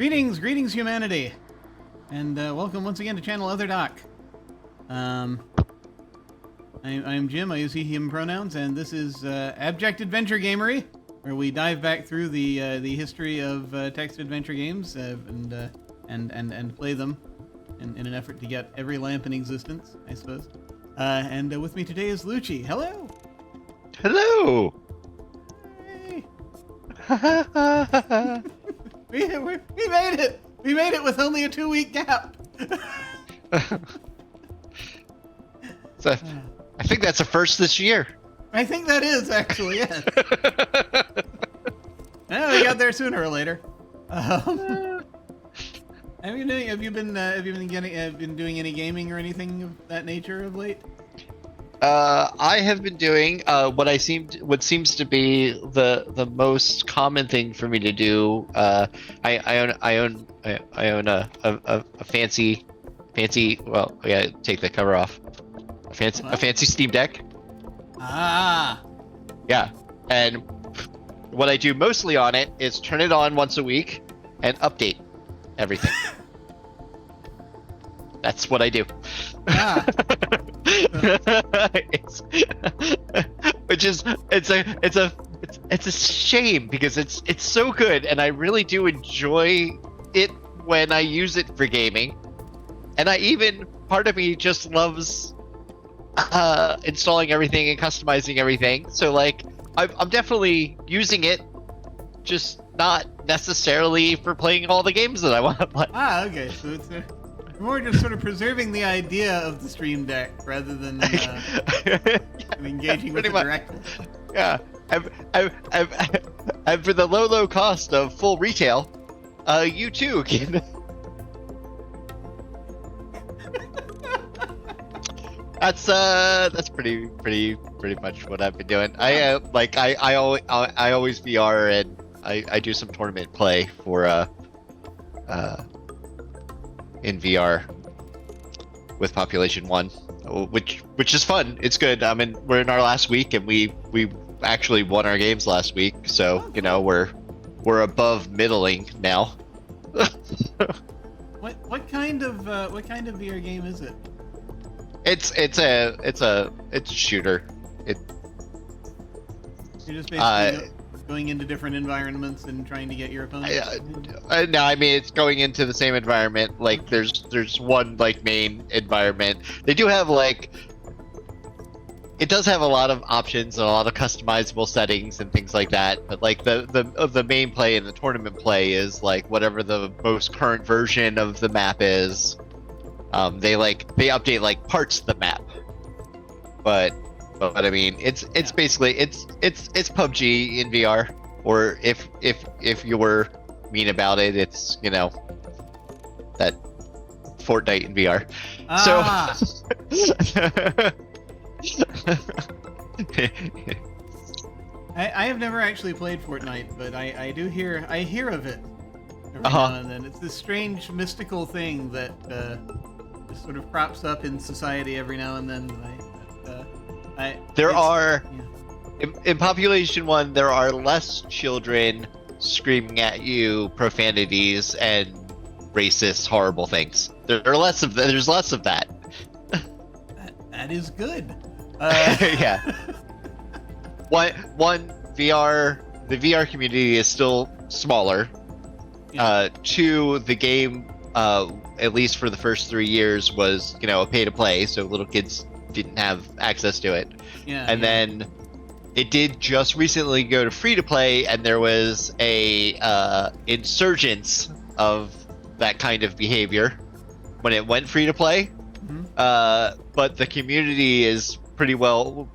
Greetings, humanity, and welcome once again to Channel Other Doc. I'm Jim. I use he/him pronouns, and this is Abject Adventure Gamery, where we dive back through the history of text adventure games and play them in an effort to get every lamp in existence, I suppose. And with me today is Lucci. Hello. Hello. Hey. We made it! We made it with only a 2-week gap! So, I think that's a first this year. I think that is, actually, yes. Well, we got there sooner or later. Have you been doing any gaming or anything of that nature of late? I have been doing what seems to be the most common thing for me to do. I own a fancy. Well, I gotta take the cover off. A fancy Steam Deck. Ah. Yeah, and what I do mostly on it is turn it on once a week and update everything. That's what I do. Ah. It's a shame because it's so good and I really do enjoy it when I use it for gaming, and part of me just loves installing everything and customizing everything. So like I'm definitely using it, just not necessarily for playing all the games that I want to play. Ah, okay. So it's more just sort of preserving the idea of the Stream Deck rather than engaging with it directly. Yeah, and for the low cost of full retail, you too can. That's pretty much what I've been doing. I always VR, and I do some tournament play for in VR with Population 1, which is fun. It's good. I mean, we're in our last week, and we actually won our games last week, so you know we're above middling now. What kind of VR game is it? It's a shooter. You're just basically going into different environments and trying to get your opponent. No, I mean it's going into the same environment. Like there's one like main environment. They do have it does have a lot of options and a lot of customizable settings and things like that. But like the main play and the tournament play is like whatever the most current version of the map is. They update like parts of the map, but I mean it's basically it's PUBG in VR, or if you were mean about it, it's that Fortnite in VR. Ah. I have never actually played Fortnite, but I hear of it every now and then. It's this strange mystical thing that just sort of crops up in society every now and then. In Population 1, there are less children screaming at you profanities and racist, horrible things. There's less of that. That is good. Yeah. One VR, the VR community is still smaller. Yeah. Two, the game, at least for the first 3 years, was a pay to play, so little kids didn't have access to it. Yeah. And then it did just recently go to free to play, and there was a insurgence of that kind of behavior when it went free to play. Mm-hmm. But the community is pretty well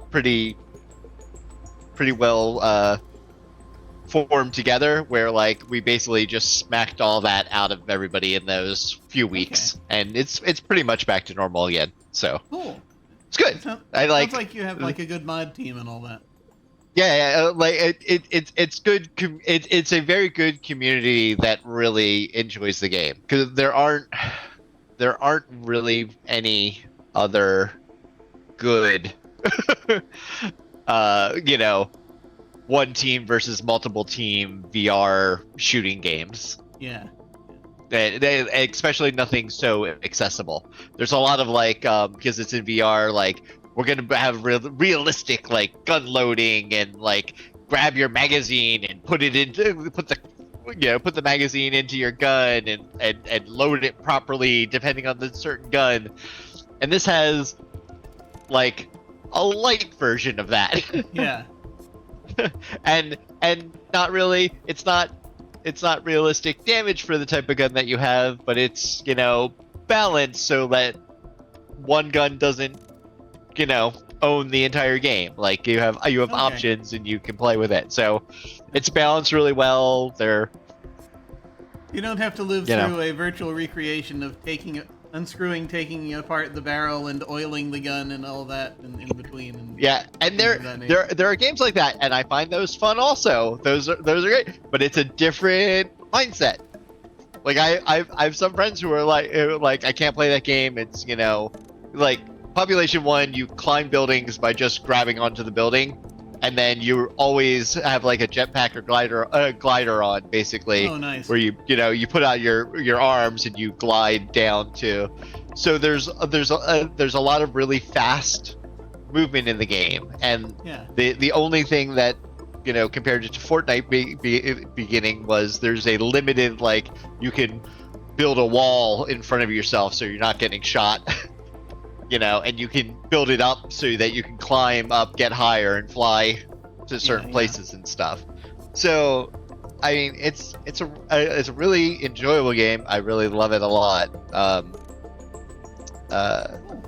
formed together, where like we basically just smacked all that out of everybody in those few weeks, and it's pretty much back to normal again. So cool. It's good. Sounds like you have like a good mod team and all that. Yeah, like it's good. It's a very good community that really enjoys the game, because there aren't really any other good one team versus multiple team VR shooting games. Yeah. Especially nothing so accessible. There's a lot of like because it's in VR, like we're gonna have realistic like gun loading and like grab your magazine and put the magazine into your gun and load it properly depending on the certain gun. And this has like a light version of that. Yeah. and not really. It's not realistic damage for the type of gun that you have, but it's balanced so that one gun doesn't own the entire game. Like you have Okay. options and you can play with it. So it's balanced really well. You don't have to live through a virtual recreation of taking apart the barrel and oiling the gun and all that in between. And yeah, and there are games like that, and I find those fun also. Those are great, but it's a different mindset. Like I have some friends who are like I can't play that game. It's like Population 1, you climb buildings by just grabbing onto the building, and then you always have like a jetpack or glider on, basically. Oh, nice. Where you put out your arms and you glide down to. So there's a lot of really fast movement in the game, and Yeah. the only thing that compared to Fortnite beginning was there's a limited, like, you can build a wall in front of yourself so you're not getting shot. And you can build it up so that you can climb up, get higher, and fly to certain places and stuff. So, I mean, it's a really enjoyable game. I really love it a lot.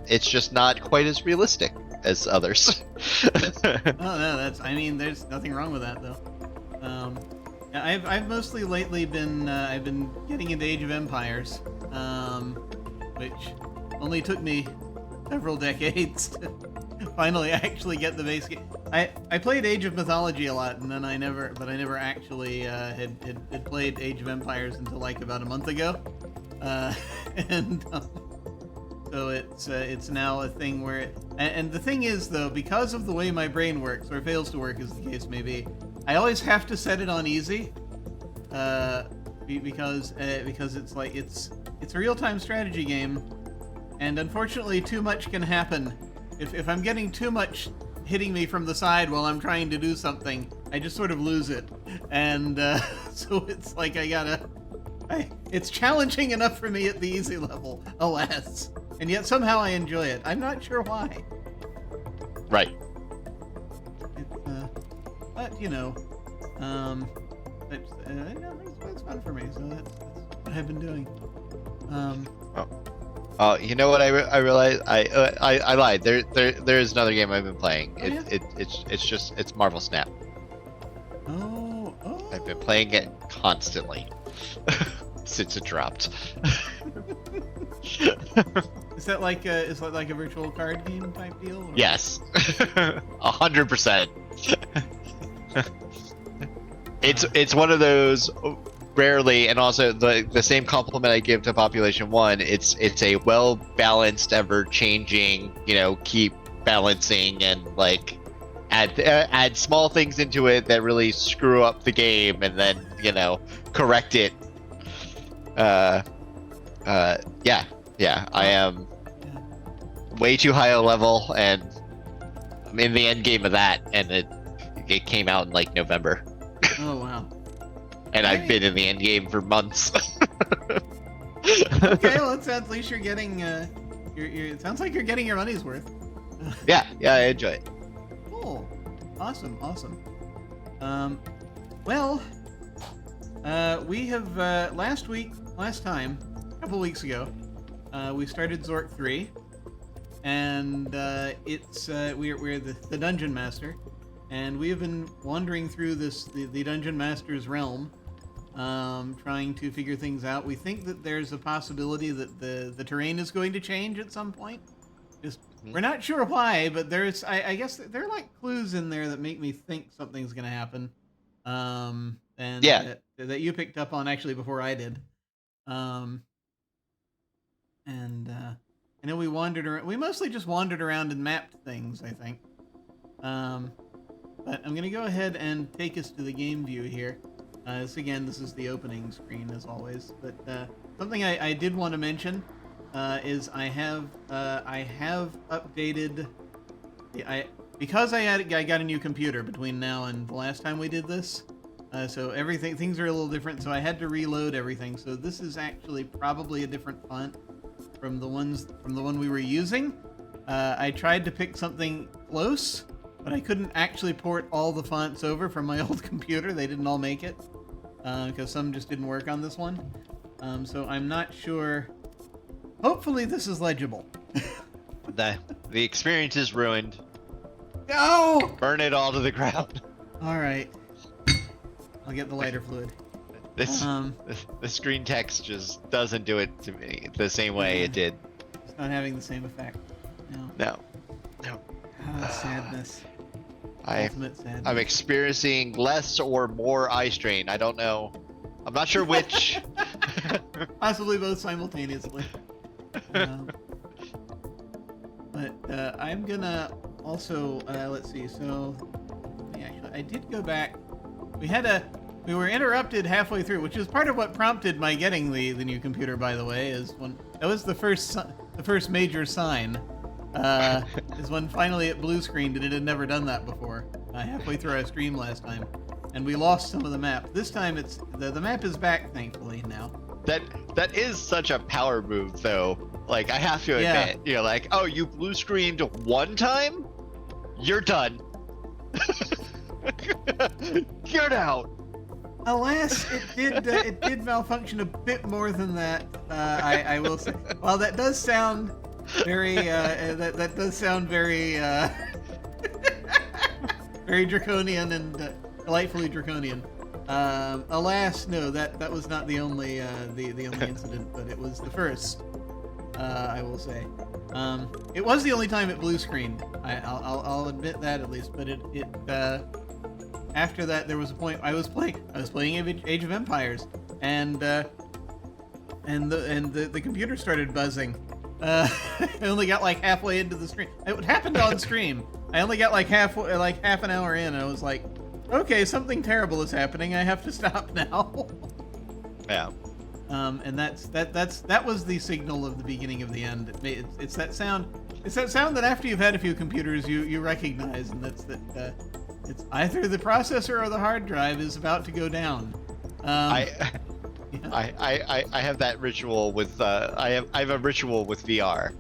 It's just not quite as realistic as others. Oh no, there's nothing wrong with that though. I've mostly lately been I've been getting into Age of Empires, which only took me several decades to finally actually get the base game. I played Age of Mythology a lot, and then I never actually had played Age of Empires until like about a month ago, and so it's now a thing where and the thing is though, because of the way my brain works, or fails to work as the case may be, I always have to set it on easy, because it's like it's a real-time strategy game. And unfortunately, too much can happen. If I'm getting too much hitting me from the side while I'm trying to do something, I just sort of lose it. And so it's like it's challenging enough for me at the easy level, alas. And yet somehow I enjoy it. I'm not sure why. Right. But it's fun for me. So that's what I've been doing. You know what? I realized I lied. There is another game I've been playing. It's Marvel Snap. Oh. I've been playing it constantly since it dropped. Is that like a virtual card game type deal? Or? Yes, 100%. It's one of those. Rarely, and also the same compliment I give to Population 1, it's a well-balanced, ever-changing, keep balancing and like add small things into it that really screw up the game and then correct it. I am way too high a level, and I'm in the end game of that, and it came out in like November. Oh wow. And I've been in the end game for months. Okay, well, at least you're getting. It sounds like you're getting your money's worth. Yeah, I enjoy it. Cool, awesome. We have last time, a couple weeks ago, we started Zork 3, and we're the dungeon master, and we have been wandering through the dungeon master's realm. Trying to figure things out. We think that there's a possibility that the terrain is going to change at some point. We're not sure why, but there's I guess there are like clues in there that make me think something's going to happen. And yeah, that you picked up on actually before I did. And I know we wandered around. We mostly just wandered around and mapped things, I think. But I'm going to go ahead and take us to the game view here. This is the opening screen as always, but something I did want to mention is I have updated. Because I got a new computer between now and the last time we did this, so things are a little different. So I had to reload everything. So this is actually probably a different font from the one we were using. I tried to pick something close, but I couldn't actually port all the fonts over from my old computer. They didn't all make it because some just didn't work on this one. So I'm not sure. Hopefully this is legible. The experience is ruined. No! Burn it all to the ground. All right. I'll get the lighter fluid. The screen text just doesn't do it to me the same way it did. It's not having the same effect. No. Sadness. Ultimate sadness. I'm experiencing less or more eye strain. I don't know. I'm not sure which. Possibly both simultaneously. But I'm gonna also let's see. So actually, I did go back. We were interrupted halfway through, which is part of what prompted my getting the new computer. By the way, that was the first major sign. Is when finally it blue screened, and it had never done that before. Halfway through our stream last time, and we lost some of the map. This time it's the map is back, thankfully now. That is such a power move, though. Like, I have to admit, you're like, oh, you blue screened one time, you're done. Get out. Alas, it did malfunction a bit more than that. I will say. While that does sound very that does sound very very draconian and delightfully draconian. Alas, no, that was not the only the only incident, but it was the first. I will say, it was the only time it blue screened. I'll admit that at least. But it after that there was a point I was playing Age of Empires, and the computer started buzzing. I only got like halfway into the stream. It happened on stream. I only got like half an hour in, and I was like, okay, something terrible is happening. I have to stop now. Yeah. And that was the signal of the beginning of the end. It's that sound. It's that sound that after you've had a few computers, you recognize, and that's that. It's either the processor or the hard drive is about to go down. I have that ritual with I have a ritual with VR.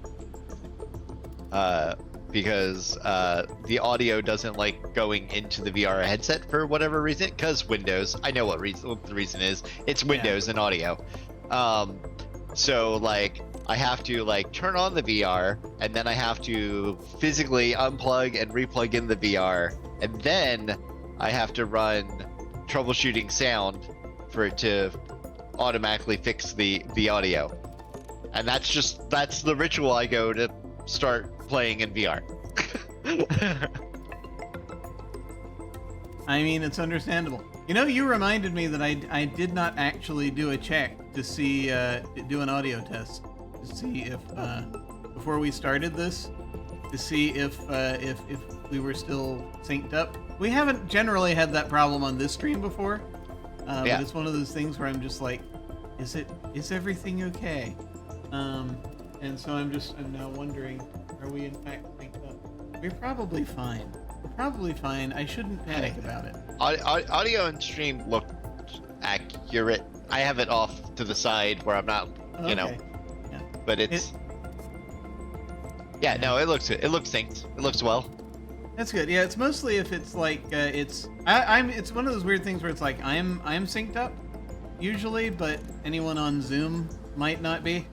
Because the audio doesn't like going into the VR headset for whatever reason. Because Windows, I know what the reason is. It's Windows and audio. So like I have to like turn on the VR, and then I have to physically unplug and replug in the VR, and then I have to run troubleshooting sound for it to automatically fix the audio. And that's the ritual I go to start playing in VR. I mean, it's understandable. You know, you reminded me that I did not actually do a check to see do an audio test to see if before we started this, to see if we were still synced up. We haven't generally had that problem on this stream before, but it's one of those things where I'm just like, is everything okay? And so I'm now wondering, are we in fact synced up? We're probably fine. I shouldn't panic about it. Audio and stream look accurate. I have it off to the side where I'm not, you know. Yeah. But it's. No, it looks good. It looks synced. It looks well. That's good. Yeah, it's mostly if it's like it's one of those weird things where it's like I'm synced up usually, but anyone on Zoom might not be.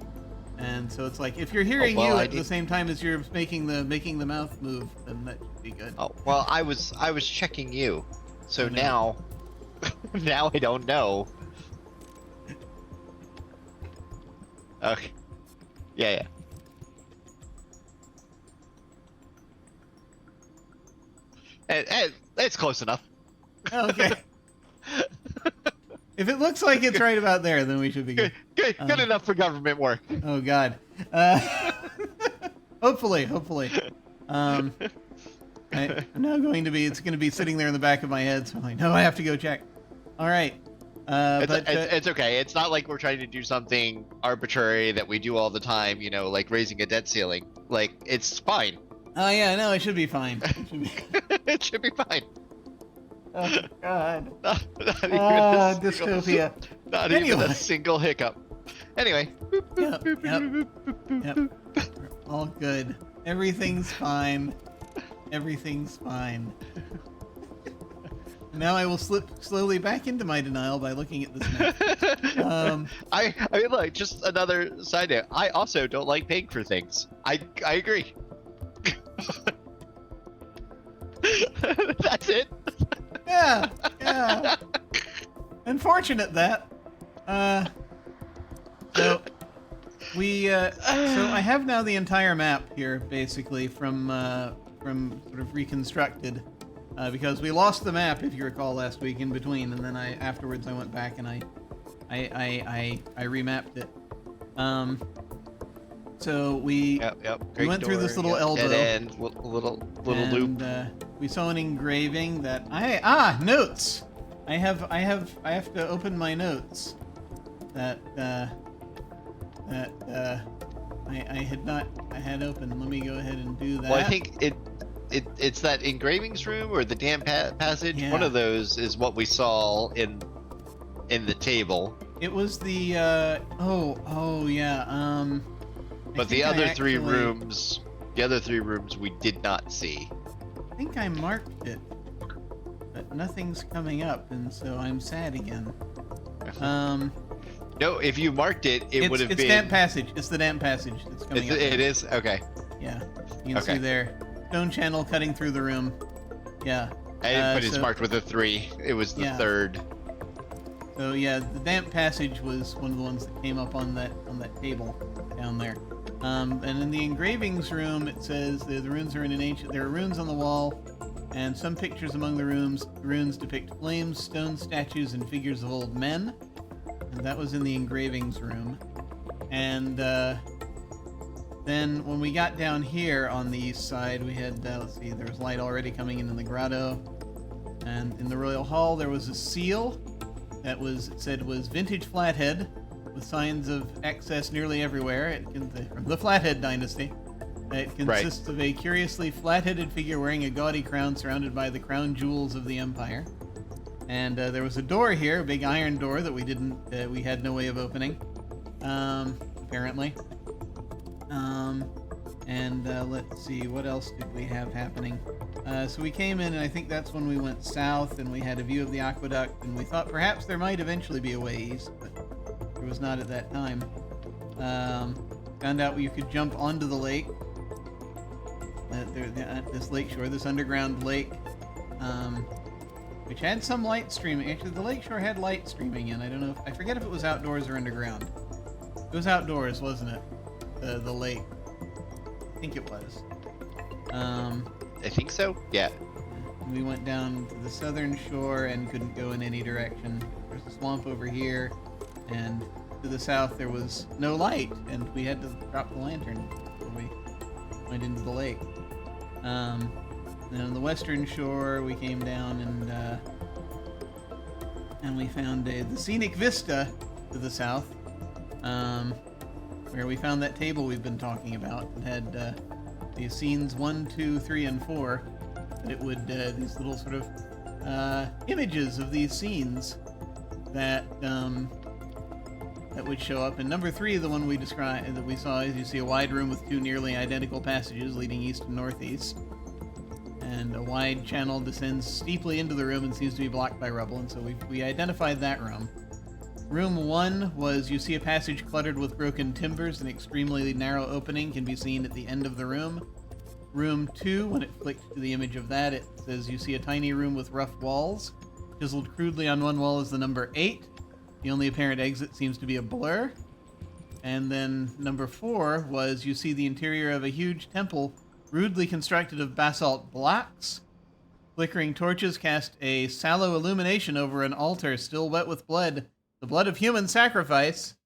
And so it's like if you're hearing you at the same time as you're making the mouth move, then that should be good. Oh well, I was checking you, so now now I don't know. Okay. Yeah. It's close enough. Okay. If it looks like it's right about there, then we should be good. Good enough for government work. Oh God. Hopefully. I'm now it's going to be sitting there in the back of my head, so I'm like, no, I have to go check. All right. It's okay. It's not like we're trying to do something arbitrary that we do all the time, like raising a debt ceiling. Like, it's fine. Oh yeah, no, it should be fine. It should be. It should be fine. Oh God. Not even a dystopia. Not even a single hiccup. Anyway. Yep. All good. Everything's fine. Everything's fine. Now I will slip slowly back into my denial by looking at this map. I mean, look, just another side note. I also don't like paying for things. I agree. That's it. Yeah. Unfortunate that. So I have now the entire map here, basically from sort of reconstructed, because we lost the map, if you recall, last week in between, and then afterwards I went back and I remapped it. So we we went through this little elbow, dead end, little loop. We saw an engraving that notes. I have to open my notes that I had open. Let me go ahead and do that. Well, I think it's that engravings room or the damn passage. Yeah. One of those is what we saw in the table. It was the yeah. But the other three rooms we did not see. I think I marked it, but nothing's coming up, and so I'm sad again. No, if you marked it, it would have been. It's damp passage. It's the damp passage that's coming up. It is? Okay. Yeah. You can see there. Stone channel cutting through the room. Yeah. But it's marked with a 3. It was the third. So yeah, the damp passage was one of the ones that came up on that table down there. And in the engravings room, it says the runes are in an ancient. There are runes on the wall, and some pictures among the runes depict flames, stone statues, and figures of old men. And that was in the engravings room. And then when we got down here on the east side, we had let's see, there was light already coming in the grotto, and in the royal hall there was a seal that said vintage flathead, with signs of access nearly everywhere. From the Flathead dynasty. It consists of a curiously flat-headed figure wearing a gaudy crown surrounded by the crown jewels of the empire. And there was a door here, a big iron door that we had no way of opening, apparently. And let's see, what else did we have happening? So we came in, and I think that's when we went south, and we had a view of the aqueduct, and we thought perhaps there might eventually be a way east, but there was not at that time. Found out you could jump onto the lake, this lake shore, this underground lake, which had some light streaming. Actually, the lake shore had light streaming in. I don't know I forget if it was outdoors or underground. It was outdoors, wasn't it? The lake. I think it was. I think so. Yeah. We went down to the southern shore and couldn't go in any direction. There's a swamp over here, and to the south there was no light, and we had to drop the lantern before we went into the lake. Then on the western shore, we came down and we found the scenic vista to the south, where we found that table we've been talking about. It had these scenes 1, 2, 3, and 4. But it would these little sort of images of these scenes that would show up. And number 3, the one that we saw, is you see a wide room with 2 nearly identical passages leading east and northeast. And a wide channel descends steeply into the room and seems to be blocked by rubble, and so we identified that room. Room 1 was, you see a passage cluttered with broken timbers. An extremely narrow opening can be seen at the end of the room. Room 2, when it flicked to the image of that, it says you see a tiny room with rough walls. Chiseled crudely on one wall is the number 8. The only apparent exit seems to be a blur. And then number 4 was, you see the interior of a huge temple rudely constructed of basalt blocks. Flickering torches cast a sallow illumination over an altar still wet with blood, the blood of human sacrifice.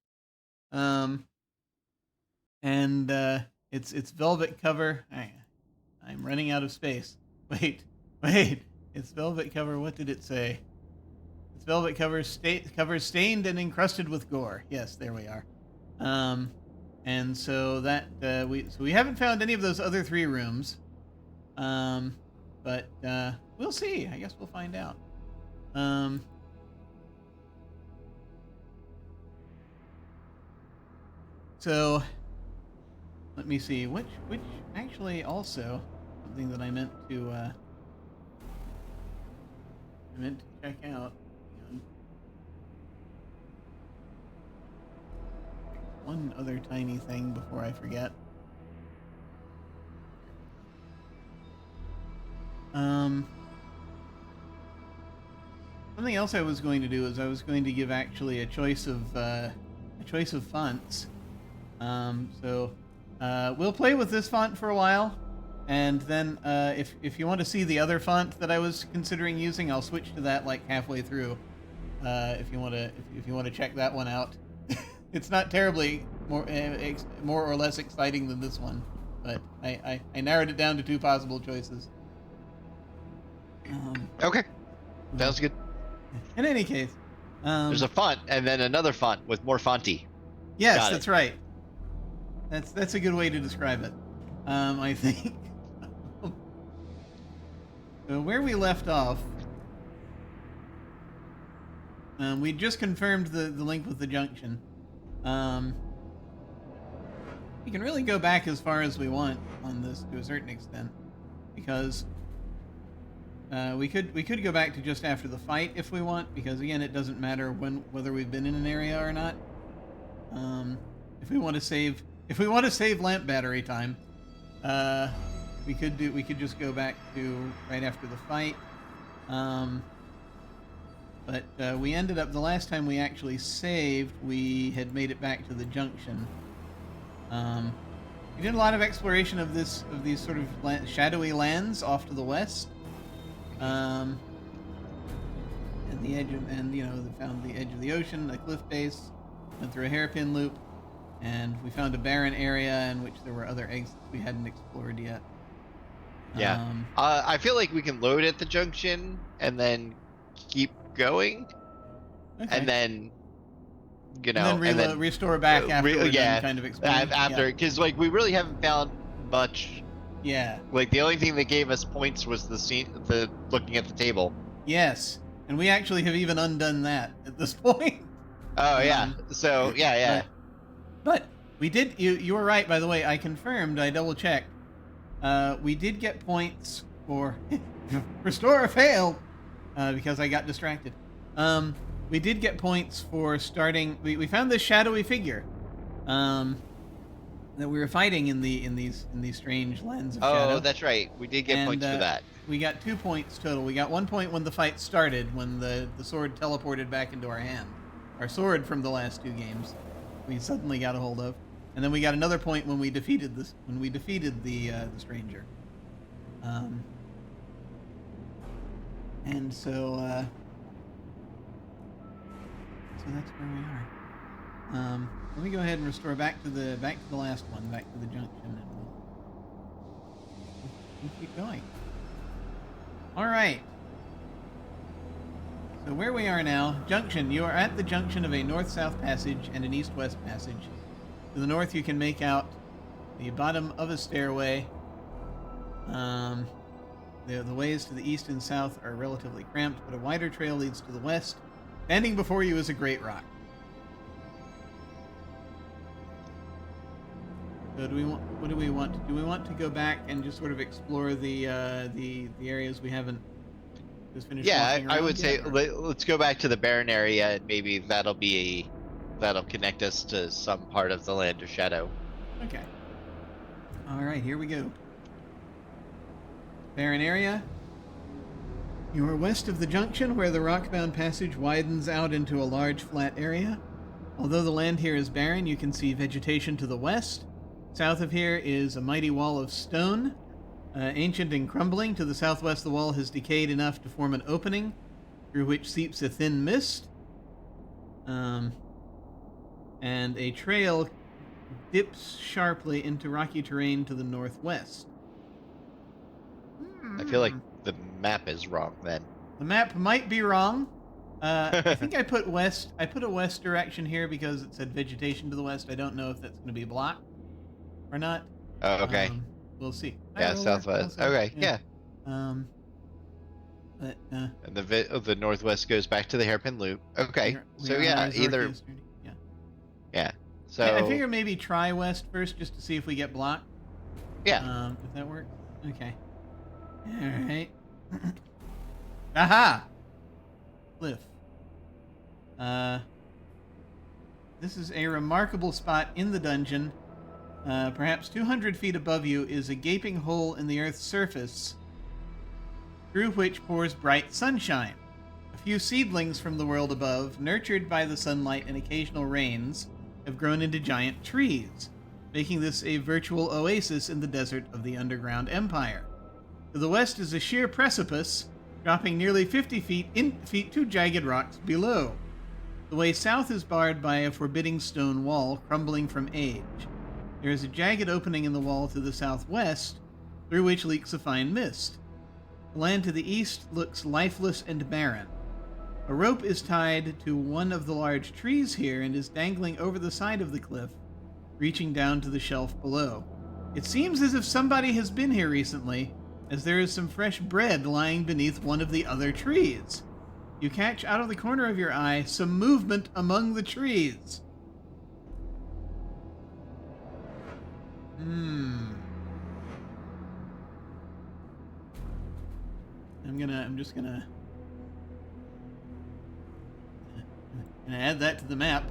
Its velvet cover. I'm running out of space. Wait. Its velvet cover. What did it say? Its velvet covers stained and encrusted with gore. Yes, there we are. And so that we haven't found any of those other 3 rooms. But we'll see. I guess we'll find out. So let me see which actually also something that I meant to check out. One other tiny thing before I forget. Something else I was going to do is I was going to give actually a choice of fonts. So we'll play with this font for a while, and then if you want to see the other font that I was considering using, I'll switch to that like halfway through. If you want to check that one out. It's not terribly more or less exciting than this one, but I narrowed it down to 2 possible choices. Okay, sounds good. In any case, there's a font and then another font with more fonty. Yes, that's right. That's a good way to describe it. I think. So where we left off, we just confirmed the link with the junction. We can really go back as far as we want on this to a certain extent, because we could go back to just after the fight if we want, because again, it doesn't matter whether we've been in an area or not. If we want to save lamp battery time, we could just go back to right after the fight. But we ended up, the last time we actually saved, we had made it back to the junction. We did a lot of exploration of these sort of shadowy lands off to the west. And the edge of, they found the edge of the ocean, a cliff base, went through a hairpin loop, and we found a barren area in which there were other exits we hadn't explored yet. Yeah. I feel like we can load at the junction and then keep going, okay. And then restore back after. Yeah, kind of explain after, because like we really haven't found much. Yeah. Like the only thing that gave us points was the looking at the table. Yes, and we actually have even undone that at this point. Oh yeah. So yeah. But we did. You were right, by the way. I confirmed. I double checked. We did get points for restore or fail, because I got distracted. We did get points for starting. We found this shadowy figure, that we were fighting in these strange lands of shadow. Oh, that's right. We did get points for that. We got 2 points total. We got 1 point when the fight started, when the sword teleported back into our hand. Our sword from the last 2 games, we suddenly got a hold of, and then we got another point when we defeated the stranger. And so that's where we are. Let me go ahead and restore back to the last one, back to the junction, and we'll keep going. All right. So where we are now, junction. You are at the junction of a north-south passage and an east-west passage. To the north, you can make out the bottom of a stairway. The ways to the east and south are relatively cramped, but a wider trail leads to the west. Standing before you is a great rock. So what do we want? Do we want to go back and just sort of explore the areas we haven't just finished? Yeah, I would say let's go back to the barren area, and maybe that'll connect us to some part of the Land of Shadow. Okay. All right, here we go. Barren area. You are west of the junction, where the rock-bound passage widens out into a large flat area. Although the land here is barren, you can see vegetation to the west. South of here is a mighty wall of stone. Ancient and crumbling, to the southwest the wall has decayed enough to form an opening, through which seeps a thin mist. And a trail dips sharply into rocky terrain to the northwest. I feel like the map is wrong then. The map might be wrong. I think I put west. I put a west direction here because it said vegetation to the west. I don't know if that's going to be blocked or not. Oh, okay. We'll see. Yeah, southwest. Okay, yeah. Um, but And the northwest goes back to the hairpin loop. Okay, we so are yeah, on Zork either yesterday. Yeah. yeah. So I figure maybe try west first just to see if we get blocked. yeah. If that works. Okay. All right. Aha! Cliff. This is a remarkable spot in the dungeon. Perhaps 200 feet above you is a gaping hole in the Earth's surface, through which pours bright sunshine. A few seedlings from the world above, nurtured by the sunlight and occasional rains, have grown into giant trees, making this a virtual oasis in the desert of the underground empire. To the west is a sheer precipice, dropping nearly 50 feet to jagged rocks below. The way south is barred by a forbidding stone wall crumbling from age. There is a jagged opening in the wall to the southwest, through which leaks a fine mist. The land to the east looks lifeless and barren. A rope is tied to one of the large trees here and is dangling over the side of the cliff, reaching down to the shelf below. It seems as if somebody has been here recently, as there is some fresh bread lying beneath one of the other trees. You catch out of the corner of your eye some movement among the trees. I'm just gonna add that to the map.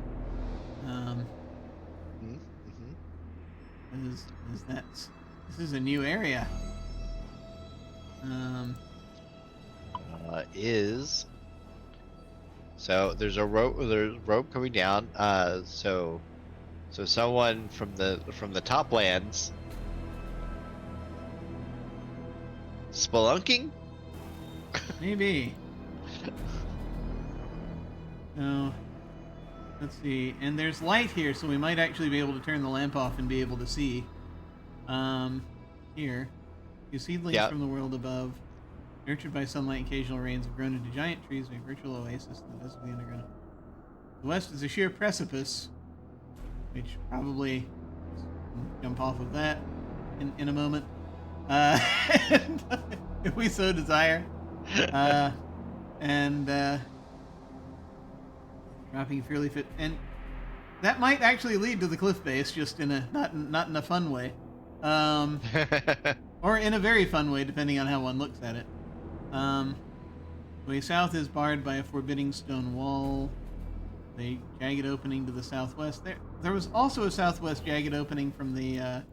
This is a new area. So there's rope coming down. So someone from the top lands spelunking. Maybe. So let's see. And there's light here, so we might actually be able to turn the lamp off and be able to see. Here. You seedlings from the world above, nurtured by sunlight and occasional rains, have grown into giant trees, a virtual oasis in the desert of the underground. The west is a sheer precipice, which probably jump off of that in a moment, if we so desire. Dropping fairly fit, and that might actually lead to the cliff base, just in a not in a fun way. Or in a very fun way, depending on how one looks at it. The way south is barred by a forbidding stone wall. The jagged opening to the southwest. There was also a southwest jagged opening from the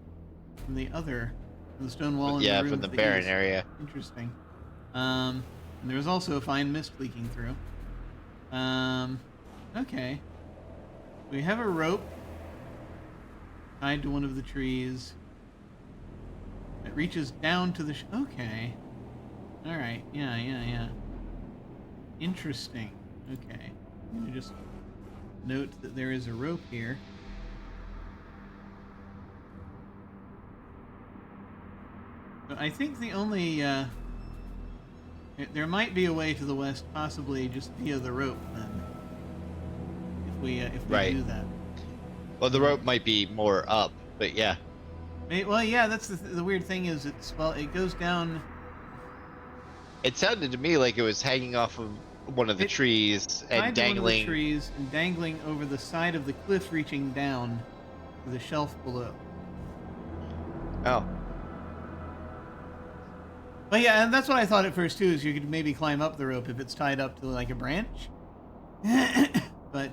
stone wall in the room from the to barren east. area. Interesting. And there was also a fine mist leaking through. Okay. We have a rope tied to one of the trees. It reaches down to the... okay. Alright. Yeah. Interesting. Okay. Let me just note that there is a rope here. But I think the only... there might be a way to the west, possibly just via the rope, then. If we do that. Well, the rope might be more up, but yeah. Well, yeah, that's the weird thing is it goes down. It sounded to me like it was hanging off of one of the trees and dangling. One of the trees and dangling over the side of the cliff, reaching down to the shelf below. Oh. But yeah, and that's what I thought at first too. Is you could maybe climb up the rope if it's tied up to like a branch. But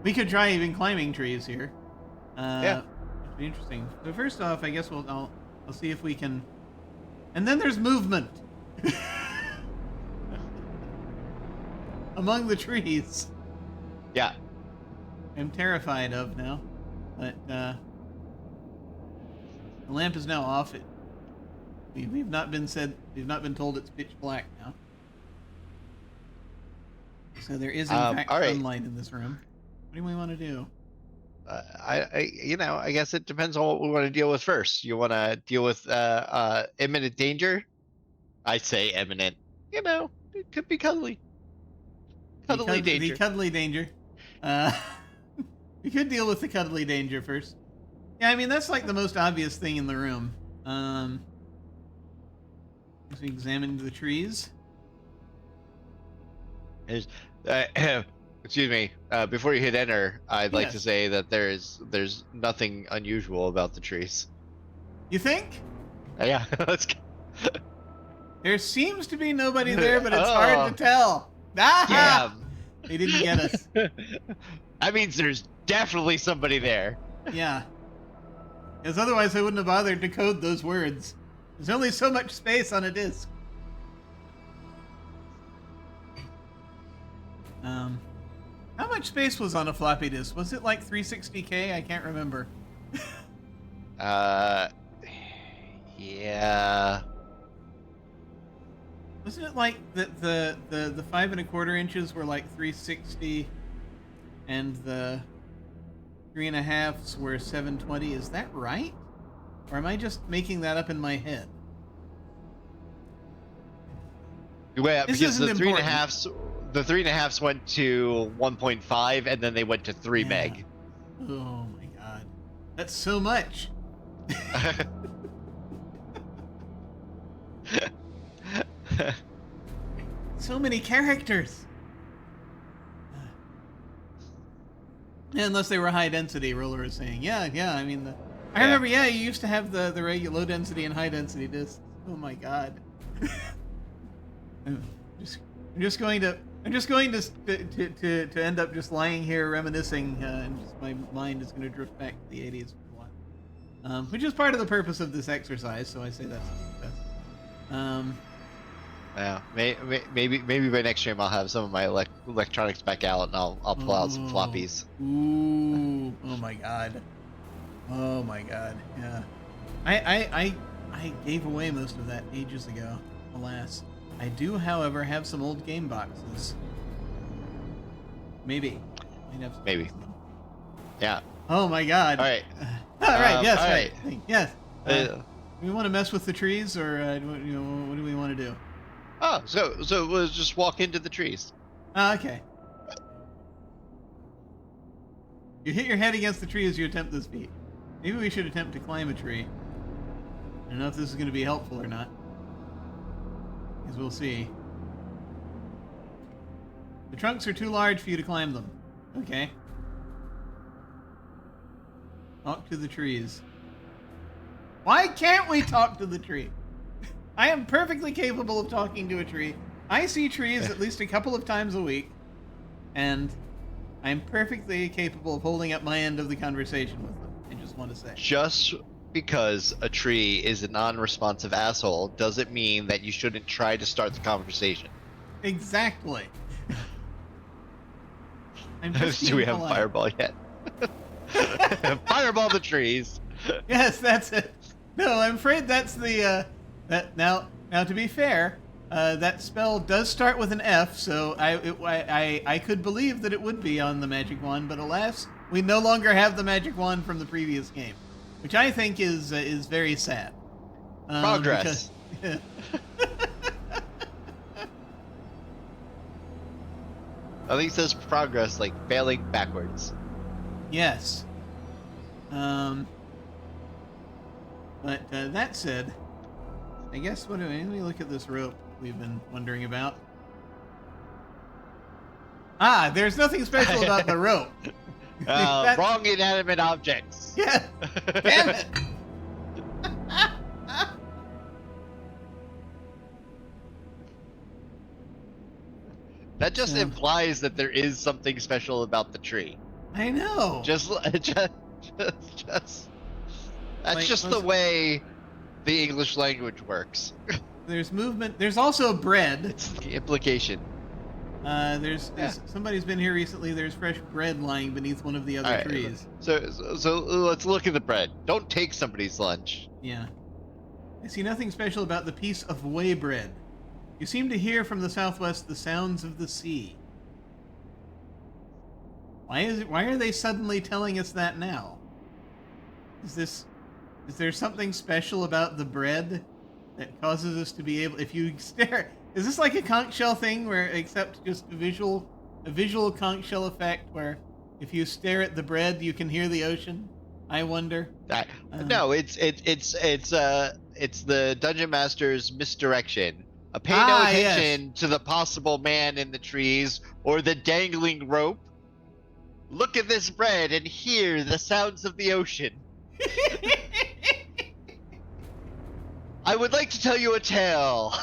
we could try even climbing trees here. Yeah. It'd be interesting. So first off, I guess I'll see if we can. And then there's movement among the trees. Yeah. I'm terrified of now, but the lamp is now off. We've not been told it's pitch black now. So there is in fact sunlight in this room. What do we want to do? I guess it depends on what we want to deal with first. You want to deal with imminent danger? I say imminent. It could be cuddly. Cuddly danger. The cuddly danger. We could deal with the cuddly danger first. Yeah, I mean, that's like the most obvious thing in the room. As we examine the trees. There's, excuse me. Before you hit enter, I'd like to say that there's nothing unusual about the trees. You think? Yeah. Let's. There seems to be nobody there, but it's hard to tell. Yeah. They didn't get us. That means there's definitely somebody there. Yeah. Because otherwise I wouldn't have bothered to code those words. There's only so much space on a disk. How much space was on a floppy disk? Was it like 360K? I can't remember. Yeah. Wasn't it like the 5 1/4 inches were like 360 and the 3 1/2s were 720? Is that right? Or am I just making that up in my head? Yeah, This because isn't the 3 important. 1/2s, the 3 1/2s went to 1.5 and then they went to 3 meg. Oh my god. That's so much. So many characters. Unless they were high density, Roller was saying. Yeah, I mean, I remember, you used to have the regular low density and high density discs. Oh my god. I'm just going to end up just lying here reminiscing, and just my mind is going to drift back to the 80s for a while. Which is part of the purpose of this exercise, so I say that's a success. Yeah, maybe by next stream I'll have some of my electronics back out and I'll pull out some floppies. Ooh, oh my god. Oh my god, yeah. I gave away most of that ages ago, alas. I do, however, have some old game boxes. Maybe. Maybe. Yeah. Oh my god. Alright. Alright, yes, all right. right. Yes. Do we want to mess with the trees, or what do we want to do? Oh, so we'll just walk into the trees. Okay. You hit your head against the tree as you attempt this feat. Maybe we should attempt to climb a tree. I don't know if this is going to be helpful or not. Because we'll see. The trunks are too large for you to climb them. Okay. Talk to the trees. Why can't we talk to the tree? I am perfectly capable of talking to a tree. I see trees at least a couple of times a week, and I'm perfectly capable of holding up my end of the conversation with them. I just want to say. Just because a tree is a non-responsive asshole doesn't mean that you shouldn't try to start the conversation. Exactly. I'm just Do we have polite. fireball yet? Fireball the trees. Yes, that's it. No, I'm afraid that's the that now to be fair, that spell does start with an F, so I could believe that it would be on the magic wand, but alas, we no longer have the magic wand from the previous game, which I think is very sad. Progress. Because, I think it says progress, like failing backwards. yes. But that said, I guess let me look at this rope we've been wondering about. Ah, there's nothing special about the rope. Wrong inanimate objects. Yeah. Damn it. That just implies that there is something special about the tree. I know. Just that's Like, just the way the English language works. There's movement. There's also bread. It's the implication. There's somebody's been here recently. There's fresh bread lying beneath one of the other trees. So let's look at the bread. Don't take somebody's lunch. Yeah. I see nothing special about the piece of whey bread. You seem to hear from the southwest the sounds of the sea. Why are they suddenly telling us that now? Is there something special about the bread that causes us to be able, if you stare, is this like a conch shell thing where except just visual a visual conch shell effect where if you stare at the bread, you can hear the ocean? I wonder. No, it's the dungeon master's misdirection. Pay no Yes. attention to the possible man in the trees or the dangling rope. Look at this bread and hear the sounds of the ocean. I would like to tell you a tale.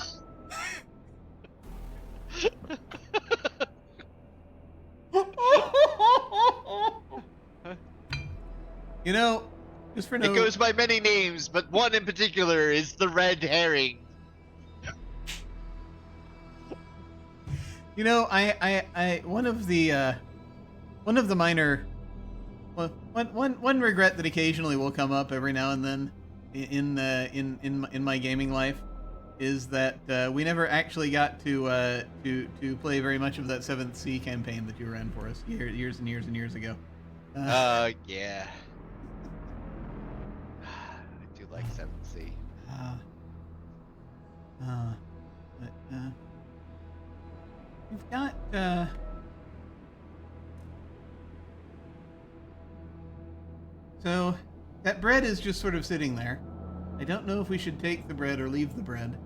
You know, just for no... It goes by many names, but one in particular is the red herring. You know, one of the minor, well, one regret that occasionally will come up every now and then in my gaming life is that we never actually got to play very much of that Seventh Sea campaign that you ran for us years and years and years ago. Yeah. I do like 7C. But we've got so that bread is just sort of sitting there. I don't know if we should take the bread or leave the bread.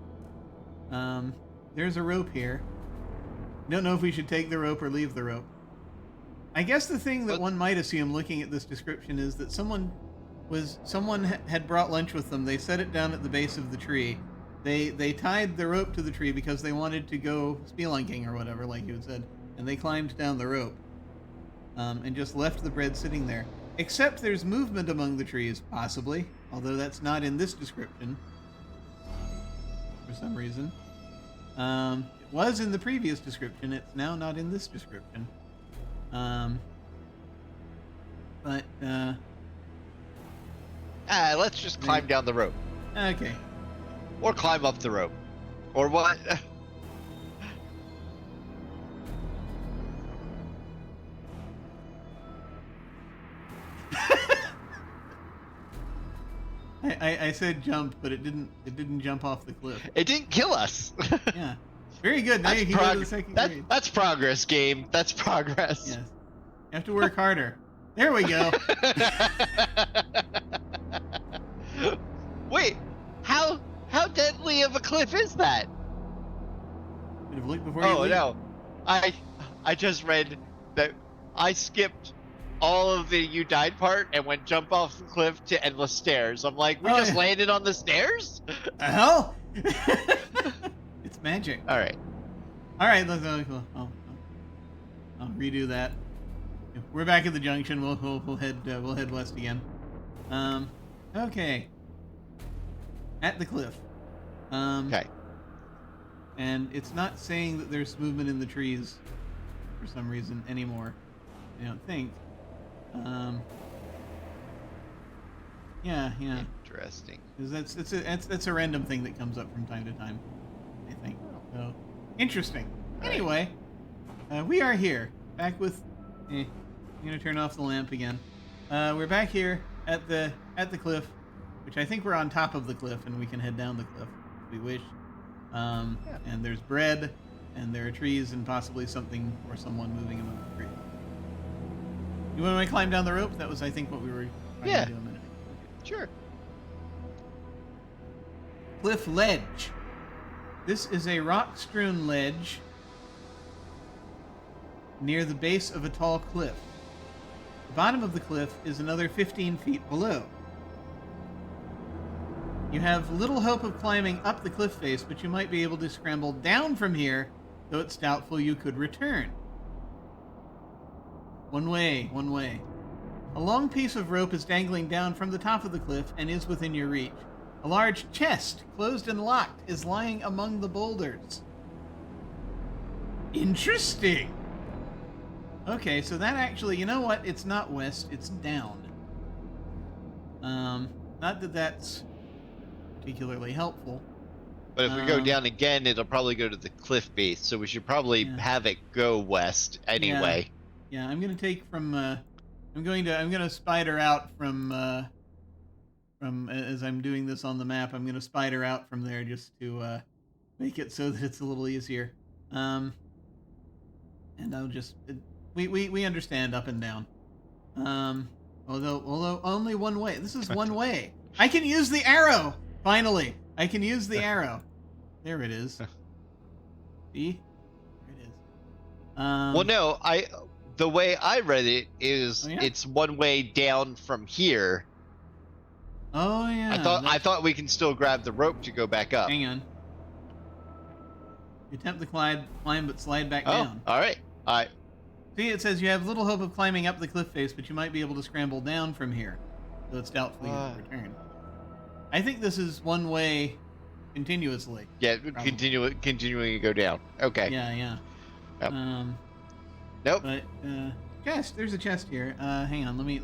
There's a rope here. I don't know if we should take the rope or leave the rope. I guess the thing that one might assume looking at this description is that someone had brought lunch with them. They set it down at the base of the tree. They tied the rope to the tree because they wanted to go spelunking or whatever, like you had said, and they climbed down the rope and just left the bread sitting there. Except there's movement among the trees, possibly, although that's not in this description for some reason. It was in the previous description. It's now not in this description. Let's just climb down the rope. Okay. Or climb up the rope. Or what? I said jump, but it didn't jump off the cliff. It didn't kill us. Yeah. Very good. Now you can go to the second grade. That's progress, game. That's progress. Yes. You have to work harder. There we go. Wait, how deadly of a cliff is that? Should have looked before you leap. No, I just read that I skipped all of the you died part and went jump off the cliff to endless stairs. I'm like, we just landed on the stairs? The hell? It's magic. All right, let's I'll redo that. We're back at the junction. We'll head west again. Okay. At the cliff. Okay. And it's not saying that there's movement in the trees for some reason anymore. I don't think. Yeah. Interesting. Because that's a random thing that comes up from time to time, I think. So interesting. Anyway, we are here back with. I'm gonna turn off the lamp again. We're back here at the cliff, which I think we're on top of the cliff, and we can head down the cliff if we wish. And there's bread, and there are trees, and possibly something or someone moving among the trees. You want to climb down the rope? That was, I think, what we were trying to do a minute ago. Sure. Cliff ledge. This is a rock-strewn ledge near the base of a tall cliff. The bottom of the cliff is another 15 feet below. You have little hope of climbing up the cliff face, but you might be able to scramble down from here, though it's doubtful you could return. One way. A long piece of rope is dangling down from the top of the cliff and is within your reach. A large chest, closed and locked, is lying among the boulders. Interesting. Okay, so that actually, you know what? It's not west, it's down. Not that that's particularly helpful. But if we go down again, it'll probably go to the cliff base, so we should probably have it go west anyway. Yeah, I'm gonna take from. I'm gonna spider out from as I'm doing this on the map. I'm gonna spider out from there just to make it so that it's a little easier. And I'll just we understand up and down. Although only one way. This is one way. I can use the arrow. Finally, I can use the arrow. There it is. See? There it is. Well, no, the way I read it is Oh, yeah? it's one way down from here. Oh yeah. I thought we can still grab the rope to go back up. Hang on. You attempt to climb but slide back Oh, down. all right. See, it says you have little hope of climbing up the cliff face, but you might be able to scramble down from here, though it's doubtful you'll return. I think this is one way continuously. Yeah, Probably. continuing to go down. Okay. Yeah. Yep. Nope. But chest. There's a chest here. Hang on. Let me.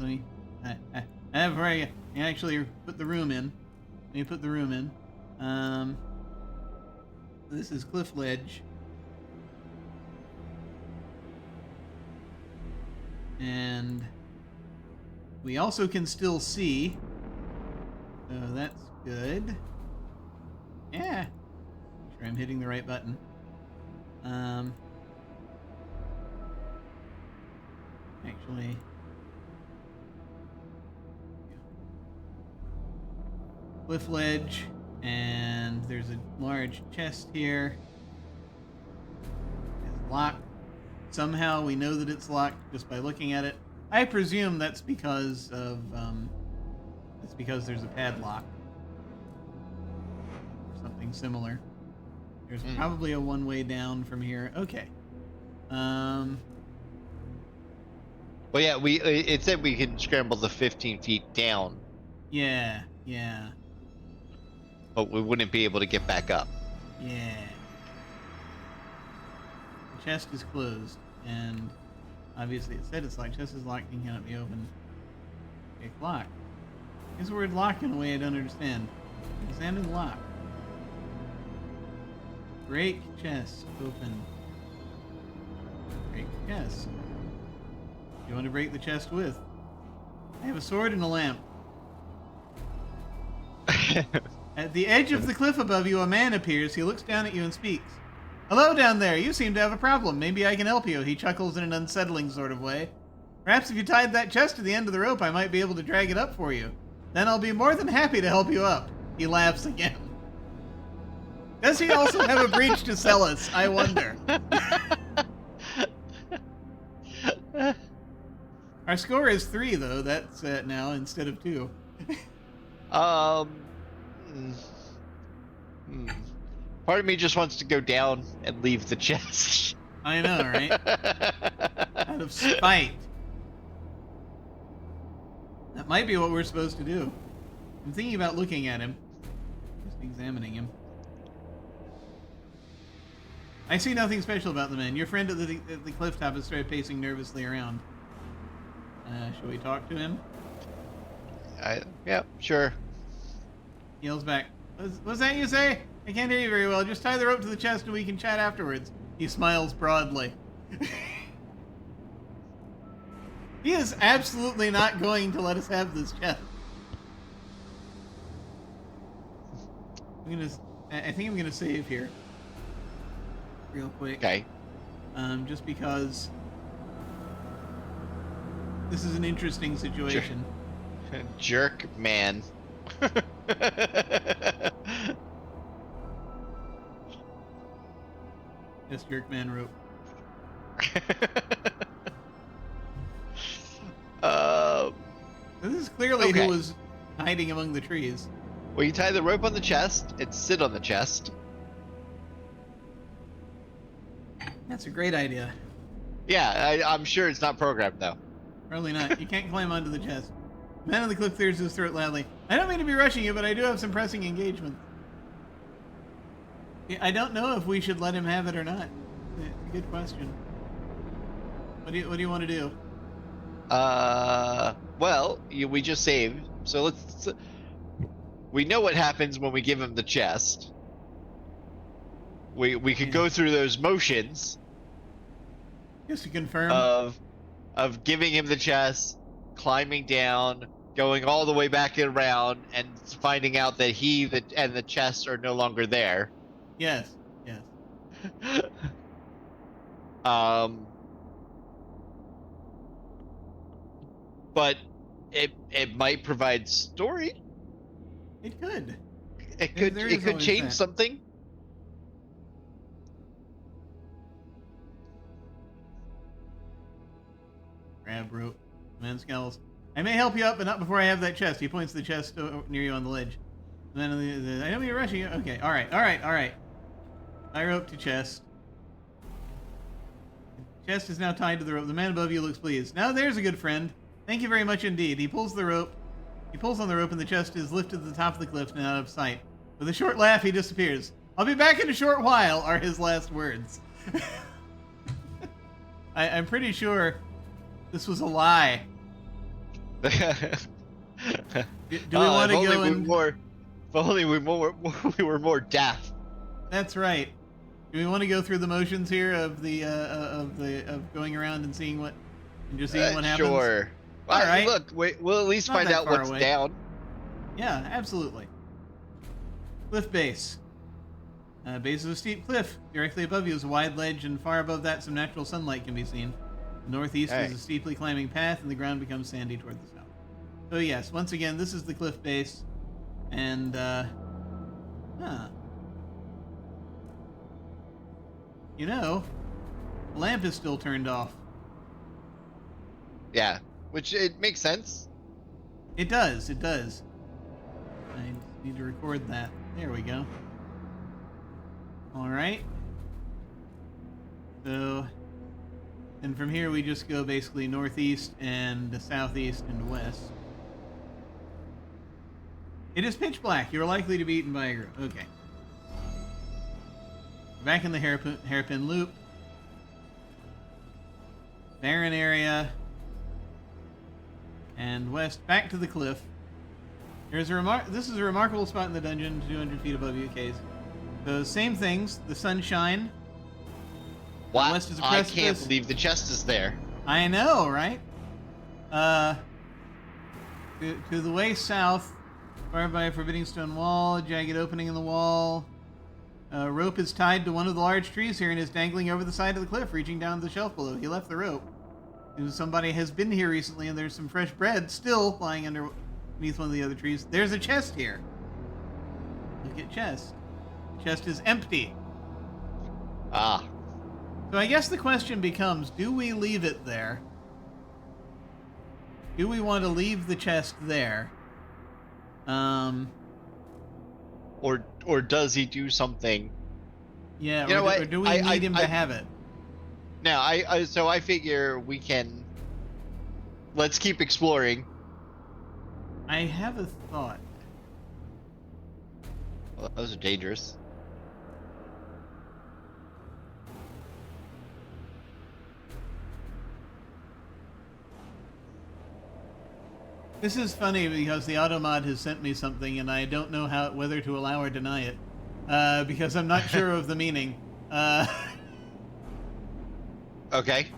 Before I actually put the room in. Let me put the room in. This is cliff ledge. And we also can still see. So that's good. Yeah. Make sure I'm hitting the right button. Actually. Cliff ledge, and there's a large chest here. It's locked. Somehow we know that it's locked just by looking at it. I presume that's because of there's a padlock or something similar. There's probably a one-way down from here. Okay. Well, yeah, it said we can scramble the 15 feet down, Yeah. but we wouldn't be able to get back up. Yeah. The chest is closed, and obviously it said it's locked. Chest is locked and cannot be opened. Okay, lock. Use the word lock in a way I don't understand. Examine lock. Break chest open. Break chest. You want to break the chest with? I have a sword and a lamp. At the edge of the cliff above you, a man appears. He looks down at you and speaks. Hello down there. You seem to have a problem. Maybe I can help you. He chuckles in an unsettling sort of way. Perhaps if you tied that chest to the end of the rope, I might be able to drag it up for you. Then I'll be more than happy to help you up. He laughs again. Does he also have a breach to sell us? I wonder. Our score is 3, though. That's now instead of 2. Part of me just wants to go down and leave the chest. I know, right? Out of spite. That might be what we're supposed to do. I'm thinking about looking at him. Just examining him. I see nothing special about the man. Your friend at the cliff top has started pacing nervously around. Shall we talk to him? Yeah, sure. He yells back. What's that you say? I can't hear you very well. Just tie the rope to the chest and we can chat afterwards. He smiles broadly. He is absolutely not going to let us have this chest. I think I'm gonna save here. Real quick. Okay. Just because this is an interesting situation. Jerk man. Yes, Jerkman rope. This is clearly okay. who was hiding among the trees. Well, you tie the rope on the chest and sit on the chest. That's a great idea. Yeah, I'm sure it's not programmed though. Probably not. You can't climb onto the chest. The man on the cliff clears his throat loudly. I don't mean to be rushing you, but I do have some pressing engagements. I don't know if we should let him have it or not. Good question. What do you want to do? Well, we just saved, so let's. We know what happens when we give him the chest. We could go through those motions. Just to confirm. Of giving him the chest, climbing down, going all the way back and around, and finding out that and the chest are no longer there. Yes. but it might provide story. It could. It There- could there it is could always change that. something. Grab rope. Man scowls. I may help you up, but not before I have that chest. He points to the chest near you on the ledge. And then I know you're rushing. Okay, all right. I rope to chest. Chest is now tied to the rope. The man above you looks pleased. Now there's a good friend. Thank you very much indeed. He pulls the rope. He pulls on the rope, and the chest is lifted to the top of the cliff and out of sight. With a short laugh, he disappears. I'll be back in a short while, are his last words. I'm pretty sure this was a lie. Do we want to go and... If only we were more deaf. That's right. Do we want to go through the motions here of going around and seeing what happens? Sure. All right. Look, we'll at least find out what's down. Yeah, absolutely. Cliff base. Base of a steep cliff. Directly above you is a wide ledge, and far above that, some natural sunlight can be seen. Northeast is a steeply climbing path, and the ground becomes sandy toward the south. So yes, once again, this is the cliff base, and you know, the lamp is still turned off. Yeah, which it makes sense. It does. It does. I need to record that. There we go. All right. So, and from here we just go basically northeast and southeast and west. It is pitch black. You're likely to be eaten by a group. Okay. Back in the hairpin loop. Barren area. And west, back to the cliff. This is a remarkable spot in the dungeon, 200 feet above you, case. So same things. The sunshine. What? West is a I precipice. can't believe the chest is there. I know, right? To the way south, barred by a forbidding stone wall, a jagged opening in the wall. A rope is tied to one of the large trees here and is dangling over the side of the cliff, reaching down to the shelf below. He left the rope. Somebody has been here recently, and there's some fresh bread still lying underneath one of the other trees. There's a chest here. Look at chest. The chest is empty. Ah. So I guess the question becomes, do we leave it there? Do we want to leave the chest there? Or does he do something? Yeah, you know what? Or do we need him to have it? No, so I figure we can. Let's keep exploring. I have a thought. Well, those are dangerous. This is funny because the Automod has sent me something and I don't know whether to allow or deny it. Because I'm not sure of the meaning. Okay.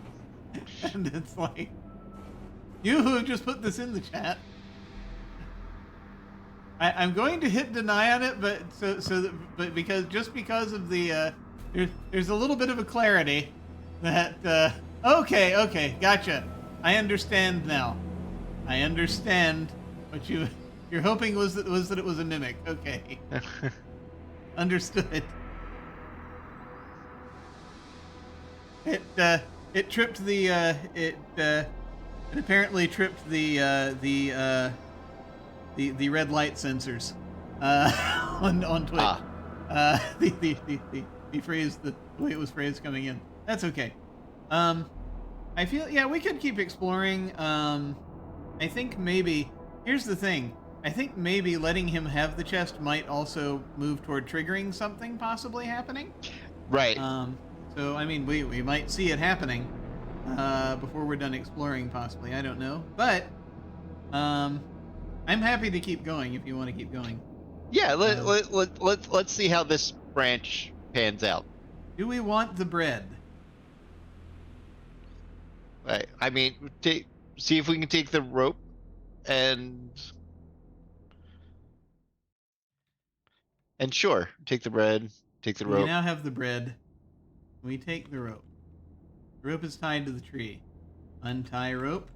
And it's like, you who have just put this in the chat. I'm going to hit deny on it, but because of the there's a little bit of a clarity that okay, gotcha. I understand now. I understand what you're hoping was that it was a mimic. Okay. Understood. It tripped the it apparently tripped the red light sensors on Twitch. The phrase, the way it was phrased coming in. That's okay. I feel, yeah, we could keep exploring. I think maybe, here's the thing. I think maybe letting him have the chest might also move toward triggering something possibly happening. Right. So, I mean, we might see it happening before we're done exploring, possibly. I don't know. But I'm happy to keep going if you want to keep going. Yeah, let's see how this branch pans out. Do we want the bread? Right. I mean, see if we can take the rope and sure, take the bread, take the rope. We now have the bread. We take the rope. The rope is tied to the tree. Untie rope.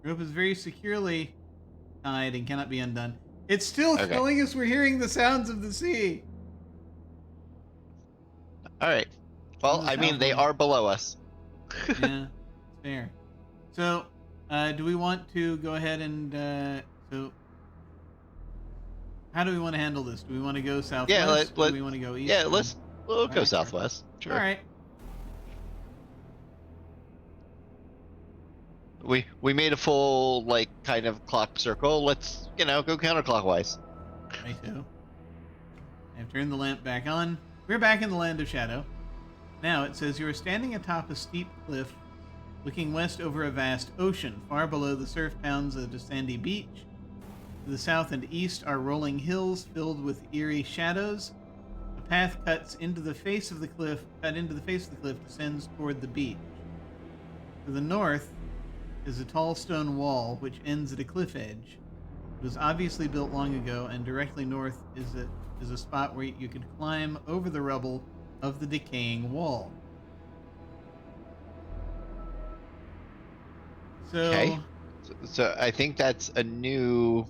Rope is very securely tied and cannot be undone. It's still Okay. telling us we're hearing the sounds of the sea. All right. Well, From the I mean, they southwest. are below us. Yeah, it's fair. So, do we want to go ahead and so? How do we want to handle this? Do we want to go southwest? Yeah, do we want to go east? yeah, we'll go Alright, sure. southwest. Sure. All right. We made a full like kind of clock circle. Let's go counterclockwise. Righto. I've turned the lamp back on. We're back in the land of shadow. Now it says you are standing atop a steep cliff, looking west over a vast ocean. Far below the surf pounds a sandy beach. To the south and east are rolling hills filled with eerie shadows. A path cuts into the face of the cliff. Descends toward the beach. To the north is a tall stone wall which ends at a cliff edge. It was obviously built long ago, and directly north is a spot where you could climb over the rubble of the decaying wall. So, Okay. So I think that's a new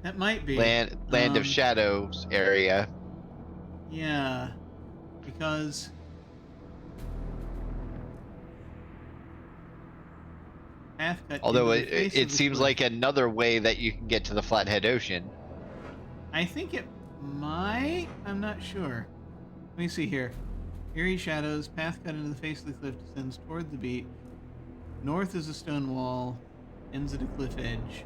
that might be land of shadows area. Yeah, because path cut. Although into the face of it the seems cliff. like another way that you can get to the Flathead Ocean. I think it might. I'm not sure. Let me see here. Eerie shadows. Path cut into the face of the cliff descends toward the beach. North is a stone wall. Ends at a cliff edge.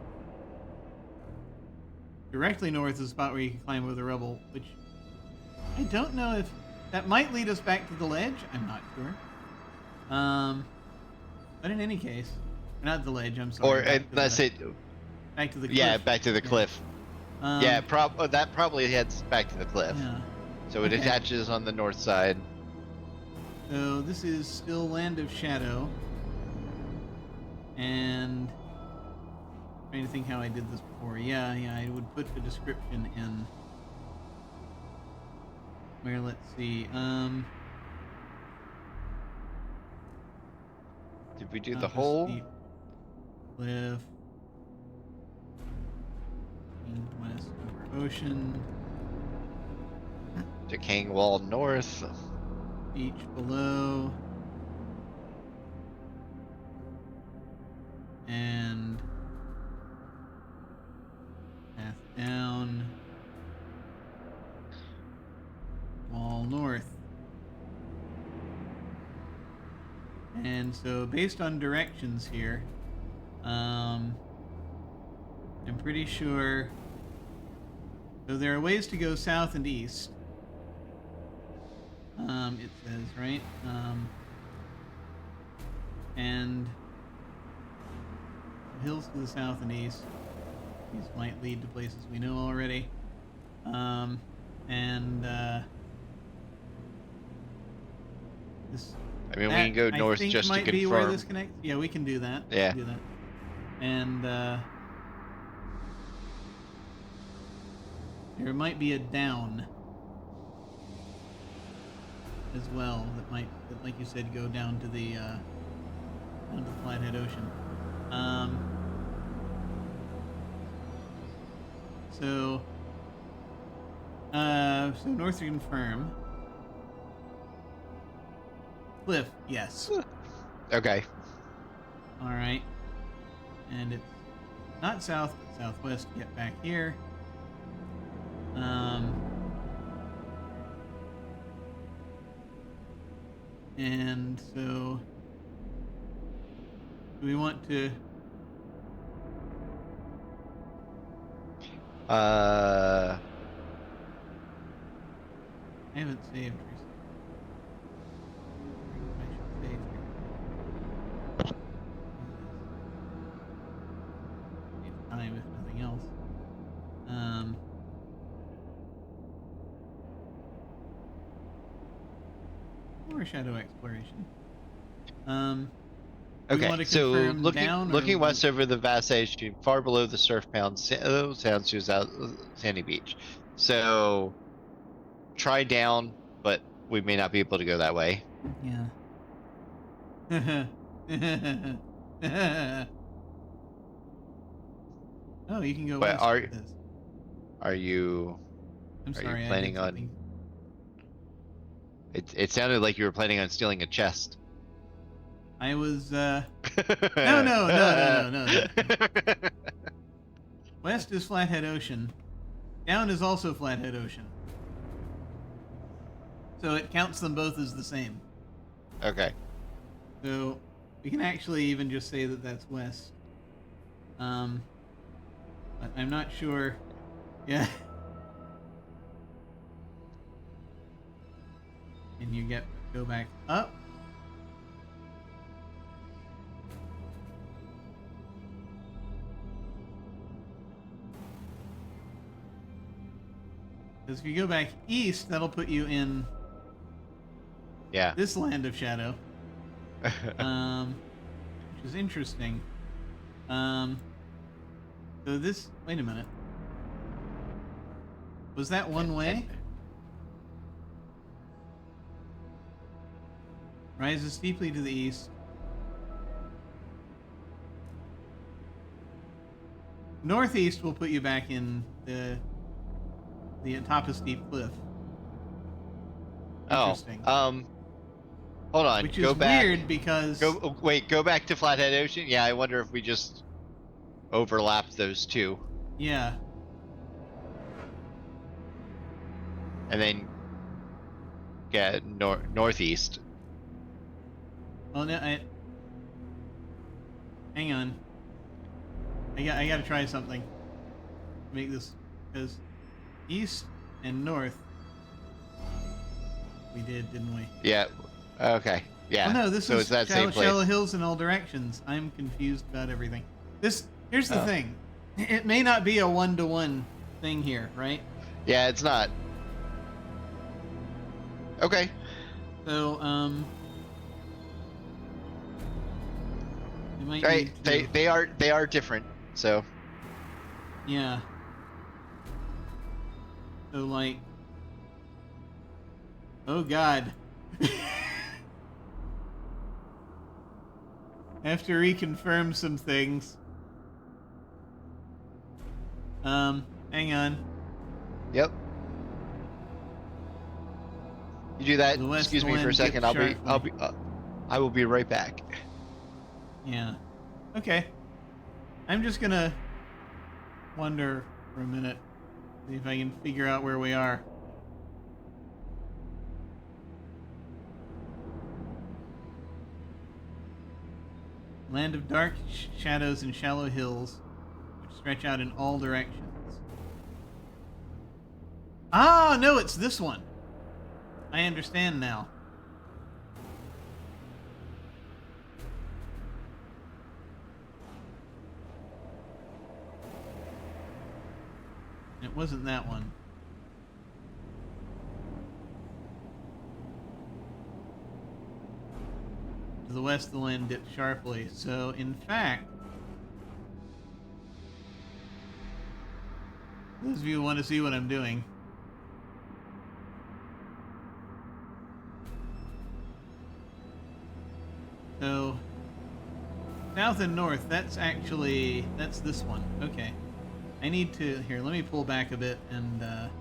Directly north is a spot where you can climb over the rubble, which I don't know if that might lead us back to the ledge. I'm not sure. But in any case, not the ledge. I'm sorry. Or that's it. Back to the cliff. Yeah, back to the cliff. Yeah, that probably heads back to the cliff. Yeah. So it Okay. attaches on the north side. So this is still Land of Shadow. And I'm trying to think how I did this before. Yeah, I would put the description in. Where, let's see. Did we do the whole? Steep cliff. West over ocean. Decaying wall north. Beach below. And path down. Wall north. And so based on directions here, I'm pretty sure, so there are ways to go south and east. It says, right? And hills to the south and east. These might lead to places we know already. This. I mean, we can go north just to might be where confirm. this connects. Yeah, we can do that. Yeah. We can do that. And there might be a down as well that might, like you said, go down to the Flathead Ocean. So north to confirm. Cliff, yes. Okay. All right. And it's not south, but southwest to get back here. And so do we want to I haven't saved recently. I should save here. Save time if nothing else. Or shadow exploration. Do we want Okay. to So confirm down, or looking west over the vast ocean, far below the surf pound sounds to sandy beach. So try down, but we may not be able to go that way. Yeah. Oh, you can go But west with this. are you I'm are sorry, you I planning did something. on? It sounded like you were planning on stealing a chest. I was, no, no, no, no, no, no, no. West is Flathead Ocean. Down is also Flathead Ocean. So it counts them both as the same. Okay. So we can actually even just say that that's west. But I'm not sure. Yeah. And you go back up. Because if you go back east, that'll put you in this land of shadow. Which is interesting. So this, wait a minute. Was that one way? Rises steeply to the east. Northeast will put you back in the top of steep cliff. Interesting. Hold on. Which go is back. Weird because Go back to Flathead Ocean. Yeah, I wonder if we just overlapped those two. Yeah. And then get northeast. Well, no, hang on. I gotta try something. Make this, because east and north we did, didn't we? Yeah. Okay. Yeah. Oh no, this so is it's that same place. shallow hills in all directions. I'm confused about everything. Here's the thing. It may not be a 1-to-1 thing here, right? Yeah, it's not. Okay. So, you might Right. need to, They are different. So. yeah. So like, oh god. I have to reconfirm some things. Hang on. Yep. You do that. The west Excuse me for a wind second. dips I will be right back. Yeah. Okay. I'm just gonna wonder for a minute, see if I can figure out where we are. Land of dark shadows and shallow hills, which stretch out in all directions. Ah, no, it's this one. I understand now. It wasn't that one. To the west, the land dipped sharply. So, in fact, those of you who want to see what I'm doing, so south and north, that's this one. Okay. I need to, here, let me pull back a bit and, let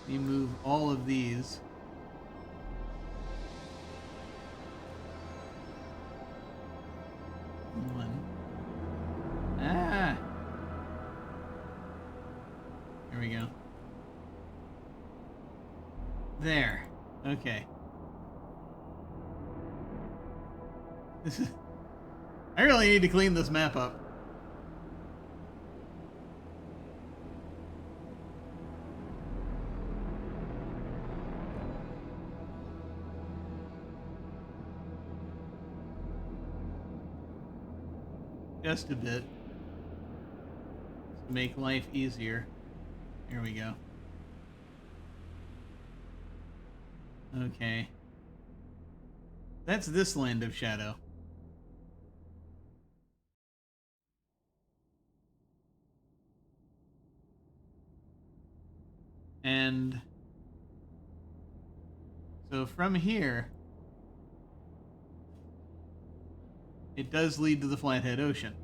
me move all of these. One. Ah! Here we go. There. Okay. This is... I really need to clean this map up. Just a bit. To make life easier. Here we go. Okay. That's this land of shadow. And so from here, it does lead to the Flathead Ocean.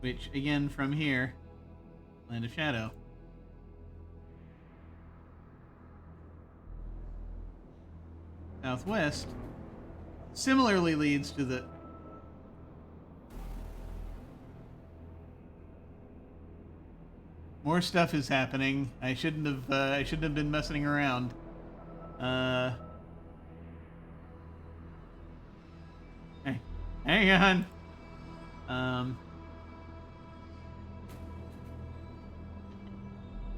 Which, again, from here, Land of Shadow. Southwest similarly leads to the... More stuff is happening. I shouldn't have been messing around. Hey, hang on. I'm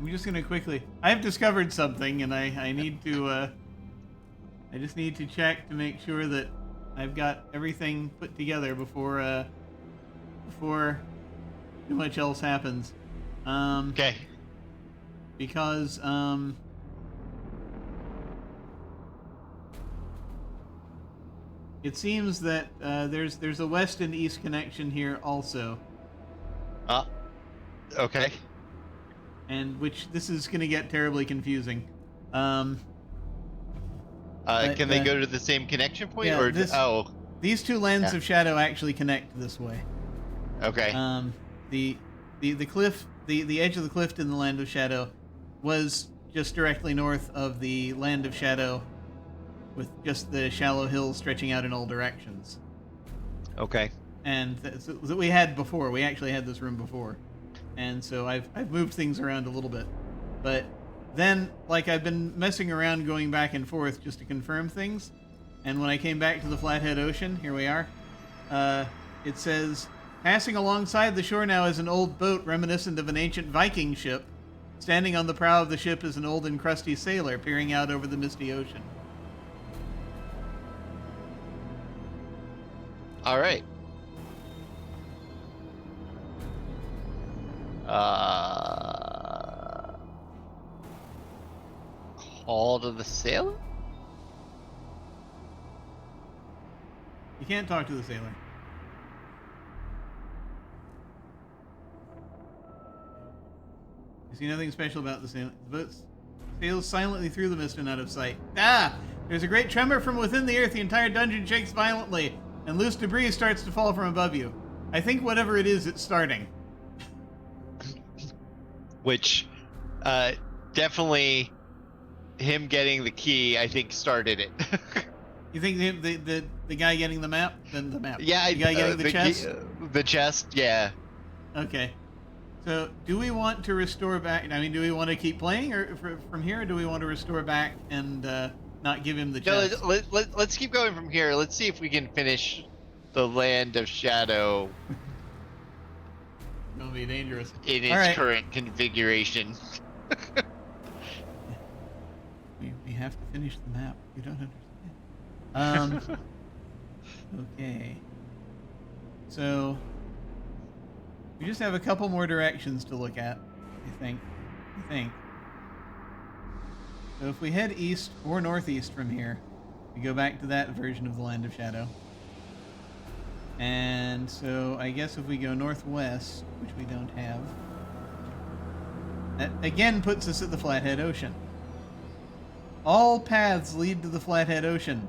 just gonna quickly. I've discovered something, and I need to. I just need to check to make sure that I've got everything put together before too much else happens. Okay. Because it seems that there's a west and east connection here also. Okay. And which this is going to get terribly confusing. Can they go to the same connection point, yeah, or these two lands of shadow actually connect this way. Okay. The cliff, the edge of the cliff in the Land of Shadow was just directly north of the Land of Shadow, with just the shallow hills stretching out in all directions. Okay. And that we had before. We actually had this room before. And so I've moved things around a little bit. But then, like, I've been messing around going back and forth just to confirm things. And when I came back to the Flathead Ocean, here we are, it says, passing alongside the shore now is an old boat reminiscent of an ancient Viking ship. Standing on the prow of the ship is an old and crusty sailor peering out over the misty ocean. All right. Call to the sailor? You can't talk to the sailor. You see nothing special about the sailor. The boat sails silently through the mist and out of sight. Ah! There's a great tremor from within the earth. The entire dungeon shakes violently, and loose debris starts to fall from above you. I think whatever it is, it's starting. Which, definitely, him getting the key, I think, started it. You think the guy getting the map? Then the map. Yeah, the guy getting the chest? The chest, yeah. Okay. So, do we want to restore back? I mean, do we want to keep playing or from here, or do we want to restore back and not give him the chest? No, let's keep going from here. Let's see if we can finish the Land of Shadow. It's gonna be dangerous. In its current configuration. we have to finish the map. You don't understand. Okay. So we just have a couple more directions to look at, I think. So if we head east or northeast from here, we go back to that version of the Land of Shadow. And so I guess if we go northwest, which we don't have, that again puts us at the Flathead Ocean. All paths lead to the Flathead Ocean.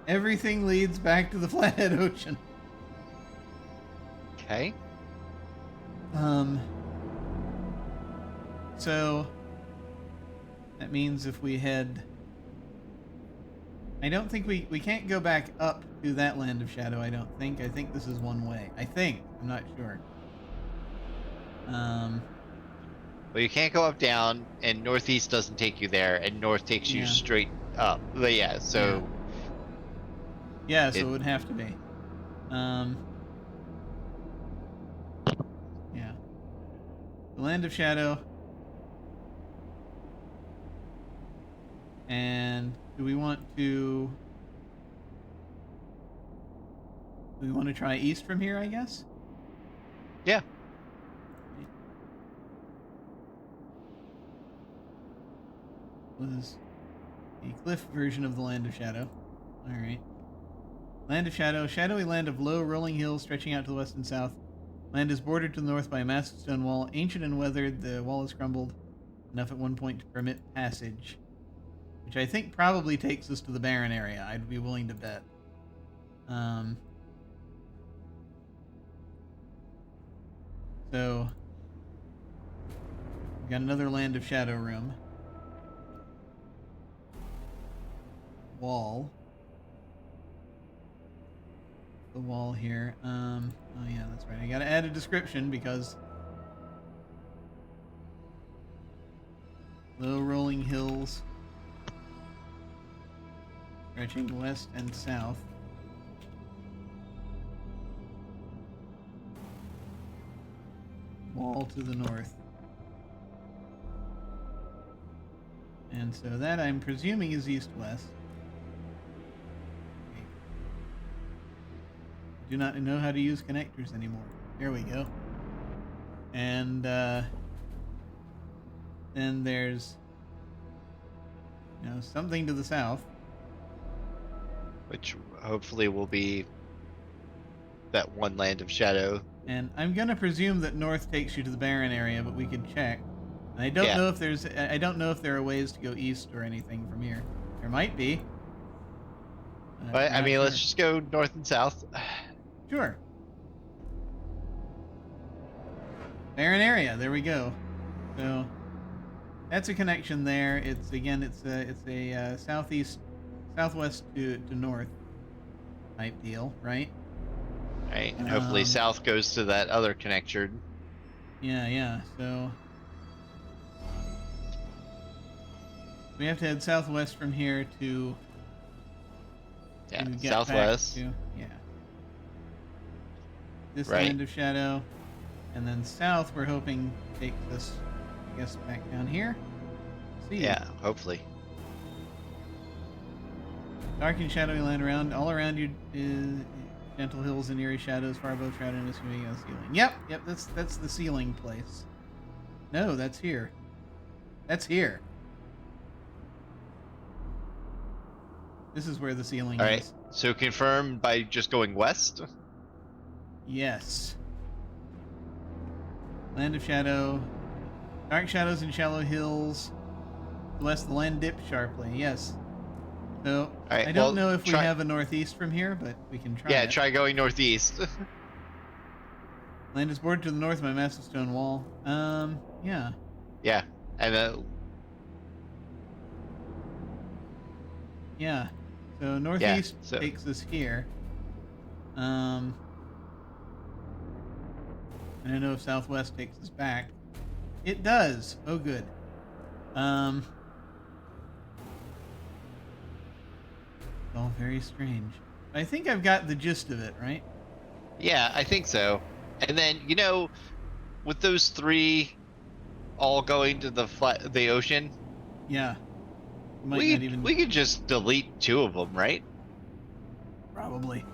Everything leads back to the Flathead Ocean. Okay. So that means if we head, I don't think we can't go back up to that Land of Shadow. I don't think. I think this is one way. I think. I'm not sure. Well, you can't go up, down, and northeast doesn't take you there, and north takes you straight up. But yeah, so. Yeah, so it would have to be. Yeah. The Land of Shadow. And do we want to try east from here, I guess? Yeah. Was the cliff version of the Land of Shadow. Alright. Land of Shadow, shadowy land of low rolling hills stretching out to the west and south. Land is bordered to the north by a massive stone wall. Ancient and weathered, the wall has crumbled enough at one point to permit passage. Which I think probably takes us to the barren area. I'd be willing to bet. So, we've got another Land of Shadow room. Wall. The wall here. Oh yeah, that's right. I gotta add a description because low rolling hills stretching west and south. Wall to the north. And so that I'm presuming is east-west. Okay. Do not know how to use connectors anymore. There we go. And then there's something to the south. Which hopefully will be that one Land of Shadow. And I'm gonna presume that north takes you to the barren area, but we could check. And I don't know if there are ways to go east or anything from here. There might be. But I mean, sure. let's just go north and south. Sure. Barren area. There we go. So that's a connection there. It's a southwest to north type deal, right? Right, and hopefully south goes to that other connector. Yeah. So we have to head southwest from here to get southwest. back to, this Right. Land of Shadow, and then south we're hoping takes us, I guess, back down here. See. Yeah, hopefully. Dark and shadowy land around. All around you is gentle hills and eerie shadows, far above shrouded in a ceiling. Yep, that's the ceiling place. No, that's here. That's here. This is where the ceiling All right, is. so confirm by just going west? Yes. Land of Shadow. Dark shadows and shallow hills. West, the land dips sharply. Yes. So, right, I don't know if we try- have a northeast from here, but we can try Yeah, it. try going northeast. Land is bordered to the north by a massive stone wall. Yeah. Yeah, and then Yeah. So northeast so- takes us here. I don't know if southwest takes us back. It does. Oh, good. All very strange. I think I've got the gist of it, right? yeah, I think so. And then with those three all going to the ocean, Yeah. Might not even we could just delete two of them, right? probably.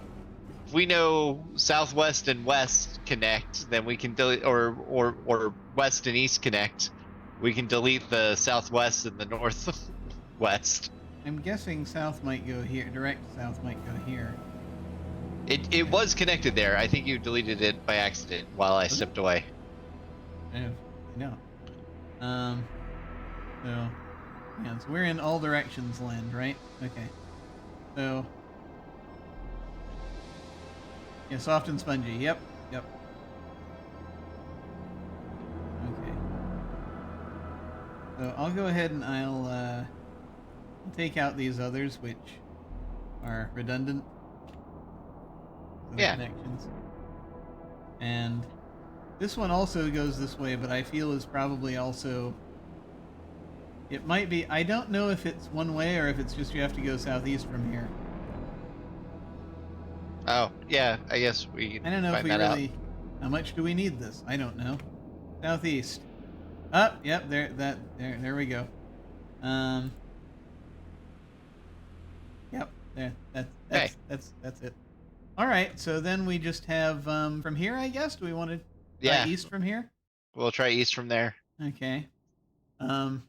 If we know southwest and west connect, then we can delete, or west and east connect. We can delete the southwest and the northwest. I'm guessing south might go here. Direct south might go here. It was connected there. I think you deleted it by accident while I stepped away. I know. So we're in all directions land, right? Okay. So yeah, soft and spongy. Yep. Okay. So I'll go ahead and I'll take out these others, which are redundant. Yeah. Connections. And this one also goes this way, but I feel is probably also. It might be. I don't know if it's one way or if it's just you have to go southeast from here. Oh, yeah, I guess we I don't know if find we that really. How much do we need this? I don't know. Southeast. Up. Yep. There we go. Yep. There. That's it. All right. So then we just have from here. I guess. Do we want to try east from here? We'll try east from there. Okay. From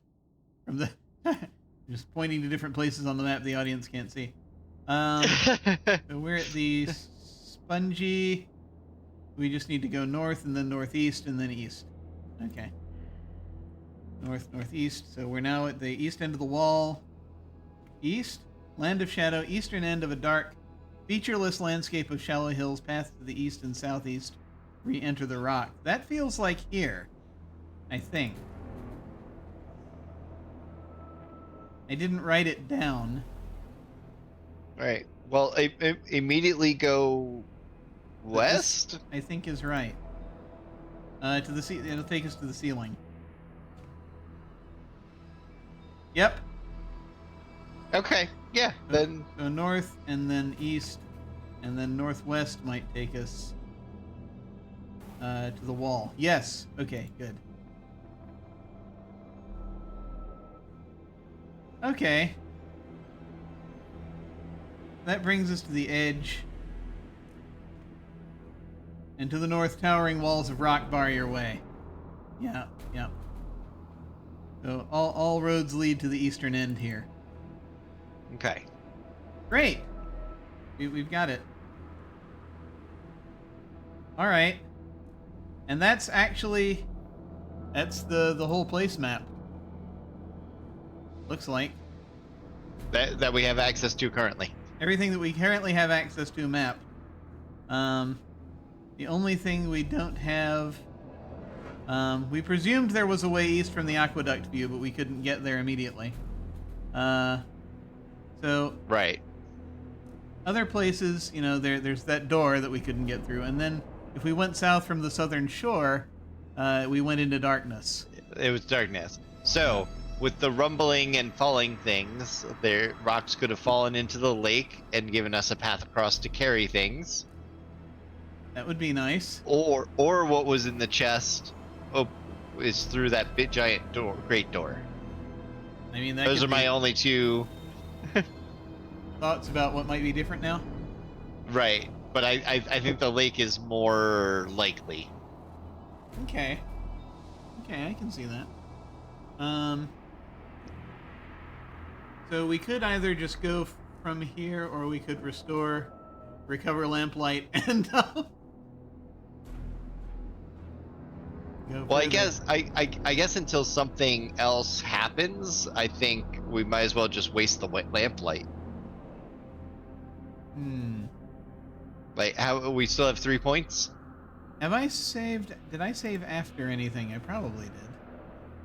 the just pointing to different places on the map the audience can't see. So we're at the spongy We just need to go north and then northeast and then east. Okay. North, northeast. So we're now at the east end of the wall. East, land of shadow, eastern end of a dark, featureless landscape of shallow hills, path to the east and southeast. Re-enter the rock. That feels like here, I think. I didn't write it down. Right. Well, immediately go west? I think is right. To the it'll take us to the ceiling. Yep. Okay. Yeah. Then So north and then east, and then northwest might take us to the wall. Yes. Okay. Good. Okay. That brings us to the edge. And to the north, towering walls of rock bar your way. Yeah, yeah. So all roads lead to the eastern end here. okay. Great. We've got it. All right. And that's actually the whole place map. Looks like That we have access to currently. everything that we currently have access to map. The only thing we don't have, we presumed there was a way east from the aqueduct view, but we couldn't get there immediately. So Right. other places, you know, there's that door that we couldn't get through, and then if we went south from the southern shore, we went into darkness. It was darkness. So, with the rumbling and falling things, their rocks could have fallen into the lake and given us a path across to carry things. That would be nice. Or what was in the chest is through that big giant door, great door. I mean, that Those could are my be only two. thoughts about what might be different now. Right, but I think the lake is more likely. Okay. Okay, I can see that. So we could either just go from here, or we could recover lamplight, and go Well, I further. guess I guess until something else happens, I think we might as well just waste the lamplight. Like, how we still have 3 points? Have I saved? Did I save after anything? I probably did.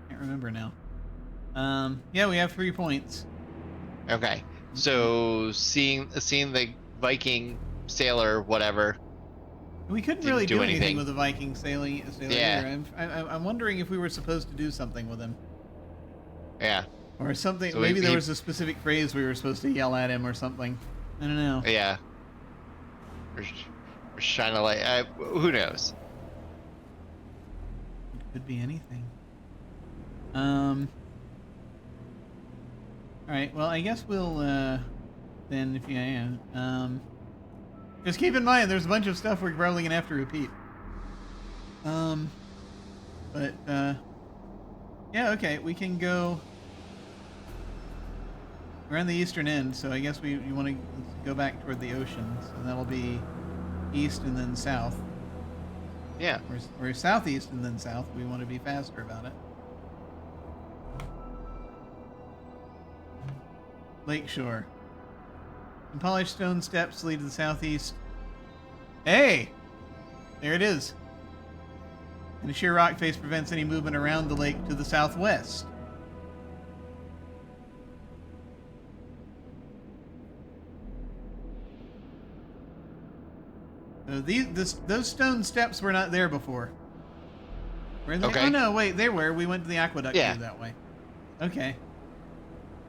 Can't remember now. Yeah, we have 3 points. Okay. So seeing the Viking sailor, whatever. We couldn't Didn't really do do anything anything. with the Viking sailor Yeah. either. I'm wondering if we were supposed to do something with him. Yeah. Or something. So Maybe he- there was a specific phrase we were supposed to yell at him or something. I don't know. Yeah. We're shining a light. Who knows? It could be anything. Alright, well, I guess we'll, then, if you, yeah, just keep in mind, there's a bunch of stuff we're probably gonna have to repeat. But, yeah, okay, we can go. We're on the eastern end, so I guess we want to go back toward the ocean. So that'll be east and then south. Yeah. Or southeast and then south. We want to be faster about it. Lakeshore. Some polished stone steps lead to the southeast. Hey! There it is. And a sheer rock face prevents any movement around the lake to the southwest. So those stone steps were not there before. Were they? Okay. Oh no, wait, they were. We went to the aqueduct Yeah. through that way. Okay.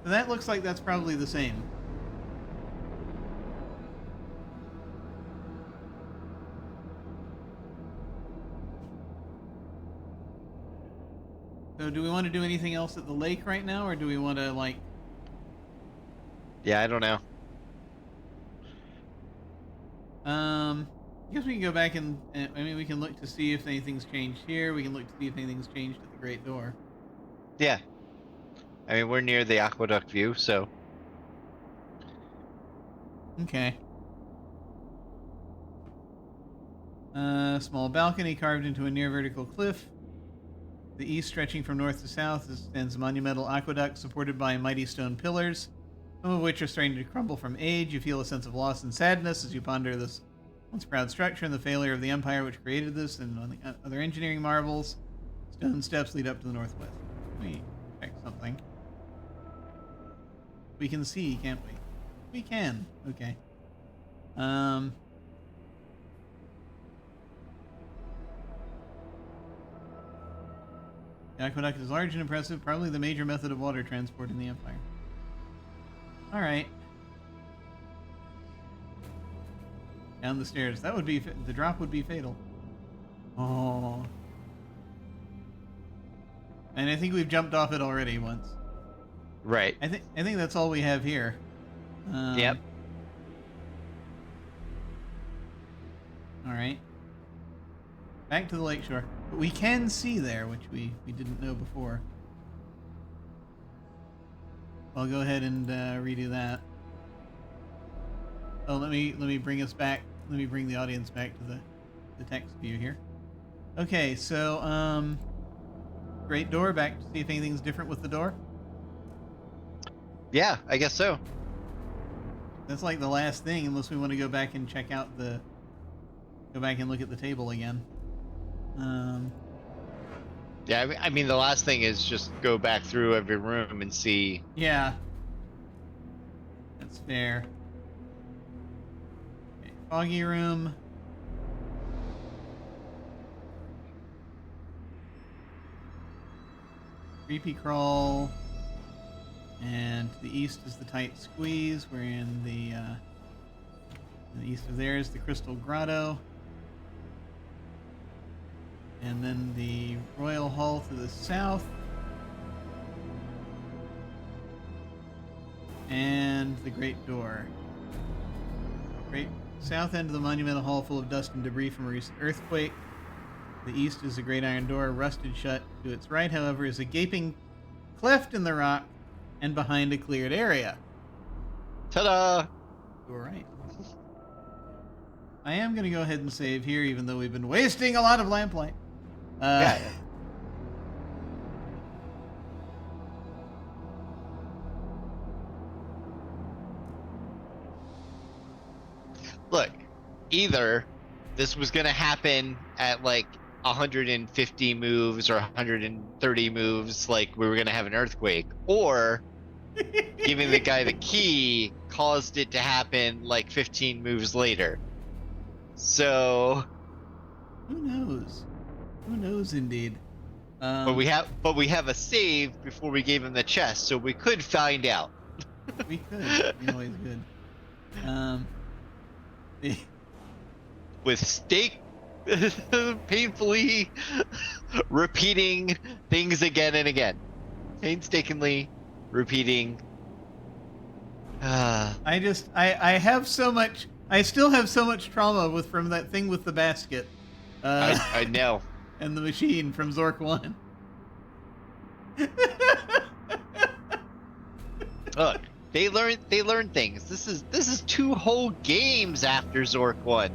So that looks like that's probably the same. So do we want to do anything else at the lake right now, or do we want to, like... Yeah, I don't know. I guess we can go back and, I mean, we can look to see if anything's changed here. We can look to see if anything's changed at the Great Door. Yeah. I mean, we're near the aqueduct view, so. Okay. Small balcony carved into a near vertical cliff. The east, stretching from north to south, stands a monumental aqueduct supported by mighty stone pillars, some of which are starting to crumble from age. You feel a sense of loss and sadness as you ponder this once proud structure and the failure of the empire which created this, and on the other engineering marvels. Stone steps lead up to the northwest. Let me check something. We can see, can't we? We can. Okay. The aqueduct is large and impressive, probably the major method of water transport in the Empire. Alright. Down the stairs. That would be... the drop would be fatal. Oh. And I think we've jumped off it already once. Right. I think that's all we have here. Yep. Alright. Back to the lakeshore. But we can see there, which we didn't know before. I'll go ahead and redo that. Oh, let me bring us back. Let me bring the audience back to the text view here. Okay, so great door. Back to see if anything's different with the door. Yeah, I guess so. That's like the last thing, unless we want to go back and check out the... Go back and look at the table again. Yeah, I mean, the last thing is just go back through every room and see. Yeah. That's fair. Okay, foggy room. Creepy crawl. And to the east is the tight squeeze. We're in the east of there is the Crystal Grotto. And then the Royal Hall to the south. And the Great Door. Great south end of the Monumental Hall full of dust and debris from a recent earthquake. The east is a great iron door, rusted shut. To its right, however, is a gaping cleft in the rock and behind a cleared area. Ta-da! All right. I am going to go ahead and save here, even though we've been wasting a lot of lamplight. Yeah. Look, either this was going to happen at like 150 moves or 130 moves, like we were going to have an earthquake, or giving the guy the key caused it to happen like 15 moves later. So who knows? Who knows, indeed. But we have a save before we gave him the chest, so we could find out. We could. We always could. With Stake painfully repeating things again and again. Painstakingly repeating. I have so much. I still have so much trauma from that thing with the basket. I know. And the machine from Zork 1. Look, they learn things. This is 2 whole games after Zork 1.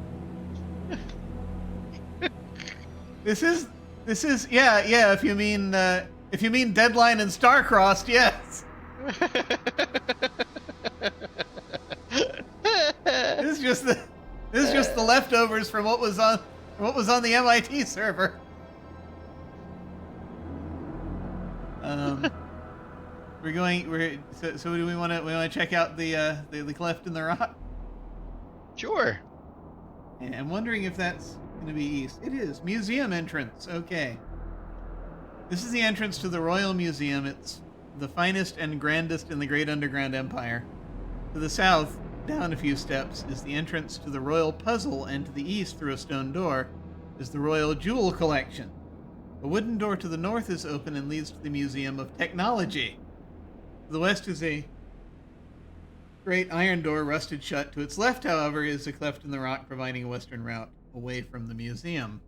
This is yeah, if you mean Deadline and Starcrossed, yes. This is just the leftovers from what was on the MIT server. So do we want to check out the cleft in the rock? Sure. And I'm wondering if that's going to be east. It is. Museum entrance. Okay. This is the entrance to the Royal Museum. It's the finest and grandest in the Great Underground Empire. To the south, down a few steps, is the entrance to the Royal Puzzle, and to the east, through a stone door, is the Royal Jewel Collection. A wooden door to the north is open and leads to the Museum of Technology. To the west is a great iron door rusted shut. To its left, however, is a cleft in the rock providing a western route away from the museum.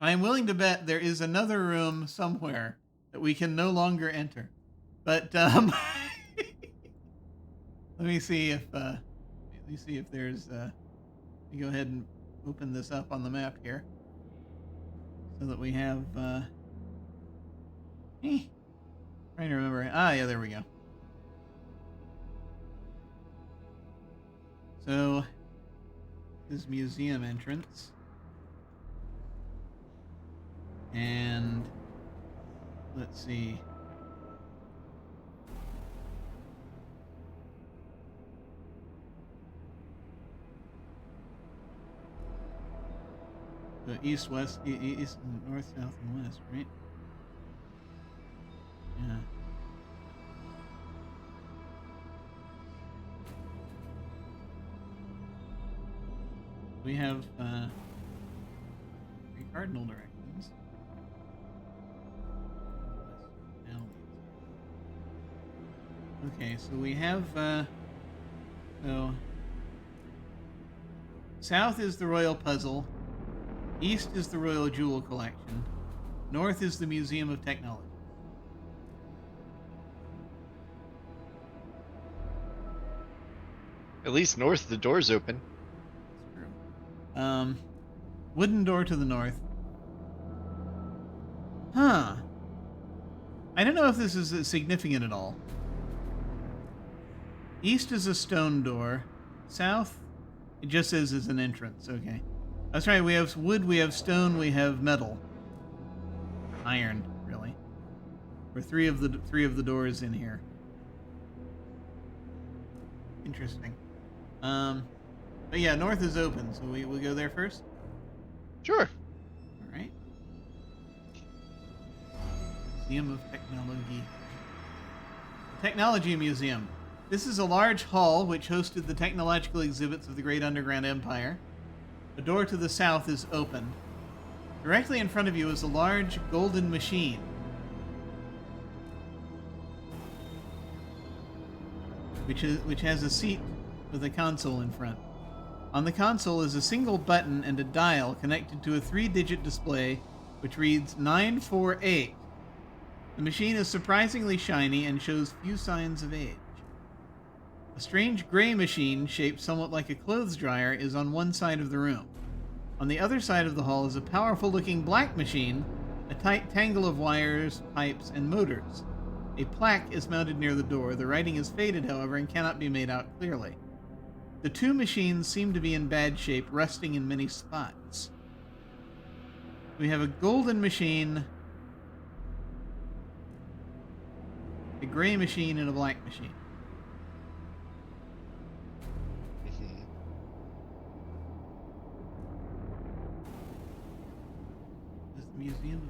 I am willing to bet there is another room somewhere that we can no longer enter. But let me see if there's me go ahead and open this up on the map here so that we have. Trying to remember. Ah, yeah, there we go. So, this is museum entrance. And let's see. So east, west, east, north, south, and west, right? Yeah. We have 3 cardinal directions. Okay, so we have so south is the Royal Puzzle, east is the Royal Jewel Collection, north is the Museum of Technology. At least north, the door's open. That's true. Wooden door to the north. Huh. I don't know if this is significant at all. East is a stone door. South, it just says is an entrance. Okay. That's right. We have wood, we have stone, we have metal. Iron, really. For three of the doors in here. Interesting. But yeah, north is open, so we'll go there first. Sure. All right. Museum of Technology. Technology Museum. This is a large hall which hosted the technological exhibits of the Great Underground Empire. The door to the south is open. Directly in front of you is a large golden machine. Which has a seat with a console in front. On the console is a single button and a dial connected to a 3-digit display which reads 948. The machine is surprisingly shiny and shows few signs of age. A strange gray machine, shaped somewhat like a clothes dryer, is on one side of the room. On the other side of the hall is a powerful-looking black machine, a tight tangle of wires, pipes, and motors. A plaque is mounted near the door. The writing is faded, however, and cannot be made out clearly. The 2 machines seem to be in bad shape, rusting in many spots. We have a golden machine, a gray machine, and a black machine. This is the museum.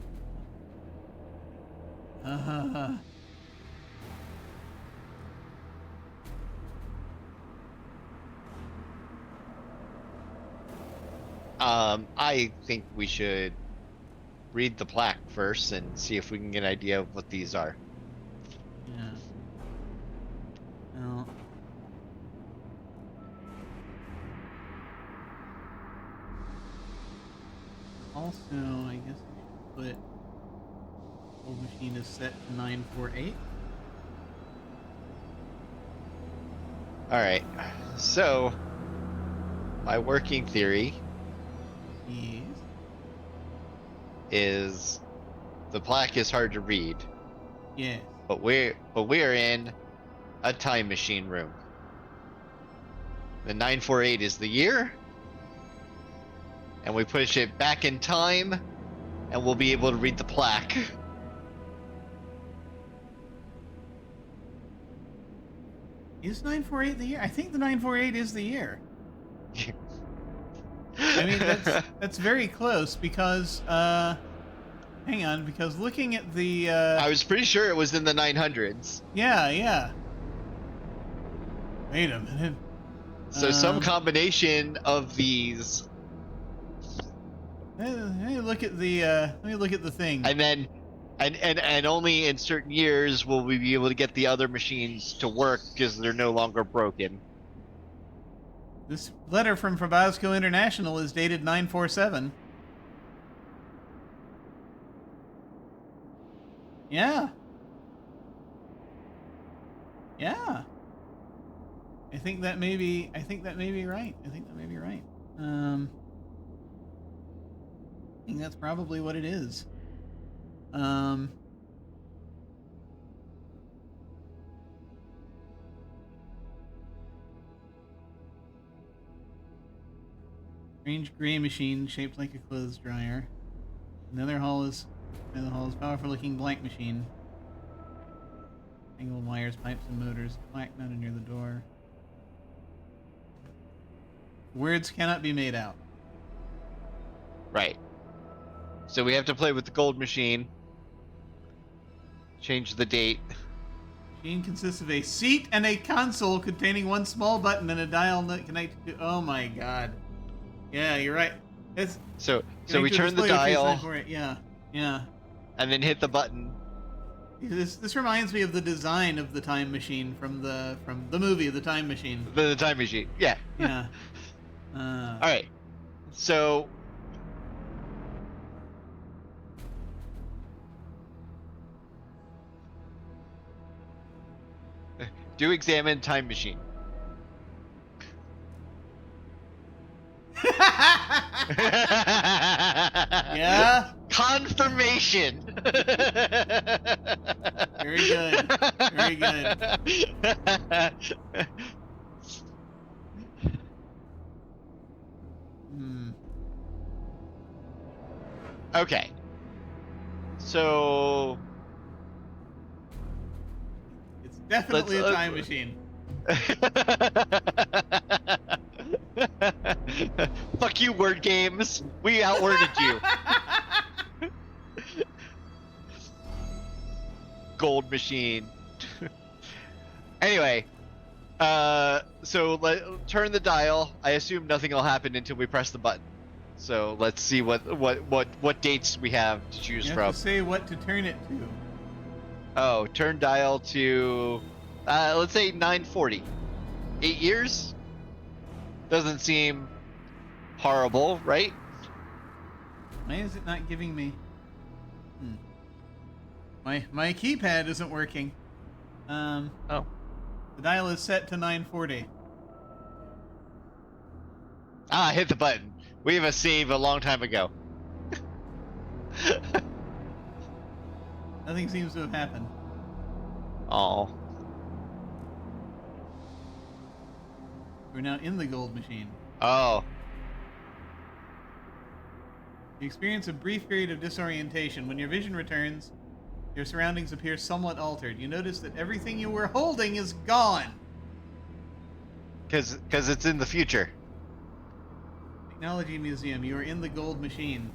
I think we should read the plaque first and see if we can get an idea of what these are. Yeah. Well. Also, I guess I should put old machine is set to 948. Alright, so my working theory Yes. is the plaque is hard to read, Yes. but we're in a time machine room. The 948 is the year, and we push it back in time, and we'll be able to read the plaque. Is 948 the year? I think the 948 is the year. I mean, that's very close because, hang on, because looking at the, I was pretty sure it was in the 900s. Yeah. Wait a minute. So some combination of these. Let me look at the thing. And then, and only in certain years will we be able to get the other machines to work because they're no longer broken. This letter from Frabasco International is dated 947. Yeah. I think that may be right. I think that's probably what it is. Um, Strange gray machine shaped like a clothes dryer. Another hall is powerful looking blank machine. Tangled wires, pipes, and motors. Black mounted near the door. Words cannot be made out. Right. So we have to play with the gold machine. Change the date. Machine consists of a seat and a console containing one small button and a dial connected to. Oh my god. Yeah, you're right. It's So we turn the display which is dial, not for it. Yeah. and then hit the button. This reminds me of the design of the time machine from the movie The Time Machine. The time machine. Yeah. Yeah. All right. So do examine time machine. Yeah. Confirmation. Very good. Very good. Okay. So It's definitely a time machine. Fuck you, word games. We outworded you. Gold machine. Anyway, so turn the dial. I assume nothing will happen until we press the button. So let's see what dates we have to choose You from. have to say what to turn it to. Oh, turn dial to let's say 940. 8 years? Doesn't seem horrible, right? Why is it not giving me? My keypad isn't working. Oh. The dial is set to 940. Ah, hit the button. We have a save a long time ago. Nothing seems to have happened. Oh. We're now in the gold machine. Oh. You experience a brief period of disorientation. When your vision returns, your surroundings appear somewhat altered. You notice that everything you were holding is gone. Cause it's in the future. Technology Museum. You are in the gold machine.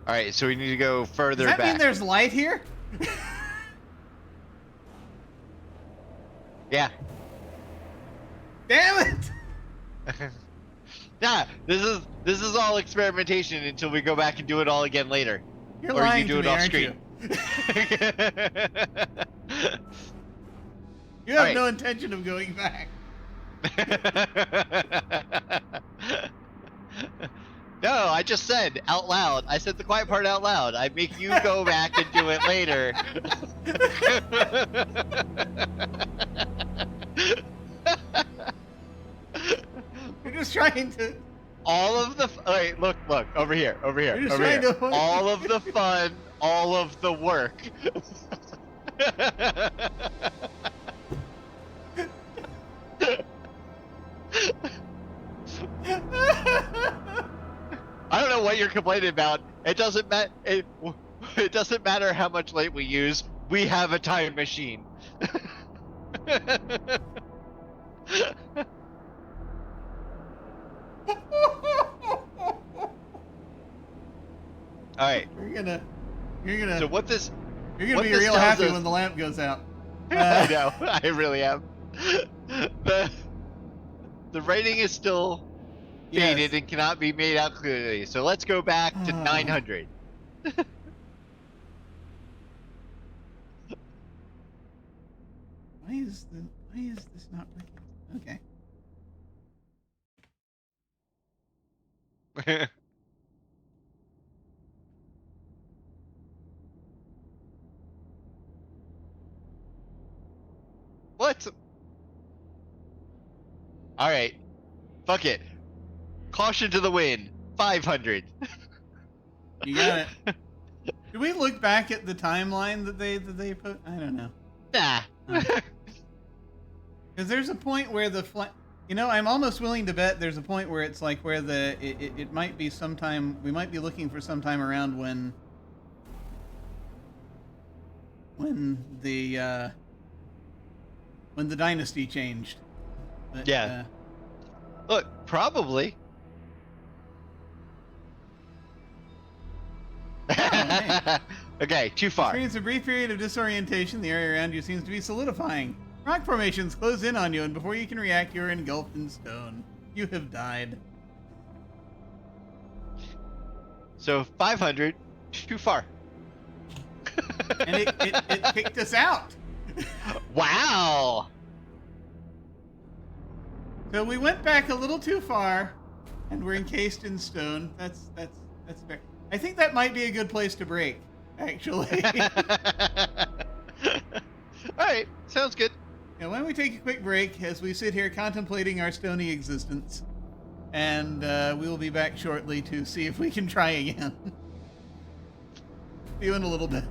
All right, so we need to go further Does that back. mean there's light here? Yeah. Damn it! Yeah, this is all experimentation until we go back and do it all again later. You're or lying you do to it me, off aren't screen. You have Alright. no intention of going back. No, I just said out loud. I said the quiet part out loud. I make you go back and do it later. You're just trying to. All of the wait, look over here, over here, You're just over here. trying to- All of the fun, all of the work. I don't know what you're complaining about. It doesn't matter. It doesn't matter how much light we use. We have a time machine. All right. You're gonna. So what this? You're gonna what be this real tells happy us- when the lamp goes out. I know. I really am. The writing is still faded and cannot be made out clearly. So let's go back to 900. Why is this not working? Okay. What? All right. Fuck it. Caution to the wind. 500. You got it. Did we look back at the timeline that they put? I don't know. Nah. Because there's a point where I'm almost willing to bet there's a point where it's like where it might be sometime, we might be looking for some time around when the dynasty changed. But, Yeah. Look, probably. man. Okay, too far. Experience a brief period of disorientation. The area around you seems to be solidifying. Rock formations close in on you, and before you can react, you're engulfed in stone. You have died. So 500, too far. And it kicked us out. Wow. So we went back a little too far, and we're encased in stone. That's fair. I think that might be a good place to break, actually. All right, sounds good. Now, why don't we take a quick break as we sit here contemplating our stony existence, and we will be back shortly to see if we can try again. See you in a little bit.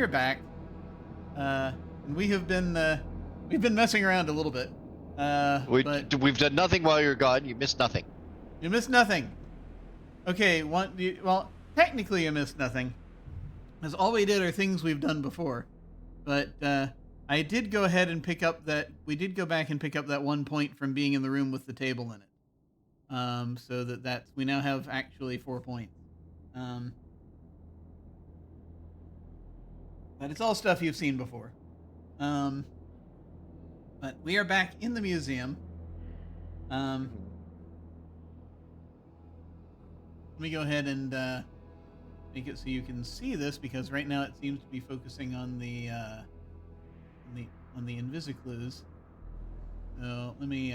we're back. And we've been messing around a little bit. But We've done nothing while you're gone. You missed nothing. you missed nothing. Okay, well, technically you missed nothing, because all we did are things we've done before. But I did go ahead and pick up that. We did go back and pick up that 1 point from being in the room with the table in it. So we now have actually 4 points. But it's all stuff you've seen before. But we are back in the museum. Let me go ahead and make it so you can see this, because right now it seems to be focusing on the invisiclues. So let me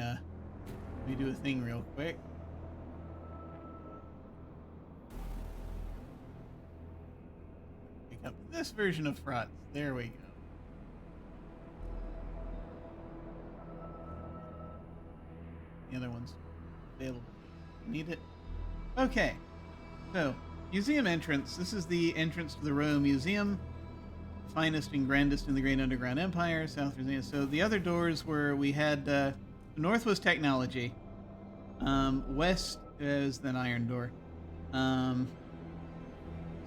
do a thing real quick. Pick up this version of Frotz. There we go. The other one's available. Need it? Okay. So, museum entrance. This is the entrance to the Royal Museum. Finest and grandest in the Great Underground Empire, South Virginia. So the other doors we had, the north was technology. West is an iron door.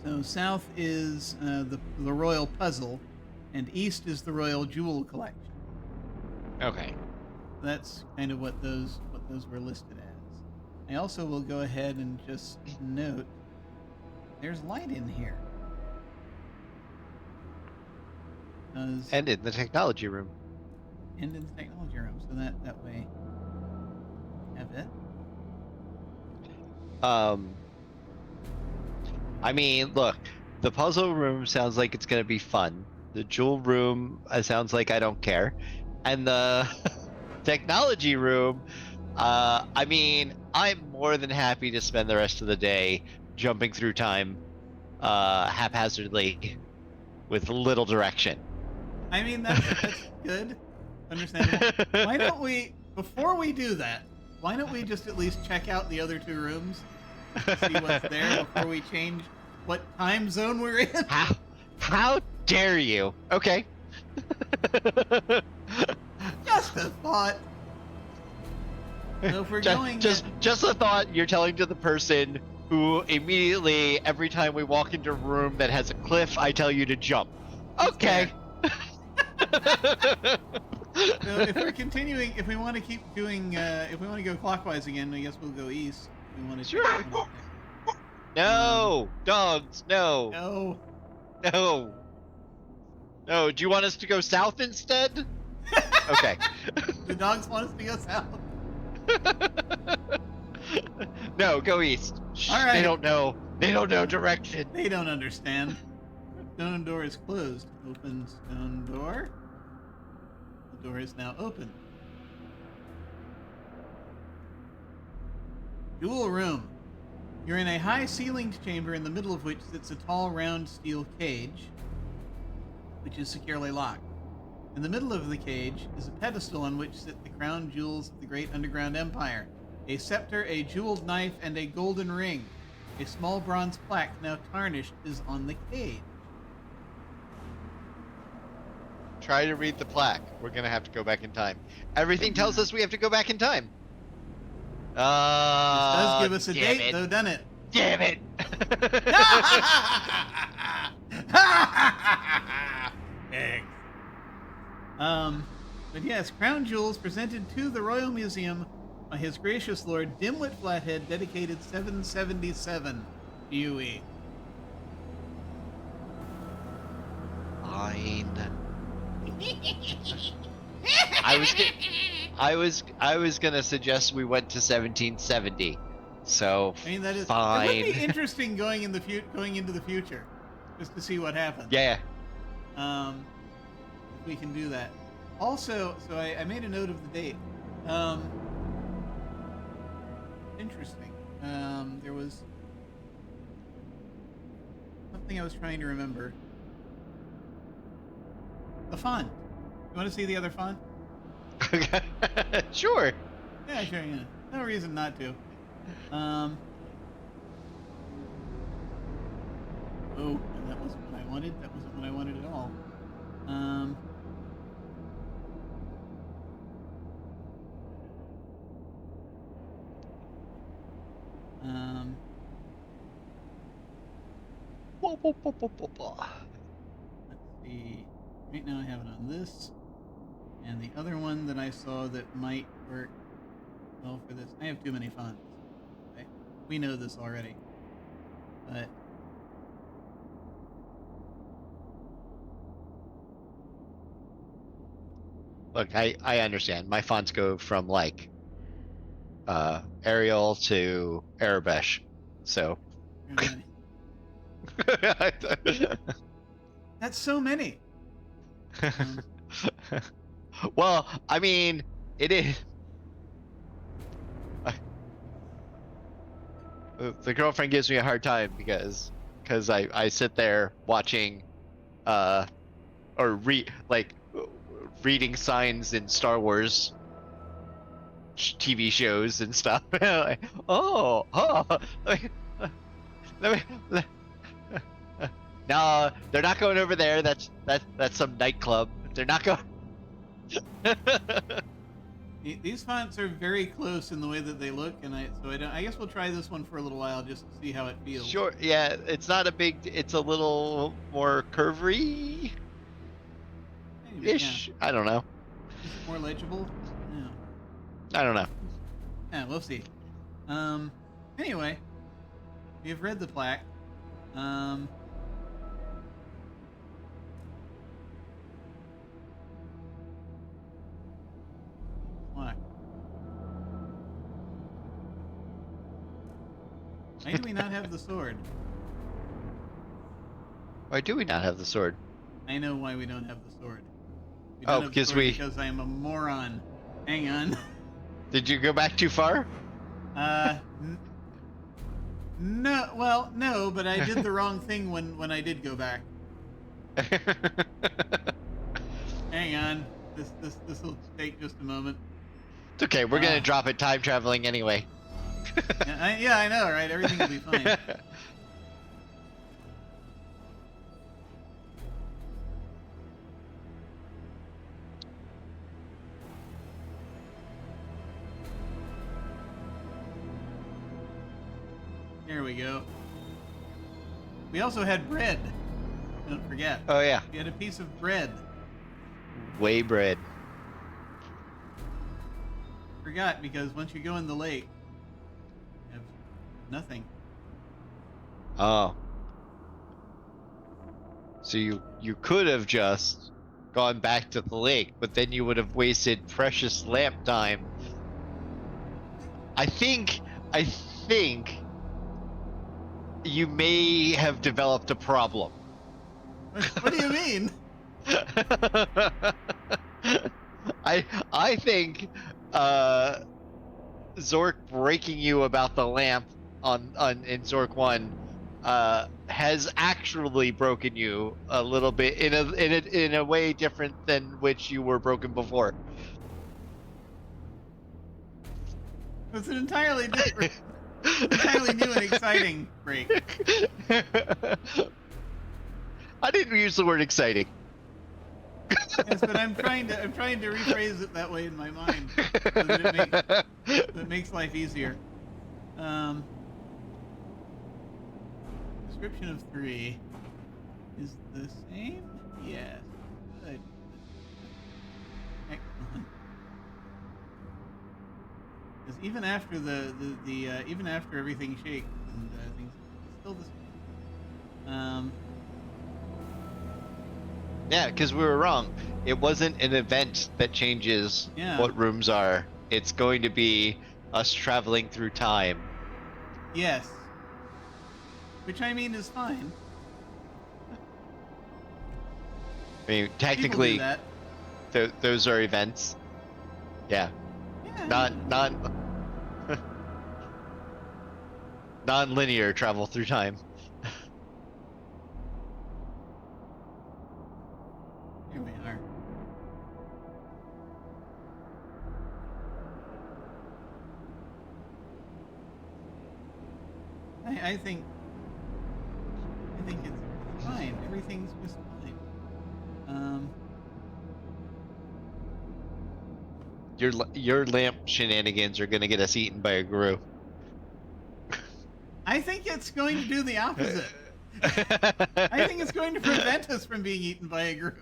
So south is the Royal Puzzle, and east is the Royal Jewel Collection. Okay. That's kind of what those were listed as. I also will go ahead and just note there's light in here. And in the technology room. And in the technology room, so that way have it. I mean, look, the puzzle room sounds like it's gonna be fun. The jewel room sounds like I don't care, and the technology room, I mean, I'm more than happy to spend the rest of the day jumping through time haphazardly with little direction. I mean, that's good. Understandable. Why don't we, before we do that, why don't we just at least check out the other two rooms? See what's there before we change what time zone we're in? How dare you? Okay. Just a thought. So if we're just a thought you're telling to the person who immediately, every time we walk into a room that has a cliff, I tell you to jump. Okay. So if we're continuing, if we want to keep doing, if we want to go clockwise again, I guess we'll go east. If we want to. Sure. No, dogs. No. No. No. No. Do you want us to go south instead? Okay. The dogs want us to go south. No, go east. All right. They don't know. They don't know direction. They don't understand. Stone door is closed. Open stone door. The door is now open. Jewel room. You're in a high-ceilinged chamber in the middle of which sits a tall, round steel cage, which is securely locked. In the middle of the cage is a pedestal on which sit the crown jewels of the Great Underground Empire: a scepter, a jeweled knife, and a golden ring. A small bronze plaque, now tarnished, is on the cage. Try to read the plaque. We're gonna have to go back in time. Everything tells us we have to go back in time. This does give us a date, though, doesn't it? Damn it! But yes, crown jewels presented to the Royal Museum by His Gracious Lord Dimwit Flathead, dedicated 777 UE. Fine. I was gonna suggest we went to 1770. So I mean, that is fine. It would be interesting going into the future, just to see what happens. Yeah. If we can do that. Also, so I made a note of the date. Interesting. There was something I was trying to remember. The font. You want to see the other font? Sure. Yeah, sure. Yeah. No reason not to. Oh, that wasn't what I wanted. That wasn't what I wanted at all. Let's see. Right now I have it on this. And the other one that I saw that might work well for this. I have too many fonts. Okay. We know this already. But Look, I understand. My fonts go from like Arial to Arabesh, so. that's so many. Well, I mean, it is. The girlfriend gives me a hard time because I sit there watching, or reading signs in Star Wars TV shows and stuff. Like, oh, let me. No, they're not going over there. That's some nightclub. They're not going. These fonts are very close in the way that they look, and I guess we'll try this one for a little while just to see how it feels. Sure. Yeah, it's not a big. It's a little more curvy. Ish. Yeah. I don't know. Is it more legible? No. I don't know. Yeah, we'll see. Anyway, we have read the plaque. Why do we not have the sword? Why do we not have the sword? I know why we don't have the sword. Because I am a moron. Hang on. Did you go back too far? No. Well, no, but I did the wrong thing when I did go back. Hang on. This will take just a moment. It's okay. We're gonna drop it time traveling anyway. Yeah, I know, right? Everything will be fine. There we go. We also had bread. Don't forget. Oh yeah. We had a piece of bread. Whey bread. Forgot, because once you go in the lake, you have nothing. Oh. So you could have just gone back to the lake, but then you would have wasted precious lamp time. I think you may have developed a problem. What do you mean? I think Zork breaking you about the lamp in Zork 1 has actually broken you a little bit in a way different than which you were broken before. It's an entirely different, entirely new and exciting break. I didn't use the word exciting. Yes, but I'm trying to rephrase it that way in my mind, so that it makes life easier. Description of 3 is the same. Yes. Good. Excellent. Because even after even after everything shakes and things, it's still the same. Yeah, because we were wrong. It wasn't an event that changes what rooms are. It's going to be us traveling through time. Yes. Which I mean is fine. I mean, technically, that. Those are events. Yeah. Non-linear travel through time. Here we are. I think it's fine. Everything's just fine. Your lamp shenanigans are gonna get us eaten by a guru. I think it's going to do the opposite. I think it's going to prevent us from being eaten by a guru.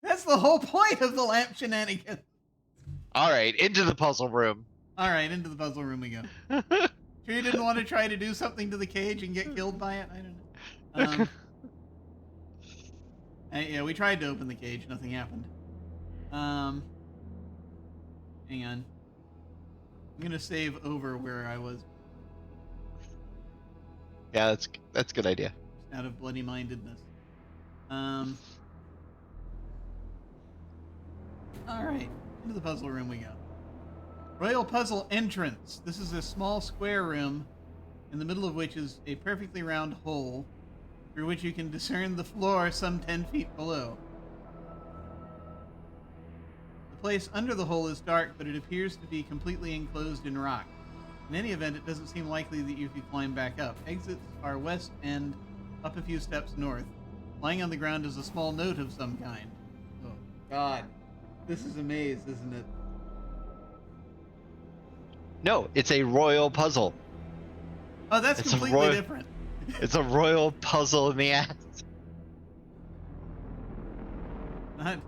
That's the whole point of the lamp shenanigans. All right, into the puzzle room. All right, into the puzzle room we go. Sure you didn't want to try to do something to the cage and get killed by it? I don't know. Yeah, we tried to open the cage. Nothing happened. Hang on. I'm gonna save over where I was. Yeah, that's a good idea. Just out of bloody mindedness. All right, into the puzzle room we go. Royal Puzzle Entrance. This is a small square room, in the middle of which is a perfectly round hole, through which you can discern the floor some 10 feet below. The place under the hole is dark, but it appears to be completely enclosed in rock. In any event, it doesn't seem likely that you could climb back up. Exits are west and up a few steps north. Lying on the ground is a small note of some kind. Oh, God. This is a maze, isn't it? No, it's a royal puzzle. Oh, that's It's completely different. It's a royal puzzle in the ass. Not.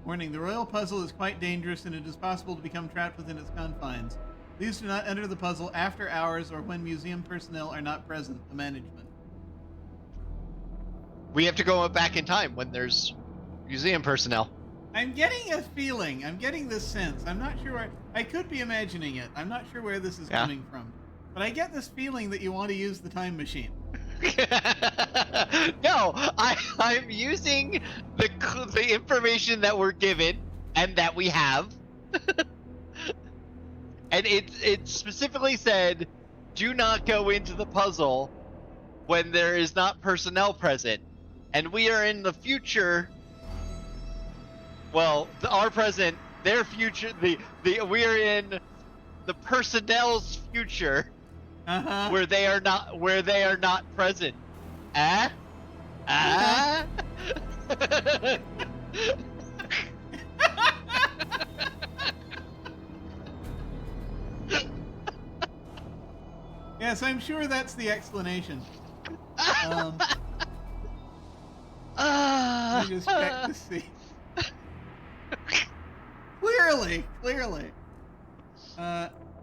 Warning, the royal puzzle is quite dangerous and it is possible to become trapped within its confines. Please do not enter the puzzle after hours or when museum personnel are not present, the management. We have to go back in time when there's museum personnel. I'm getting a feeling, I'm getting this sense. I'm not sure where, I could be imagining it. I'm not sure where this is coming from. But I get this feeling that you want to use the time machine. No, I'm using the information that we're given and that we have. And it specifically said, do not go into the puzzle when there is not personnel present. And we are in the future. Well, our present, their future, we are in the personnel's future, where they are not present. Yes, I'm sure that's the explanation. Let me just check to see. Clearly. Let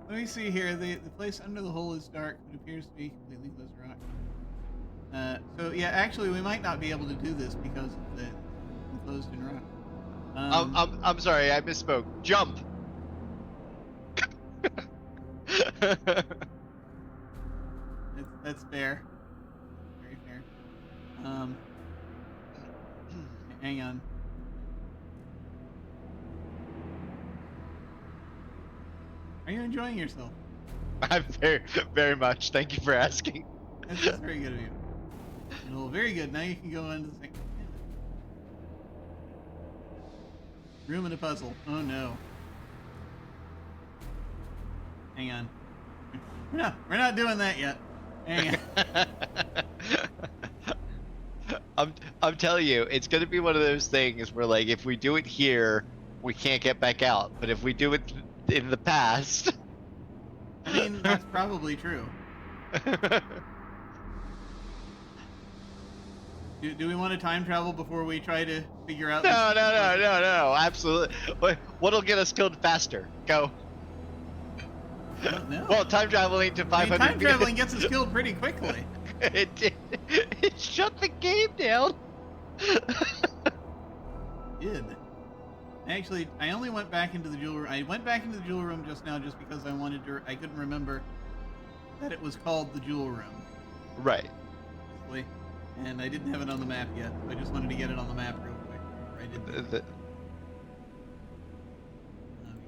me see here. The place under the hole is dark, but appears to be completely closed rock. So yeah, actually, we might not be able to do this because of the enclosed in rock. I'm sorry, I misspoke. Jump. That's fair. Very fair. Hang on. Are you enjoying yourself? I'm very much. Thank you for asking. That's very good of you. Well, very good. Now you can go into the thing. Room in a puzzle. Oh no. Hang on. We're not doing that yet. Hang on. I'm telling you, it's gonna be one of those things where, like, if we do it here, we can't get back out. But if we do it in the past, I mean, that's probably true. Do we want to time travel before we try to figure out? No, absolutely. What'll get us killed faster? Go. No. Well, time traveling to 500. Time traveling gets us killed pretty quickly. It did. It shut the game down. Did. Actually, I only went back into the jewel room. I went back into the jewel room just now just because I wanted to. I couldn't remember that it was called the jewel room. Right. Honestly. And I didn't have it on the map yet. So I just wanted to get it on the map real quick. I did that.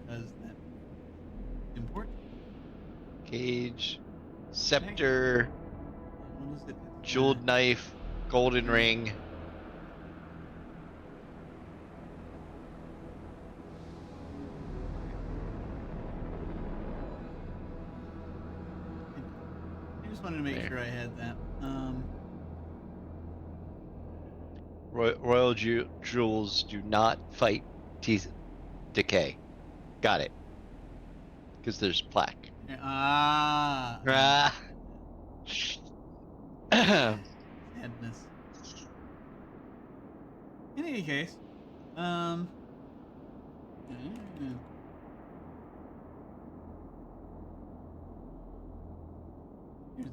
Because that's important. Cage, scepter, What is it? jeweled knife, golden ring. just wanted to make sure I had that. Royal jewels do not fight teeth decay. Got it. Because there's plaque. Ah. Sadness. In any case,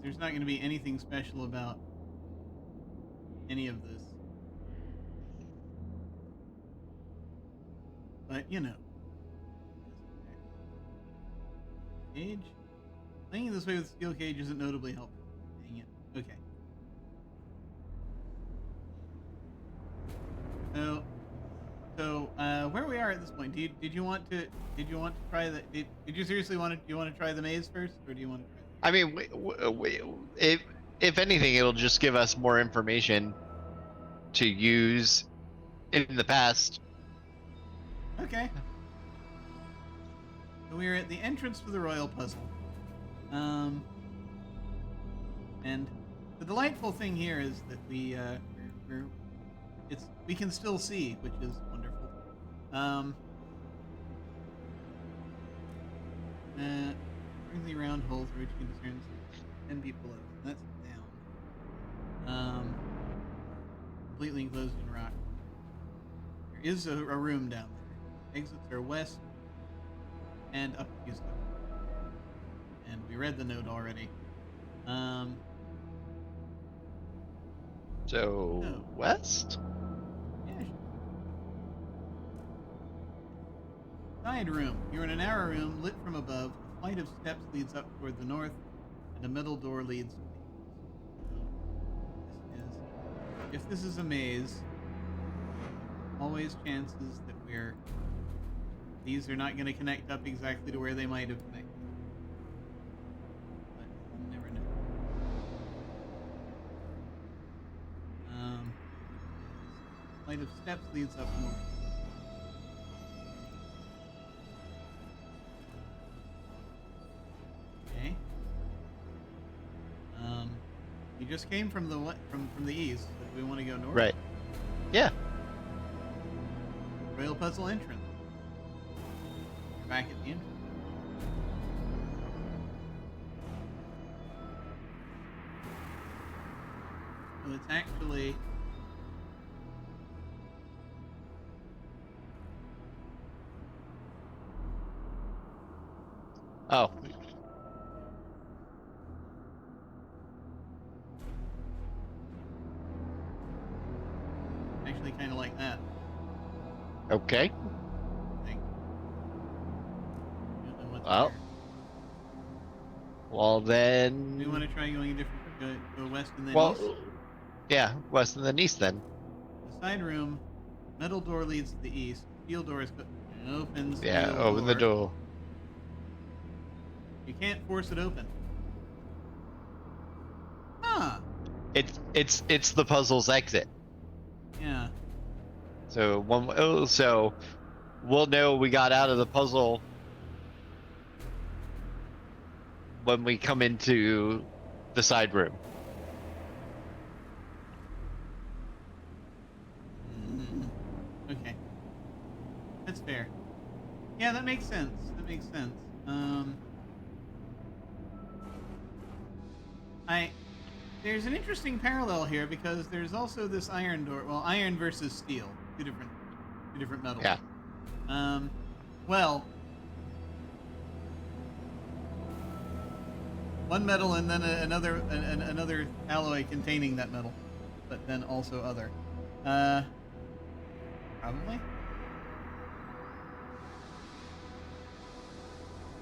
there's not going to be anything special about any of this. But, you know. Cage? Playing this way with steel cage isn't notably helpful. Dang it. Okay. So, where we are at this point? Did you want to try the? Did you seriously want to? Do you want to try the maze first, or do you want to try? I mean, if anything, it'll just give us more information to use in the past. Okay. So we're at the entrance to the royal puzzle. And the delightful thing here is that we can still see, which is wonderful. Bring the round hole through which you can discern 10 feet below. That's down. Completely enclosed in rock. There is a room down there. Exits are west and up east. And we read the note already. So no. West? Yeah. Side room. You're in a narrow room lit from above. A flight of steps leads up toward the north, and a middle door leads to the east. If this is a maze, always chances that these are not going to connect up exactly to where they might have connected. But you never know. Flight of steps leads up north. Okay. You just came from the east. So we want to go north. Right. Yeah. Royal puzzle entrance. We're back at the entrance. So it's actually Oh. actually kind of like that. Okay. I think. Don't know what's Well. there. Well then. Do you want to try going a different go west and then east? Yeah, west and then east then. The side room, metal door leads to the east. Steel door is opens. Yeah, open the door. You can't force it open. Huh. It's the puzzle's exit. Yeah. So so we'll know we got out of the puzzle when we come into the side room. Okay. That's fair. Yeah, that makes sense. There's an interesting parallel here because there's also this iron door. Well, iron versus steel, two different metals. Yeah. Well, one metal and then another alloy containing that metal, but then also other. Probably.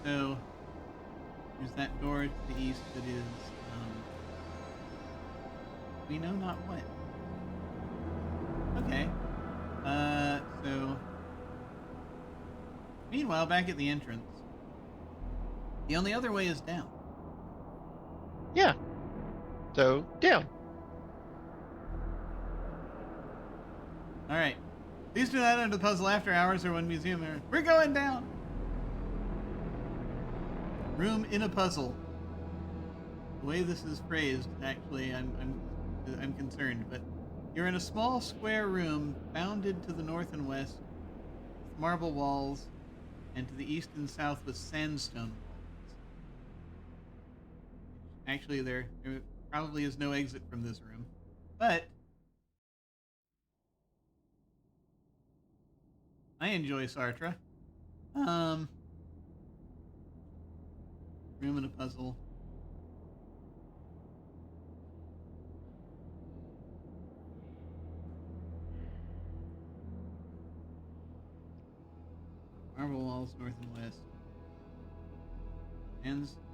So there's that door to the east that is. We know not what. Okay. So. Meanwhile, back at the entrance. The only other way is down. Yeah. So, down. Alright. Please do not enter the puzzle after hours or when museum hours. We're going down! Room in a puzzle. way this is phrased, actually, I'm concerned. But you're in a small square room bounded to the north and west with marble walls, and to the east and south with sandstone walls. Actually, there probably is no exit from this room, but I enjoy Sartre. Room and a puzzle. Marble walls, north and west.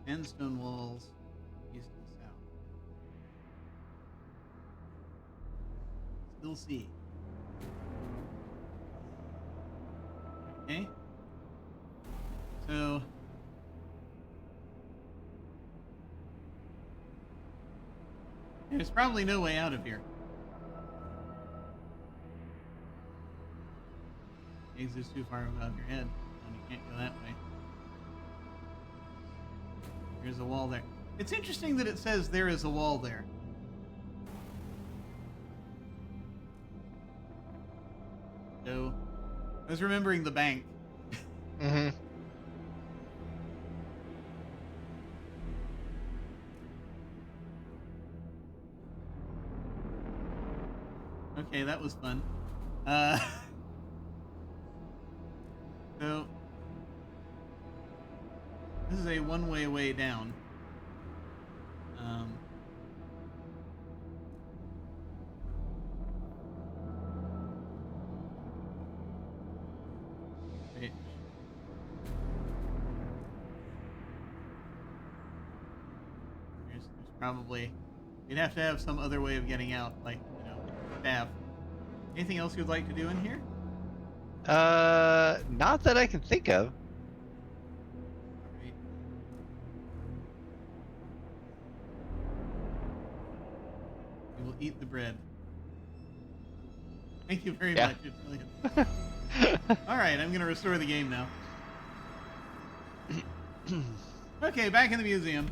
Sandstone walls, east and south. Still see. Okay. So there's probably no way out of here. Exit's too far above your head, and you can't go that way. There's a wall there. It's interesting that it says there is a wall there. So, I was remembering the bank. Mm-hmm. Okay, that was fun. So, this is a one-way way down. Which there's probably you'd have to have some other way of getting out, like staff. Anything else you'd like to do in here? Not that I can think of. Alright. We will eat the bread. Thank you very Yeah. much. It's brilliant. Alright, I'm gonna restore the game now. Okay, back in the museum.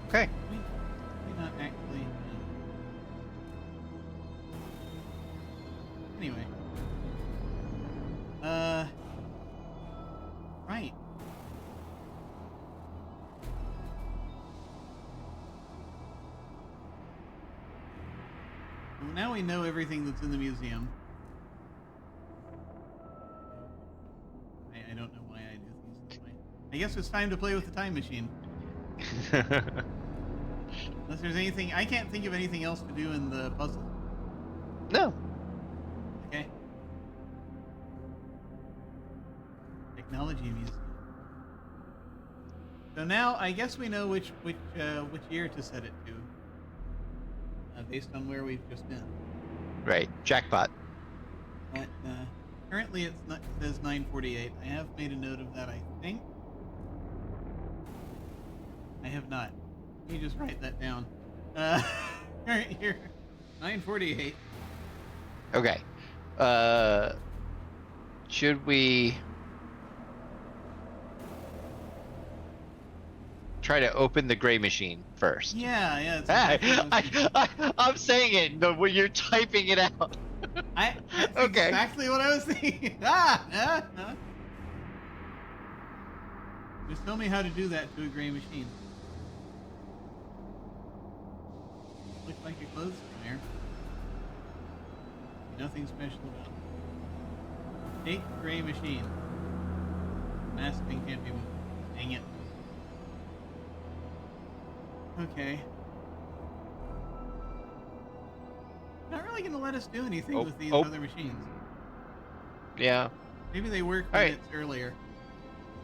Okay. We not actually. Anyway. Right. Well, now we know everything that's in the museum. I don't know why I do things this way. I guess it's time to play with the time machine. Unless there's anything... I can't think of anything else to do in the puzzle. No. Okay. Technology museum. So now I guess we know which year to set it to, based on where we've just been. Right. Jackpot. But currently it says 948. I have made a note of that, I think. I have not. Let me just write that down. Right here, 948. Okay. Should we try to open the gray machine first? Yeah. It's I'm saying it, but when you're typing it out. That's Okay. exactly what I was thinking. Just tell me how to do that to a gray machine. Looks like your clothes from there. Nothing special about it. Take gray machine. Masking can't be moved. Dang it. Okay. Not really going to let us do anything with these other machines. Yeah. Maybe they work All right. minutes earlier.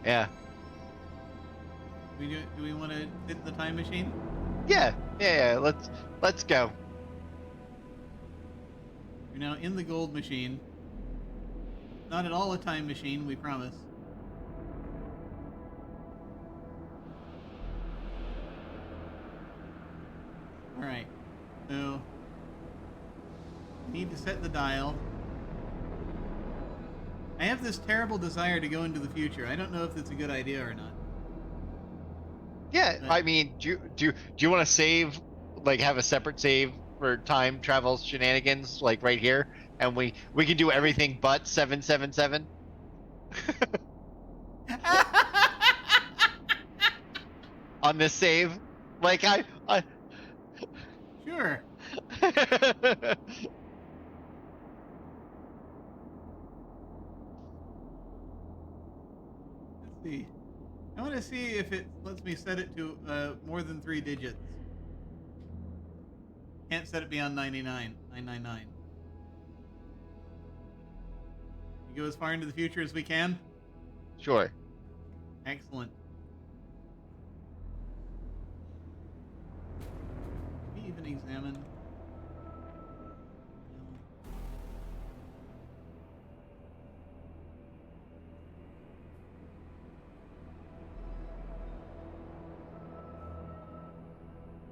Yeah. Do we want to hit the time machine? Yeah. Let's go. We're now in the gold machine. Not at all a time machine, we promise. Alright. So need to set the dial. I have this terrible desire to go into the future. I don't know if it's a good idea or not. Yeah, But, I mean, do you want to save, like, have a separate save for time travel shenanigans, like right here, and we can do everything but 777 on this save? Like I Sure. Let's see. I want to see if it lets me set it to more than 3 digits. Can't set it beyond 999. We go as far into the future as we can. Sure. Excellent. Can we even examine?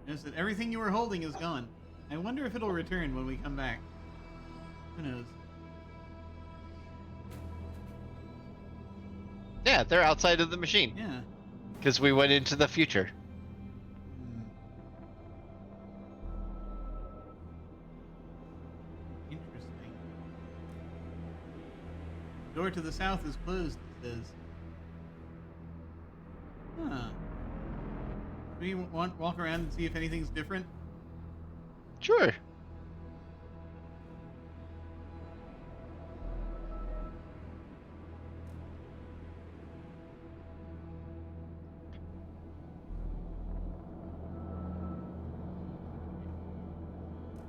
Notice that everything you were holding is gone. I wonder if it'll return when we come back. Who knows? Yeah, they're outside of the machine. Yeah. Because we went into the future. Interesting. Door to the south is closed, it says. Huh. Do we walk around and see if anything's different? Sure.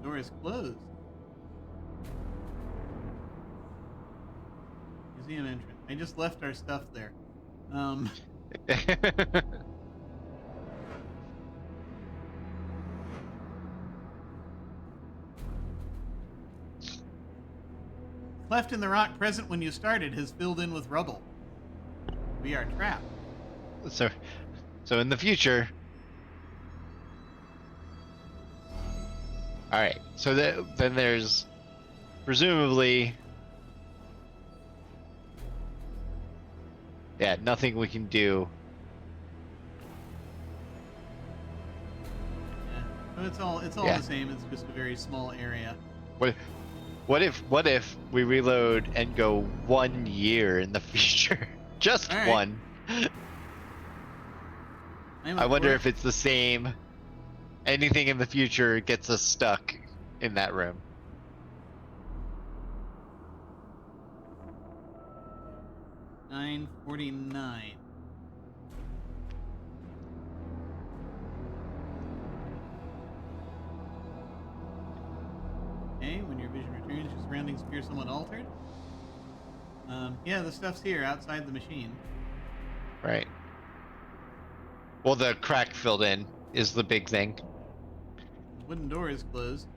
Door is closed. Museum entrance. I just left our stuff there. Cleft in the rock present when you started has filled in with rubble. We are trapped. So in the future. All right. So then there's presumably, yeah, nothing we can do. Yeah. So it's all Yeah. the same. It's just a very small area. What if we reload and go 1 year in the future? Just All right. one. I wonder if it's the same. Anything in the future gets us stuck in that room. $9.49. Okay, when your vision returns, your surroundings appear somewhat altered. Yeah, the stuff's here outside the machine. Right. Well, the crack filled in is the big thing. The wooden door is closed.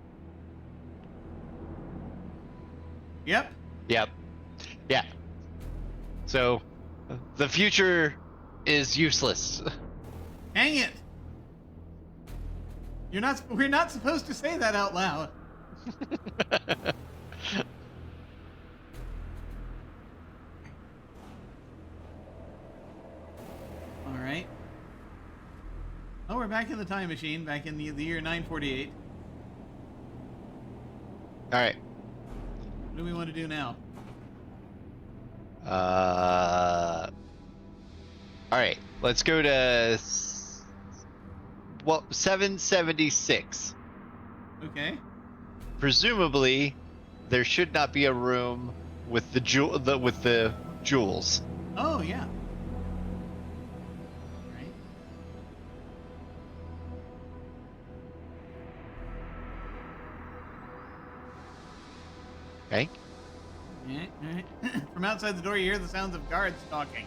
Yep. Yep. Yeah. So, the future is useless. Hang it! We're not supposed to say that out loud. All right. Oh, we're back in the time machine, back in the year 948. All right. What do we want to do now? All right. Let's go to 776. Okay. Presumably, there should not be a room with the jewels. Oh, yeah. Right. Okay. Yeah, all right. From outside the door, you hear the sounds of guards talking.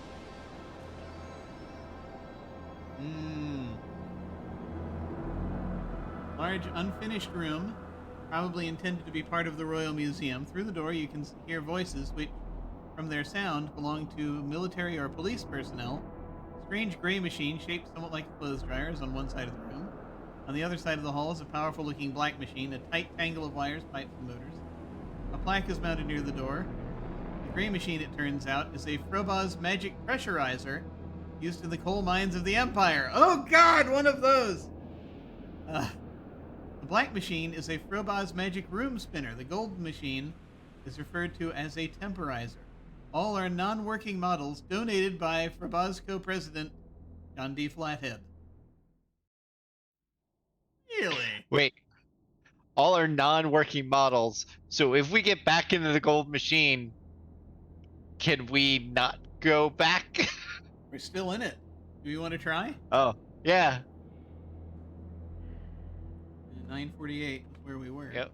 Large, unfinished room, probably intended to be part of the Royal Museum. Through the door, you can hear voices which, from their sound, belong to military or police personnel. Strange gray machine, shaped somewhat like a clothes dryer, is on one side of the room. On the other side of the hall is a powerful-looking black machine, a tight tangle of wires, pipes, and motors. A plaque is mounted near the door. The gray machine, it turns out, is a Froboz's magic pressurizer used in the coal mines of the Empire. Oh God, one of those! The black machine is a Froboz's magic room spinner. The gold machine is referred to as a temporizer. All are non-working models donated by Froboz's co-president, John D. Flathead. Really? Wait. All are non-working models. So if we get back into the gold machine, can we not go back? We're still in it. Do you want to try? Oh, yeah. 948 is where we were. Yep.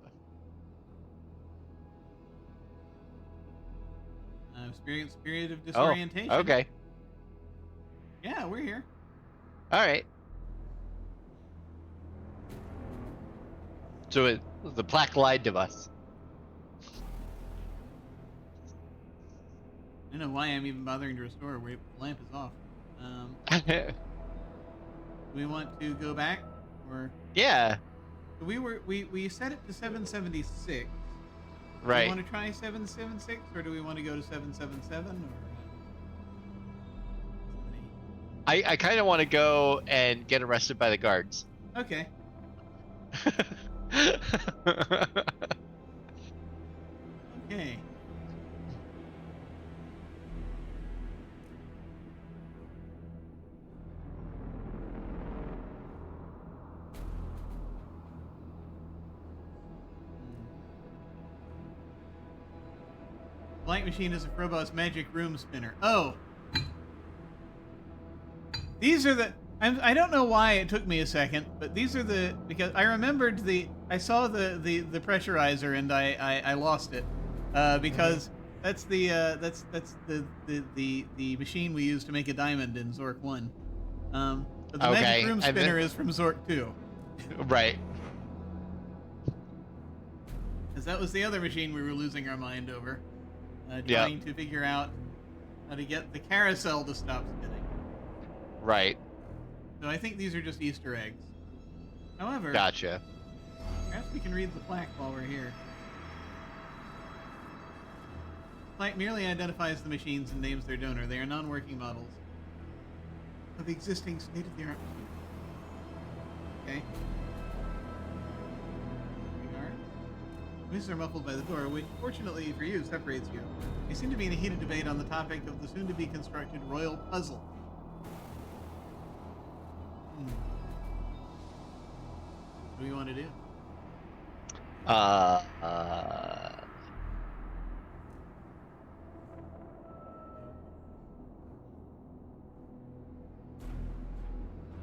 Experience period of disorientation. Oh, okay. Yeah, we're here. All right. So the plaque lied to us. I don't know why I'm even bothering to restore. The lamp is off. Do we want to go back, or Yeah. we set it to 776. Right. Do we want to try 776, or do we want to go to 777? Or I kind of want to go and get arrested by the guards. okay. Okay. Blank machine is a Froboz's magic room spinner. Oh. These are the... I don't know why it took me a second, but these are the... Because I remembered I saw the pressurizer and I lost it. Because that's the machine we use to make a diamond in Zork 1. But the magic room spinner is from Zork 2. Right. Because that was the other machine we were losing our mind over. Trying to figure out how to get the carousel to stop spinning. Right. So I think these are just Easter eggs. However, Gotcha. perhaps we can read the plaque while we're here. The plaque merely identifies the machines and names their donor. They are non-working models of existing state-of-the-art machines. Okay. Voices are muffled by the door, which, fortunately for you, separates you. They seem to be in a heated debate on the topic of the soon-to-be constructed royal puzzle. What do you want to do?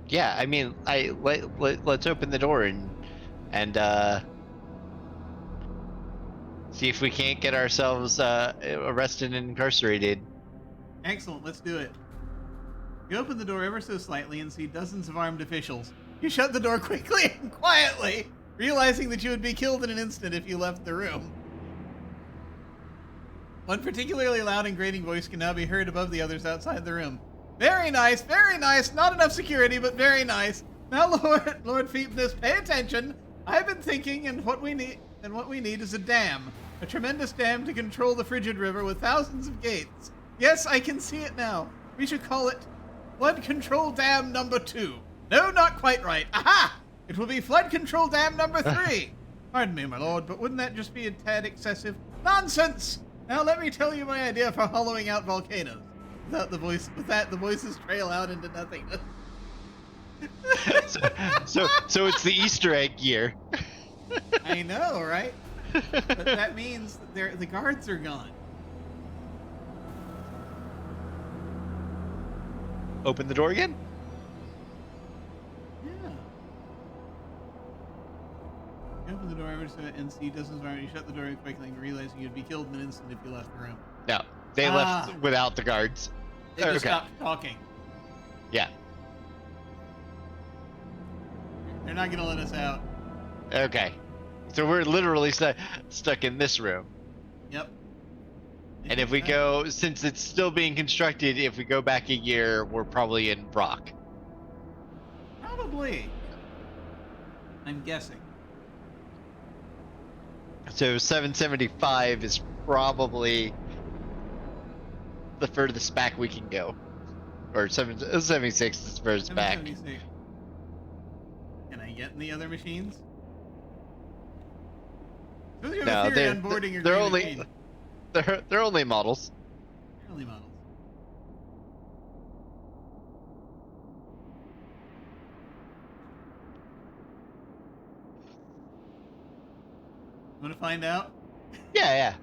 Yeah, I mean, let's open the door and see if we can't get ourselves arrested and incarcerated. Excellent, let's do it. You open the door ever so slightly and see dozens of armed officials. You shut the door quickly and quietly, realizing that you would be killed in an instant if you left the room. One particularly loud and grating voice can now be heard above the others outside the room. Very nice, very nice. Not enough security, but very nice. Now, Lord Phoebus, pay attention. I've been thinking, and what we need is a dam. A tremendous dam to control the frigid river with thousands of gates. Yes, I can see it now. We should call it Flood Control Dam number 2. No, not quite right. Aha! It will be Flood Control Dam number 3. Pardon me, my lord, but wouldn't that just be a tad excessive? Nonsense! Now let me tell you my idea for hollowing out volcanoes. With that, the voices trail out into nothingness. So it's the Easter egg year. I know, right? But that means that the guards are gone. Open the door again? Yeah. You open the door and see dozens of armies. You shut the door quickly, realizing you'd be killed in an instant if you left the room. No, they left without the guards. They just stopped talking. Yeah. They're not gonna let us out. Okay. So we're literally stuck in this room. Yep. And if we go, since it's still being constructed, if we go back a year, we're probably in Brock. Probably. I'm guessing. So 775 is probably the furthest back we can go. Or 76 is the furthest back. 776. Can I get in the other machines? Suppose you have a theory on boarding your they're green only machine. they're only models. They're only models. Want to find out? Yeah.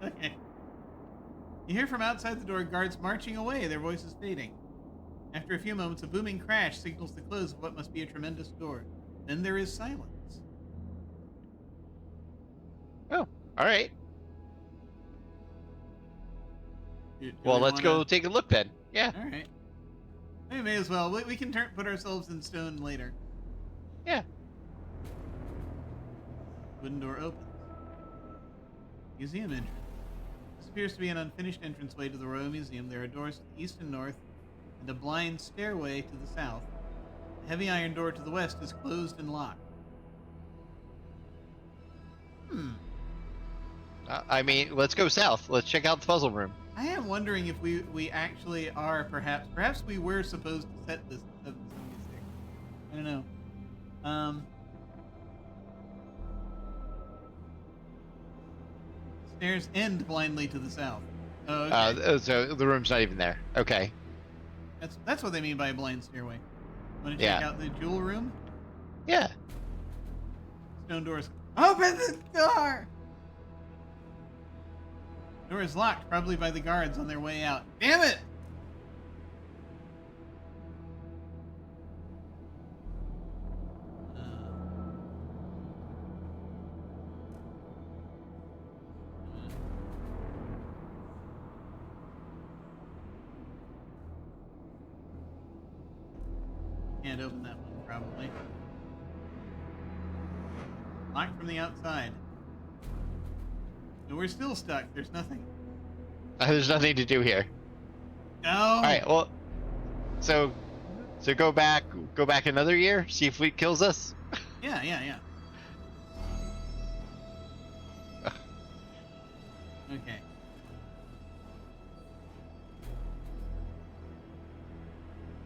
Okay. You hear from outside the door guards marching away, their voices fading. After a few moments, a booming crash signals the close of what must be a tremendous door. Then there is silence. Oh, all right. Do Well, we let's go take a look then. Yeah. All right. We may as well. We can put ourselves in stone later. Yeah. Wooden door opens. Museum entrance. This appears to be an unfinished entranceway to the Royal Museum. There are doors to the east and north, and a blind stairway to the south. The heavy iron door to the west is closed and locked. I mean, let's go south. Let's check out the puzzle room. I am wondering if we actually are perhaps we were supposed to set this at 76. I don't know. Stairs end blindly to the south. Oh, okay. So the room's not even there. Okay. That's what they mean by a blind stairway. Want to check out the jewel room? Yeah. Stone doors. Open the door! Door is locked, probably by the guards on their way out. Damn it! Can't open that one, probably. Locked from the outside. No, we're still stuck. There's nothing. There's nothing to do here. No. All right. Well, so go back another year. See if it kills us. Yeah. Okay.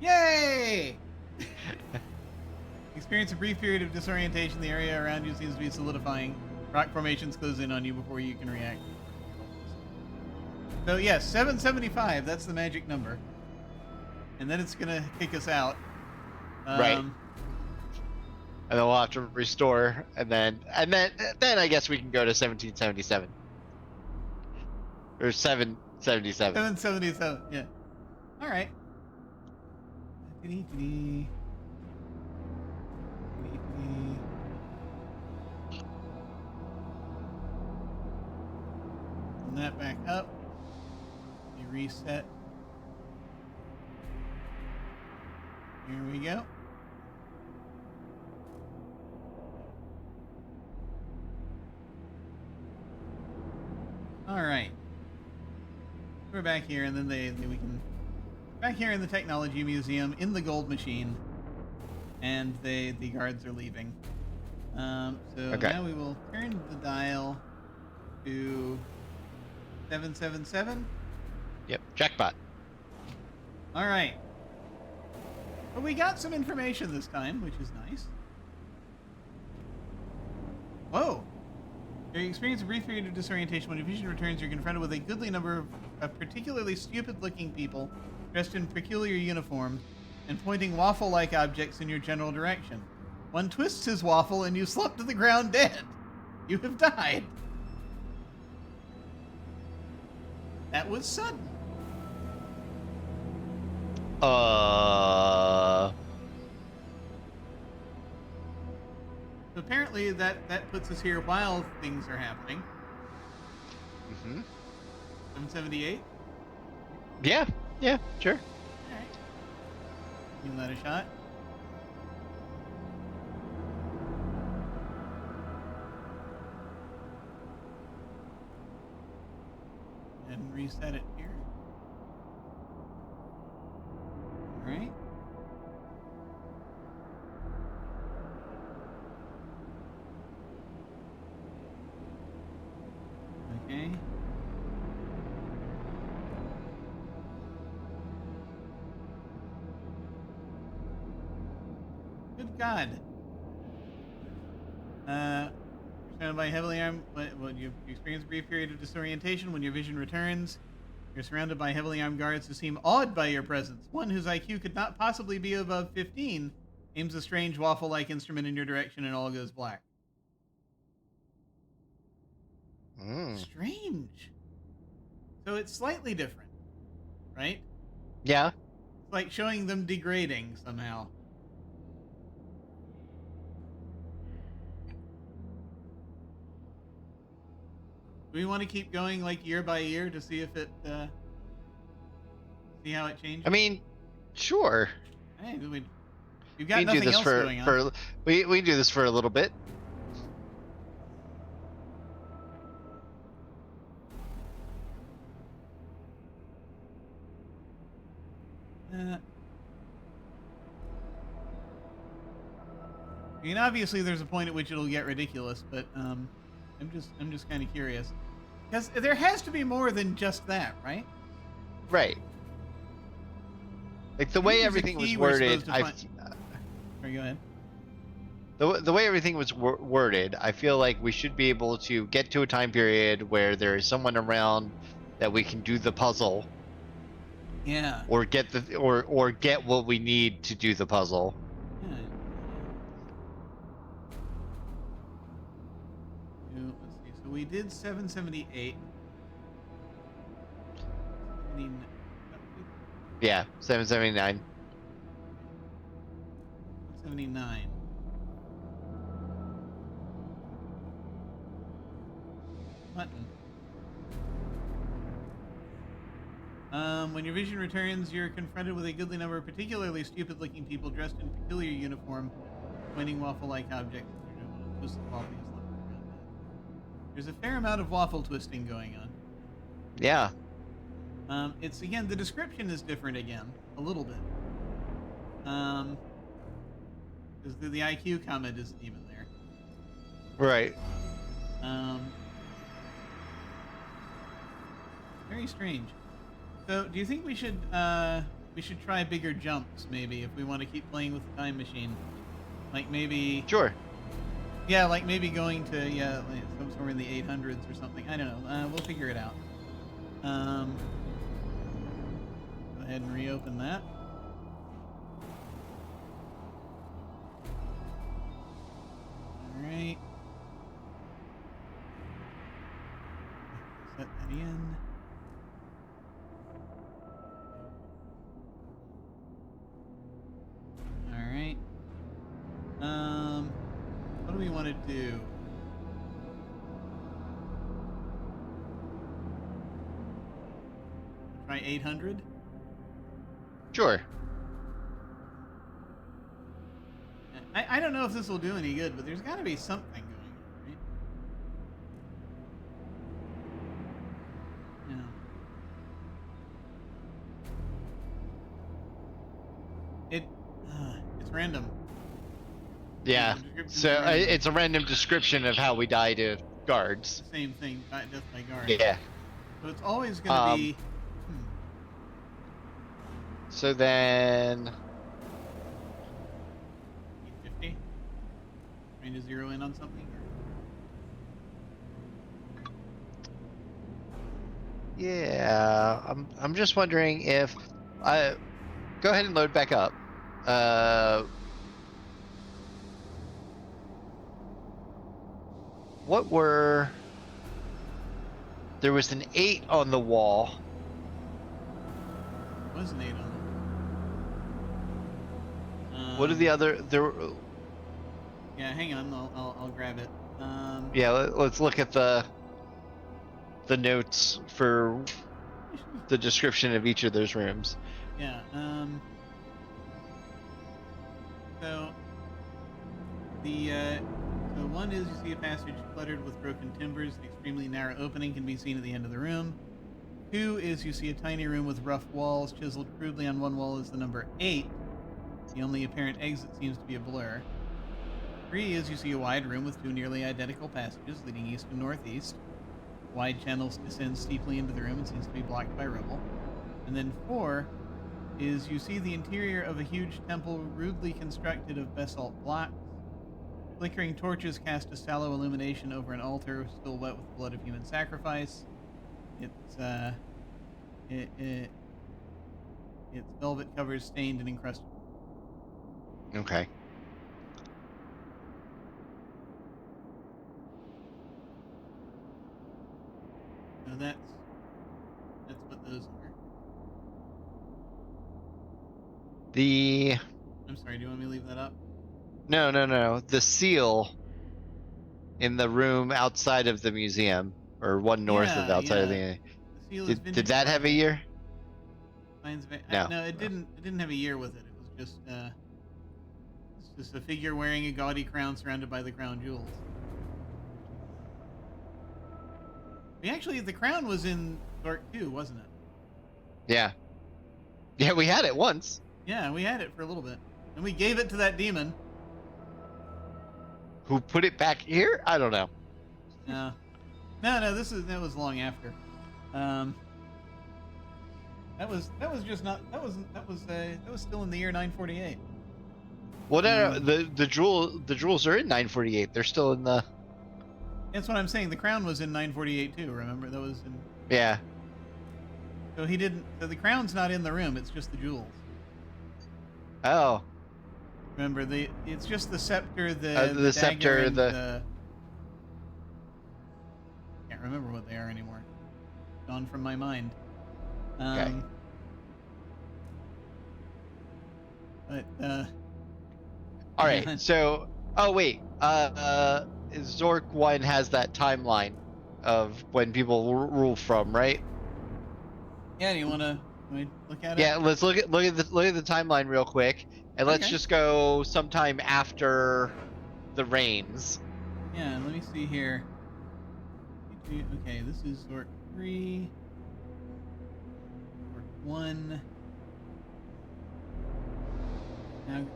Yay! Experience a brief period of disorientation. The area around you seems to be solidifying. Rock formations close in on you before you can react. So yes, 775. That's the magic number, and then it's gonna kick us out. Right. And then we'll have to restore, and then I guess we can go to 1777 or 777. 777. Yeah. All right. Turn that back up. You reset. Here we go. All right. We're back here, and then we can back here in the Technology Museum in the gold machine, and the guards are leaving. So okay. Now we will turn the dial to 777. Yep, jackpot. All right. But we got some information this time, which is nice. Whoa. You experience a brief period of disorientation. When your vision returns, you're confronted with a goodly number of particularly stupid-looking people dressed in peculiar uniforms and pointing waffle-like objects in your general direction. One twists his waffle and you slump to the ground dead. You have died. That was sudden. Apparently that puts us here while things are happening. 778? Yeah, sure. Alright. Give that a shot. And reset it here. Alright. Okay. God. Surrounded by heavily armed. When you experience a brief period of disorientation, when your vision returns, you're surrounded by heavily armed guards who seem awed by your presence. One whose IQ could not possibly be above 15 aims a strange waffle-like instrument in your direction, and all goes black. Strange. So it's slightly different, right? Yeah. It's like showing them degrading somehow. Do we want to keep going like year by year to see if it, see how it changes? I mean, sure. Hey, we've got nothing else going on. We do this for a little bit. I mean, obviously, there's a point at which it'll get ridiculous, but I'm just kind of curious, because there has to be more than just that, right? Right. Like the way everything was worded, Sorry, go ahead. The way everything was worded, I feel like we should be able to get to a time period where there is someone around that we can do the puzzle. Yeah. Or get or get what we need to do the puzzle. Yeah. Let's see. So we did 778. Yeah, 779. 79. Button. When your vision returns, you're confronted with a goodly number of particularly stupid-looking people dressed in peculiar uniform, pointing waffle-like objects. There's a fair amount of waffle twisting going on. Yeah. It's again, the description is different again, a little bit. Because the IQ comment isn't even there. Right. Very strange. So, do you think we should try bigger jumps, maybe, if we want to keep playing with the time machine? Like maybe... Sure. Yeah, like maybe going to, like somewhere in the 800s or something. I don't know. We'll figure it out. Go ahead and reopen that. Alright. Set that in. Alright. What do we want to do? Try 800? Sure. I don't know if this will do any good, but there's got to be something going on, right? Yeah. It's random. Yeah. So it's a random description of how we die to guards. Same thing, death by guard. Yeah. So it's always going to be... So then... 50? Trying to zero in on something? Yeah, I'm just wondering if... go ahead and load back up. What were... There was an 8 on the wall. There was an 8 on the What are the other... There? Yeah, hang on. I'll grab it. Yeah, let's look at the notes for the description of each of those rooms. Yeah. So so one is you see a passage cluttered with broken timbers. An extremely narrow opening can be seen at the end of the room. 2 is you see a tiny room with rough walls. Chiseled crudely on one wall is the number 8. The only apparent exit seems to be a blur. 3 is you see a wide room with 2 nearly identical passages leading east and northeast. Wide channels descend steeply into the room and seems to be blocked by rubble. And then 4 is you see the interior of a huge temple rudely constructed of basalt blocks. Flickering torches cast a sallow illumination over an altar still wet with the blood of human sacrifice. Its velvet covers stained and encrusted. Okay. So that's what those are. I'm sorry, do you want me to leave that up? No. The seal in the room outside of the museum, or one north of outside of the. The seal is Did that have a year? No. No, it didn't. It didn't have a year with it. It was just it's just a figure wearing a gaudy crown surrounded by the crown jewels. Actually, the crown was in Zork 2, wasn't it? Yeah. Yeah, we had it once. Yeah, we had it for a little bit, and we gave it to that demon. Who put it back here? I don't know. No. That was long after. That was still in the year 948. Well, no, the jewels are in 948. They're still in the. That's what I'm saying. The crown was in 948 too. Remember, that was in. Yeah. So he didn't. So the crown's not in the room. It's just the jewels. Oh. Remember, it's just the scepter, the scepter, and can't remember what they are anymore. Gone from my mind. Okay. But all right. So, oh wait. Zork 1 has that timeline of when people rule from, right? Yeah. Do you want to look at it? Yeah. Let's look at the timeline real quick. And let's just go sometime after the rains. Yeah, let me see here. Okay, this is Zork 3. Zork 1.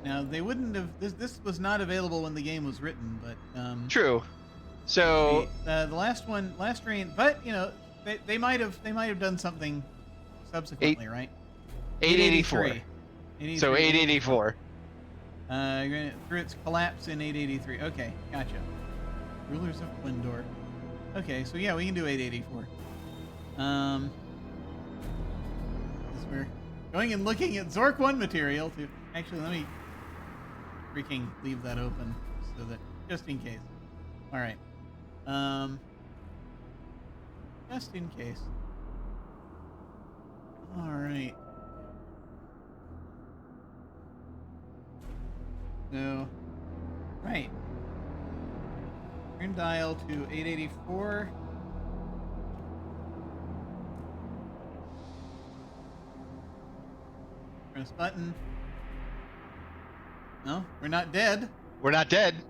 Now they wouldn't have. This was not available when the game was written, but True. So the last rain, but they might have done something subsequently, right? 884. So 884. Through its collapse in 883. Okay, gotcha. Rulers of Windor. Okay, so yeah, we can do 884. We're going and looking at Zork 1 material to actually let me freaking leave that open so that just in case. All right. Just in case. All right. So, right. Turn dial to 884. Press button. No, we're not dead. We're not dead.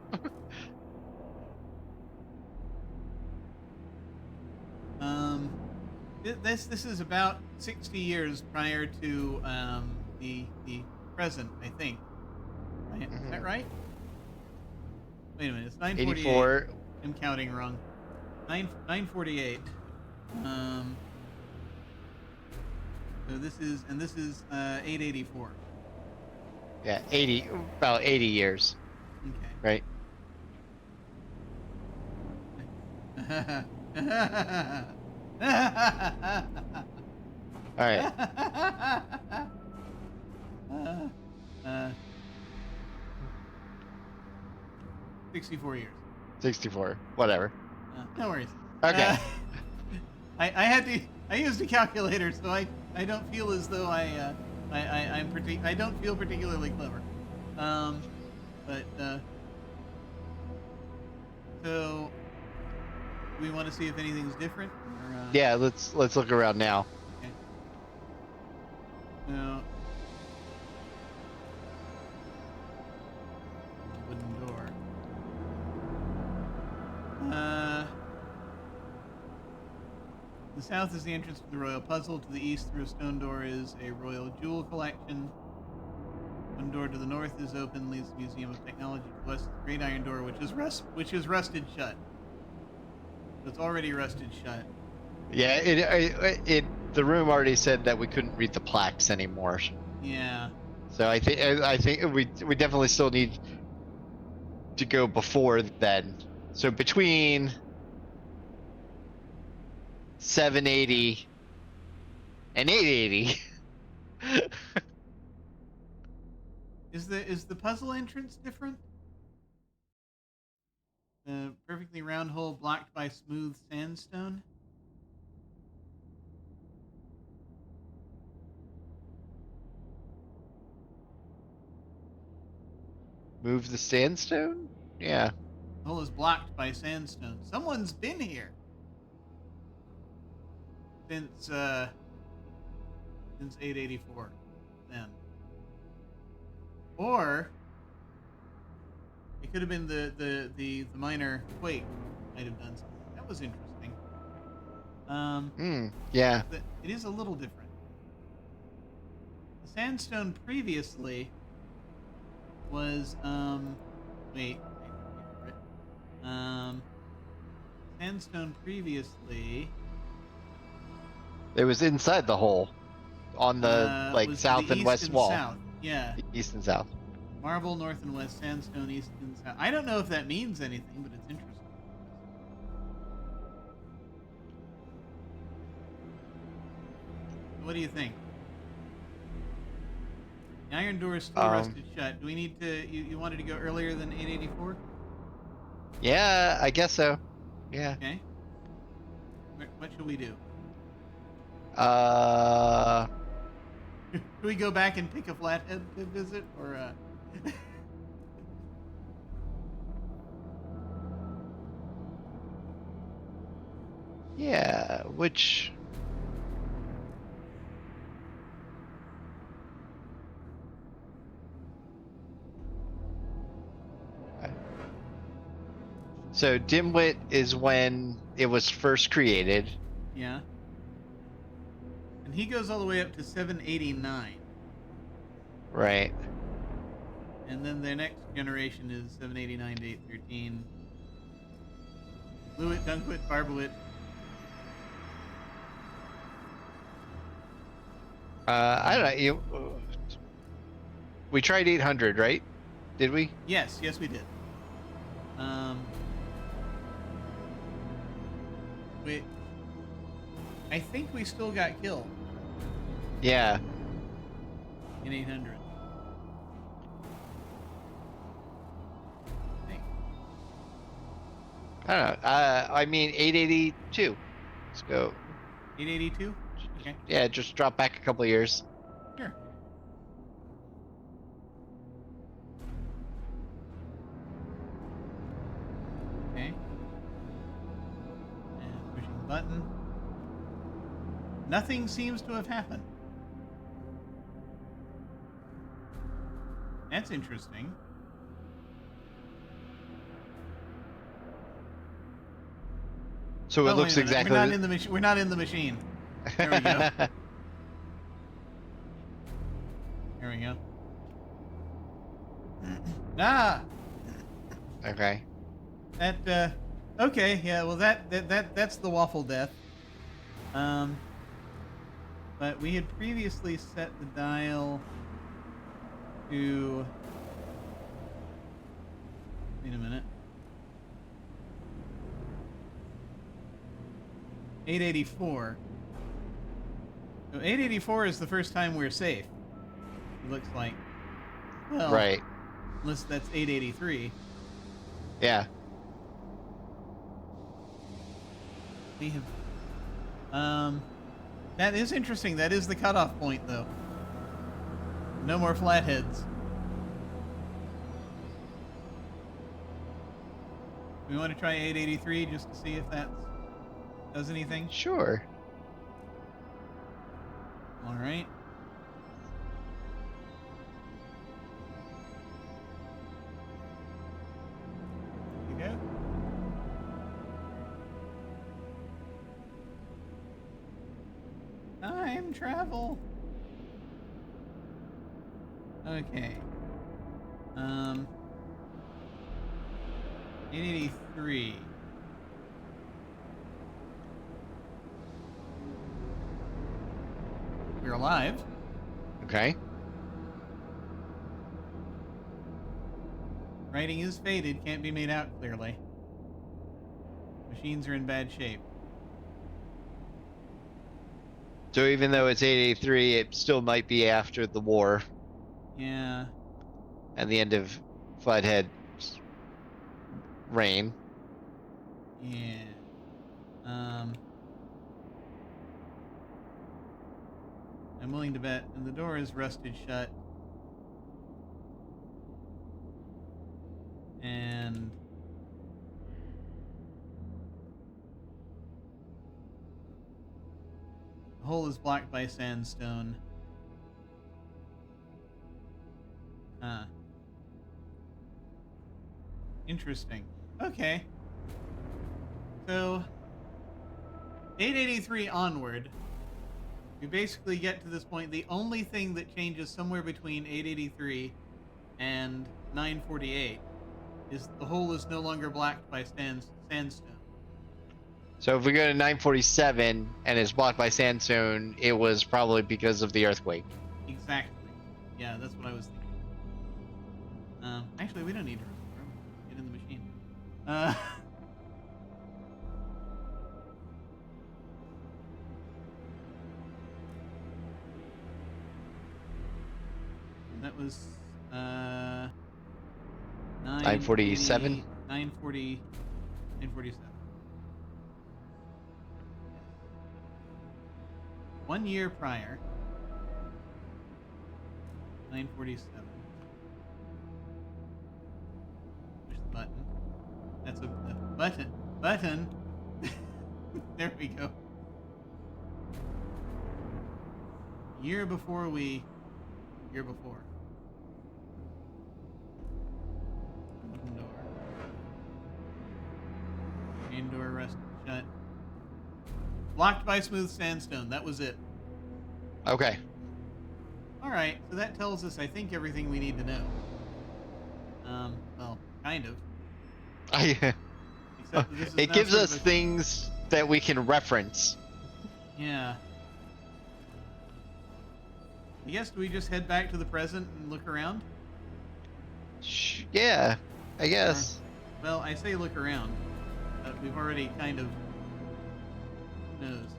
This is about 60 years prior to the present, I think. Right? Is that right? Wait a minute, it's 948. 84. I'm counting wrong. 948. So this is 884. Yeah, about 80 years. Okay. Right. All right. 64 years. 64. Whatever. No worries. Okay. I used a calculator, so I don't feel as though I don't feel particularly clever. So we want to see if anything's different. Or, yeah, let's look around now. Okay. So wooden door. The south is the entrance to the royal puzzle. To the east, through a stone door, is a royal jewel collection. One door to the north is open, leads to the Museum of Technology. To the west, is the great iron door, which is rusted shut. So it's already rusted shut. Yeah, the room already said that we couldn't read the plaques anymore. Yeah. So I think we definitely still need to go before then. So between 780 and 880. Is the puzzle entrance different? The perfectly round hole blocked by smooth sandstone. Move the sandstone? Yeah. The hole is blocked by sandstone. Someone's been here since 884. Then, or it could have been the minor quake might have done something. That was interesting. Yeah. It is a little different. The sandstone previously was wait for it. Sandstone previously It was inside the hole on the like was south the and east west and wall. south. Yeah. East and south. Marble north and west, sandstone east and south. I don't know if that means anything, but it's interesting. What do you think? The iron door is still rusted shut. Do we need to? You wanted to go earlier than 884? Yeah, I guess so. Yeah. Okay. What should we do? Do we go back and pick a flathead to visit, or? Yeah, which so dimwit is when it was first created. Yeah. And he goes all the way up to 789. Right. And then their next generation is 789 to 813. Blueit, Dunkwit, Barbowit. I don't know. We tried 800, right? Did we? Yes, we did. Wait. I think we still got killed Yeah. in 800. I think. I don't know. I mean 882. Let's go. 882? Okay. Yeah, just drop back a couple years. Sure. Okay. And pushing the button. Nothing seems to have happened. That's interesting. So it Oh, looks wait a minute. exactly. We're not in the machine. We're not in the machine. There we go. There we go. Ah. Okay. That. Okay. Yeah. Well, that's the waffle death. But we had previously set the dial to. Wait a minute. 884. So 884 is the first time we're safe. It looks like. Well, Right. unless that's 883. Yeah. We have. That is interesting. That is the cutoff point, though. No more flatheads. We want to try 883 just to see if that does anything. Sure. All right. You go. Time travel. Okay. 883. We're alive. Okay. Writing is faded, can't be made out clearly. Machines are in bad shape. So even though it's 883, it still might be after the war Yeah. and the end of Flathead's reign. Yeah. I'm willing to bet, and the door is rusted shut. And the hole is blocked by sandstone. Huh. Interesting. Okay. So, 883 onward, we basically get to this point. The only thing that changes somewhere between 883 and 948 is the hole is no longer blocked by sandstone. So if we go to 947 and it's blocked by sandstone, it was probably because of the earthquake. Exactly. Yeah, that's what I was thinking. Actually, we don't need to get in the machine. That was 947? 947. 1 year prior. 947. Push the button. That's a button. Button. There we go. Year before. Open door. Main door rusted shut. Blocked by smooth sandstone. That was it. Okay. Alright, so that tells us, I think, everything we need to know. Well, kind of. Except that this is It now gives sort us of a- things that we can reference. Yeah. I guess, do we just head back to the present and look around? Yeah, I guess. Well, I say look around. We've already kind of... Who knows?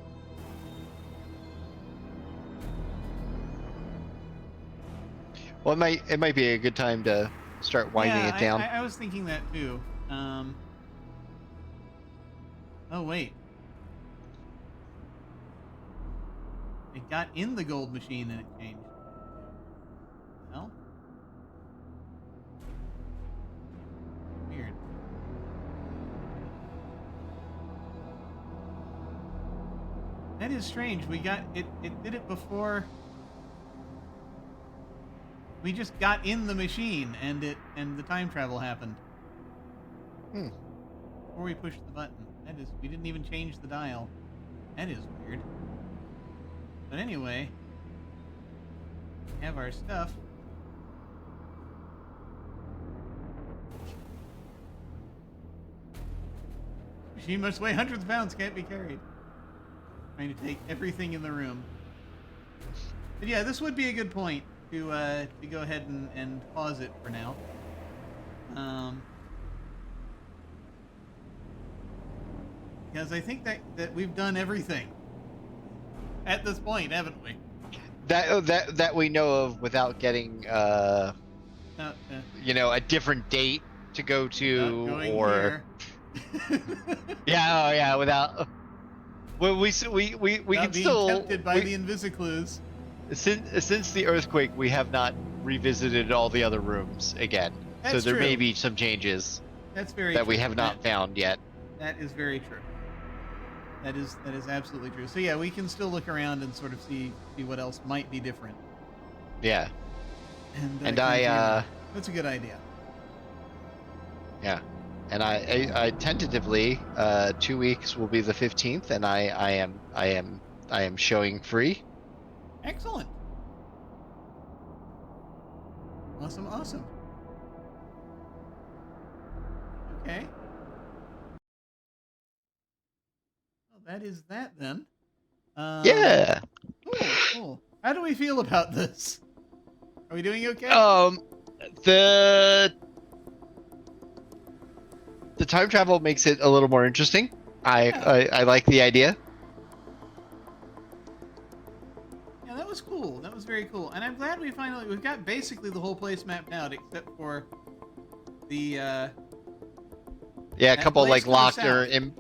Well, it might be a good time to start winding Yeah, it down. I was thinking that too. Oh, wait. It got in the gold machine and it changed. Well? Weird. That is strange. We got it. It did it before. We just got in the machine, and the time travel happened. Before we pushed the button. That is. We didn't even change the dial. That is weird. But anyway, we have our stuff. Machine must weigh hundreds of pounds. Can't be carried. Trying to take everything in the room. But yeah, this would be a good point to go ahead and pause it for now. Because I think that we've done everything at this point, haven't we? That we know of without getting you know, a different date to go to, going or here. yeah, oh yeah, without. Well, we Not can being still tempted by the invisiclues. Since the earthquake, we have not revisited all the other rooms again. So That's there true. may be some changes That's very that true. we have not found yet. That is very true. That is absolutely true. So yeah, we can still look around and sort of see what else might be different. Yeah. And that's a good idea. Yeah. And I tentatively 2 weeks will be the 15th, and I am showing free. Excellent. Awesome. Okay. Well, that is that then. Yeah. Cool. How do we feel about this? Are we doing okay? The time travel makes it a little more interesting. I like the idea. Yeah, that was cool. That was very cool. And I'm glad we've got basically the whole place mapped out except for the Yeah, a that couple place like to the locked or south.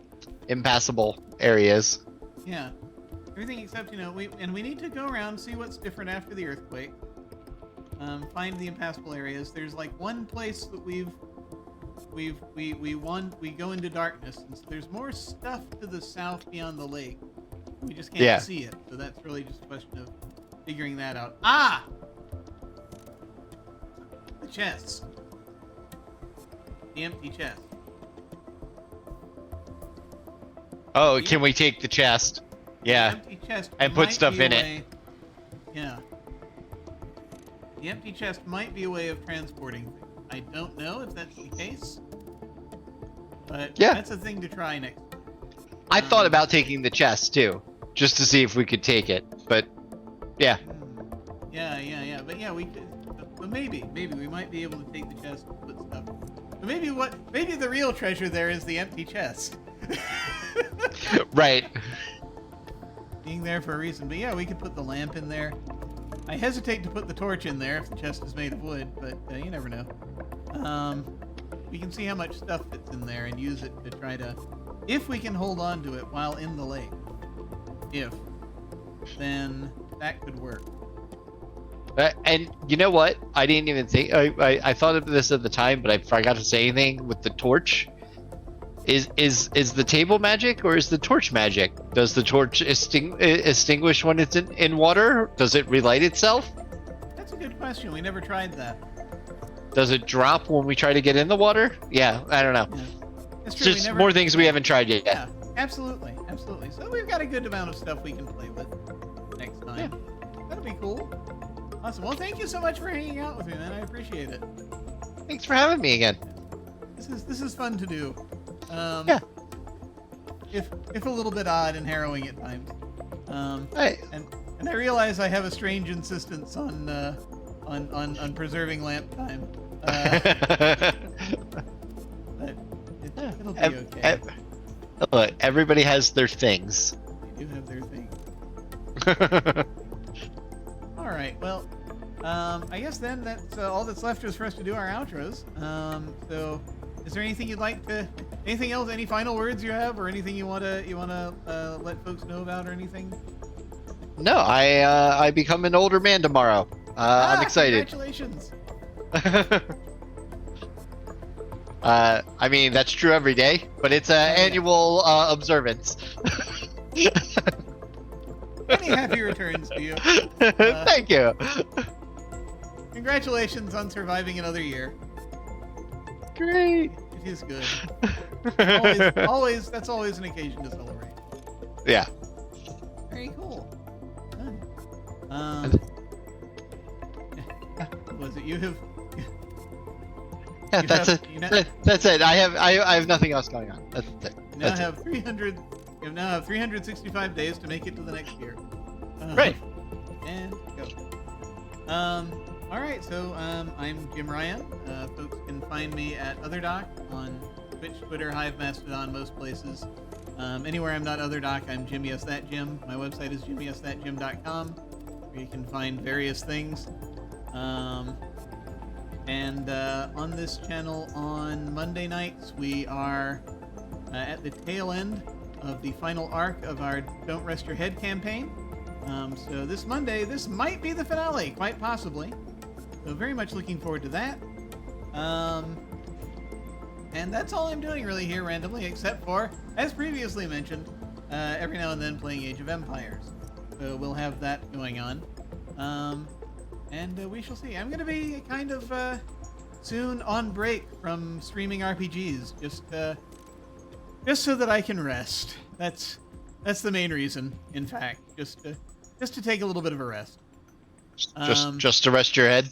impassable areas. Yeah. Everything except, we need to go around, see what's different after the earthquake. Find the impassable areas. There's like one place that we go into darkness, and so there's more stuff to the south beyond the lake. We just can't see it, so that's really just a question of figuring that out. Ah! The chests. The empty chest. Oh, can we take the chest? Yeah. The empty chest And put might stuff be a in it. way- Yeah. The empty chest might be a way of transporting things. I don't know if that's the case, but Yeah. that's a thing to try next. I thought about taking the chest too, just to see if we could take it. But yeah, Yeah. But yeah, we could. But maybe we might be able to take the chest and put stuff. But maybe the real treasure there is the empty chest. right. Being there for a reason. But yeah, we could put the lamp in there. I hesitate to put the torch in there if the chest is made of wood, but you never know. We can see how much stuff fits in there and use it to try to, if we can hold on to it while in the lake. Then that could work. And you know what? I didn't even think. I thought of this at the time, but I forgot to say anything with the torch. Is the table magic or is the torch magic? Does the torch extinguish when it's in water? Does it relight itself? That's a good question. We never tried that. Does it drop when we try to get in the water? Yeah, I don't know. Yeah. That's It's true. just more things we haven't tried yet. Yeah, absolutely. So we've got a good amount of stuff we can play with next time. Yeah. That'll be cool. Awesome. Well, thank you so much for hanging out with me, man. I appreciate it. Thanks for having me again. This is fun to do. Yeah. If a little bit odd and harrowing at times. Hey. And I realize I have a strange insistence on preserving lamp time. But it'll be okay. Look, everybody has their things. They do have their thing. All right. Well, I guess then that's all that's left is for us to do our outros. So, is there anything you'd like to? Anything else? Any final words you have, or anything you wanna let folks know about, or anything? No, I become an older man tomorrow. I'm excited. Congratulations. I mean that's true every day, but it's an annual observance. Many happy returns to you. Thank you. Congratulations on surviving another year. Great. It is good. That's always an occasion to celebrate. Yeah. Very cool. Good. Was it you have? Yeah, that's it. That's it. I have nothing else going on. That's it. You now have 300. You now have 365 days to make it to the next year. Right. And go. All right. So I'm Jim Ryan. Folks can find me at OtherDoc on Twitch, Twitter, Hive, Mastodon, most places. Anywhere I'm not OtherDoc, I'm Jim Yes That Jim. My website is jimmyesthatjim.com, where you can find various things. And on this channel on Monday nights, we are at the tail end of the final arc of our Don't Rest Your Head campaign. So this Monday, this might be the finale, quite possibly. So very much looking forward to that. And that's all I'm doing really here randomly, except for, as previously mentioned, every now and then playing Age of Empires. So we'll have that going on. And we shall see. I'm going to be kind of soon on break from streaming RPGs, just so that I can rest. That's the main reason, in fact, just to take a little bit of a rest. Just to rest your head.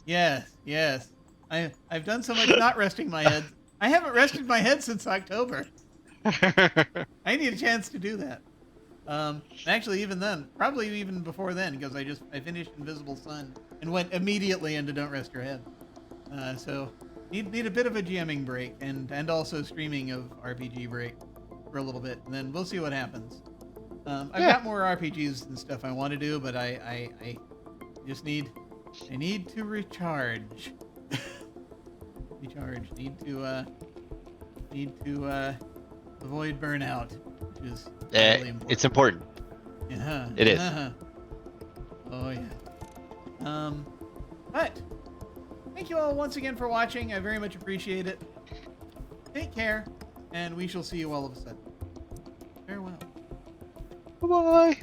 Yes. I've done so much not resting my head. I haven't rested my head since October. I need a chance to do that. Actually, even then, probably even before then, because I finished Invisible Sun and went immediately into Don't Rest Your Head. So Need a bit of a GMing break and also streaming of RPG break for a little bit, and then we'll see what happens. I've got more RPGs and stuff I want to do, but I just need to recharge. Recharge. Need to avoid burnout, which is really important. It's important. Yeah. It is. Oh yeah. But thank you all once again for watching. I very much appreciate it. Take care, and we shall see you all of a sudden. Farewell. Bye-bye.